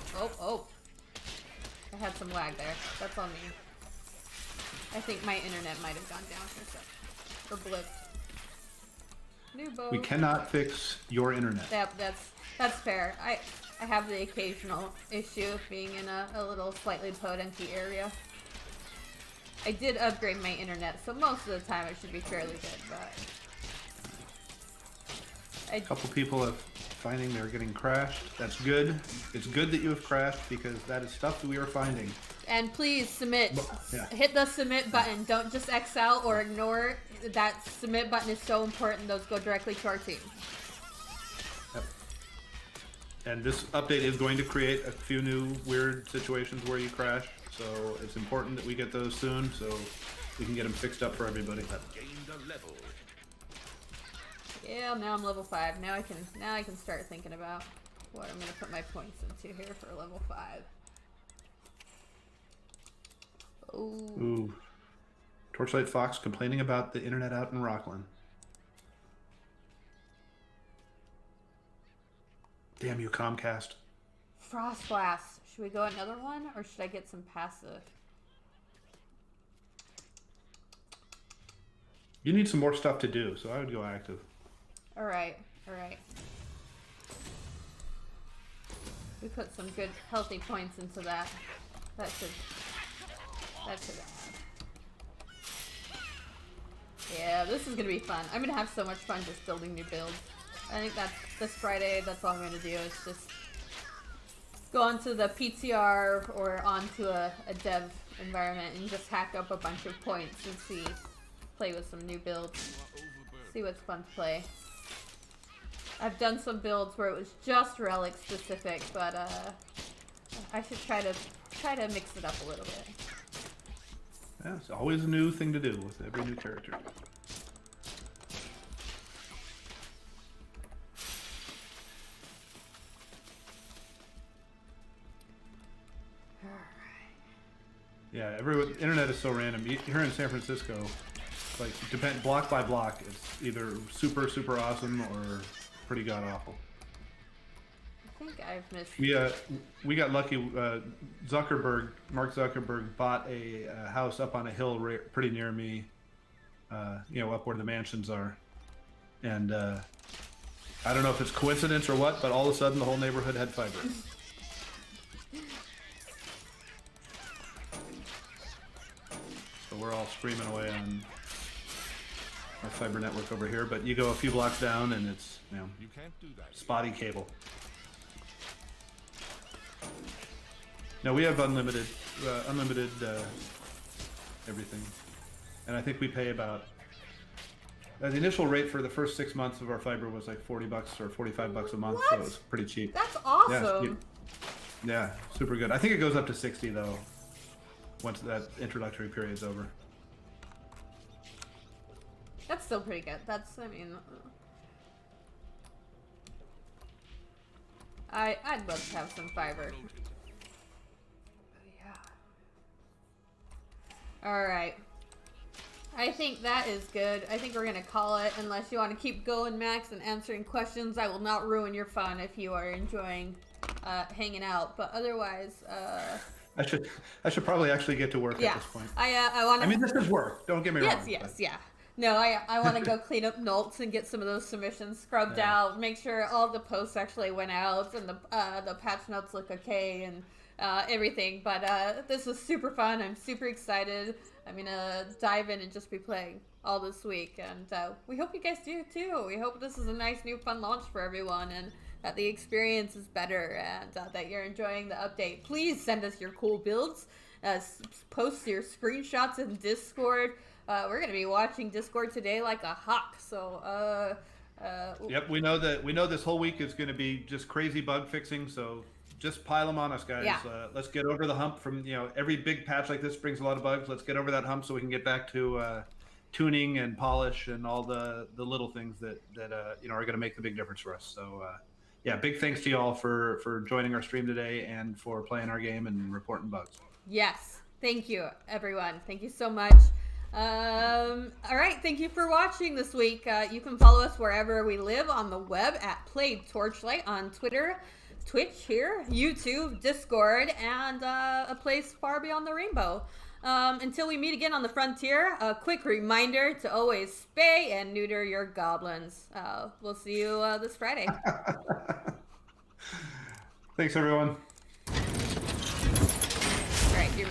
I had some lag there. That's on me. I think my internet might have gone down for a sec. Or blipped. New bow. We cannot fix your internet. Yep, that's fair. I have the occasional issue of being in a little slightly podunky area. I did upgrade my internet, so most of the time it should be fairly good, but A couple people have finding they're getting crashed. That's good. It's good that you have crashed because that is stuff that we are finding. And please submit. Yeah. Hit the submit button. Don't just X out or ignore it. That submit button is so important. Those go directly to our team. Yep. And this update is going to create a few new weird situations where you crash. So it's important that we get those soon so we can get them fixed up for everybody. Gained a level. Yeah, now I'm level 5. Now I can start thinking about what I'm gonna put my points into here for level 5. Ooh. Torchlight Fox complaining about the internet out in Rockland. Damn you, Comcast. Frost Blast. Should we go another one, or should I get some passive? You need some more stuff to do, so I would go active. All right. We put some good, healthy points into that. That should add. Yeah, this is gonna be fun. I'm gonna have so much fun just building new builds. I think that's this Friday. That's all I'm gonna do is just go onto the PTR or onto a dev environment and just hack up a bunch of points and play with some new builds. See what's fun to play. I've done some builds where it was just relic specific, but I should try to mix it up a little bit. Yeah, it's always a new thing to do with every new character. Yeah, internet is so random. Here in San Francisco, like block by block, it's either super super awesome or pretty god awful. I think I've missed. We got lucky. Mark Zuckerberg bought a house up on a hill pretty near me. Up where the mansions are, and I don't know if it's coincidence or what, but all of a sudden the whole neighborhood had fiber. So we're all screaming away on our fiber network over here, but you go a few blocks down and it's You can't do that. spotty cable. No, we have unlimited everything, and I think we pay about the initial rate for the first 6 months of our fiber was like $40 or $45 a month, so it was pretty cheap. That's awesome. Yeah, super good. I think it goes up to 60 though, once that introductory period's over. That's still pretty good. I'd love to have some fiber. Alright. I think that is good. I think we're going to call it. Unless you want to keep going, Max, and answering questions. I will not ruin your fun if you are enjoying hanging out. But otherwise... I should probably actually get to work at this point. I want to... I mean, this is work. Don't get me wrong. Yes. No, I want to go clean up notes and get some of those submissions scrubbed out. Make sure all the posts actually went out and the patch notes look okay and everything. But this was super fun. I'm super excited. I'm gonna dive in and just be playing all this week, and we hope you guys do too. We hope this is a nice new fun launch for everyone, and that the experience is better, and that you're enjoying the update. Please send us your cool builds. Post your screenshots in Discord. We're gonna be watching Discord today like a hawk. So yep, we know this whole week is going to be just crazy bug fixing. So just pile them on us, guys. Yeah. Let's get over the hump. From every big patch like this brings a lot of bugs. Let's get over that hump so we can get back to tuning and polish and all the little things that are going to make the big difference for us. So yeah, big thanks to y'all for joining our stream today and for playing our game and reporting bugs. Yes, thank you, everyone. Thank you so much. All right, thank you for watching this week. You can follow us wherever we live on the web at Played Torchlight on Twitter, Twitch here, YouTube, Discord, and a place far beyond the rainbow. Until we meet again on the frontier, a quick reminder to always spay and neuter your goblins. We'll see you this Friday. Thanks, everyone. All right, you're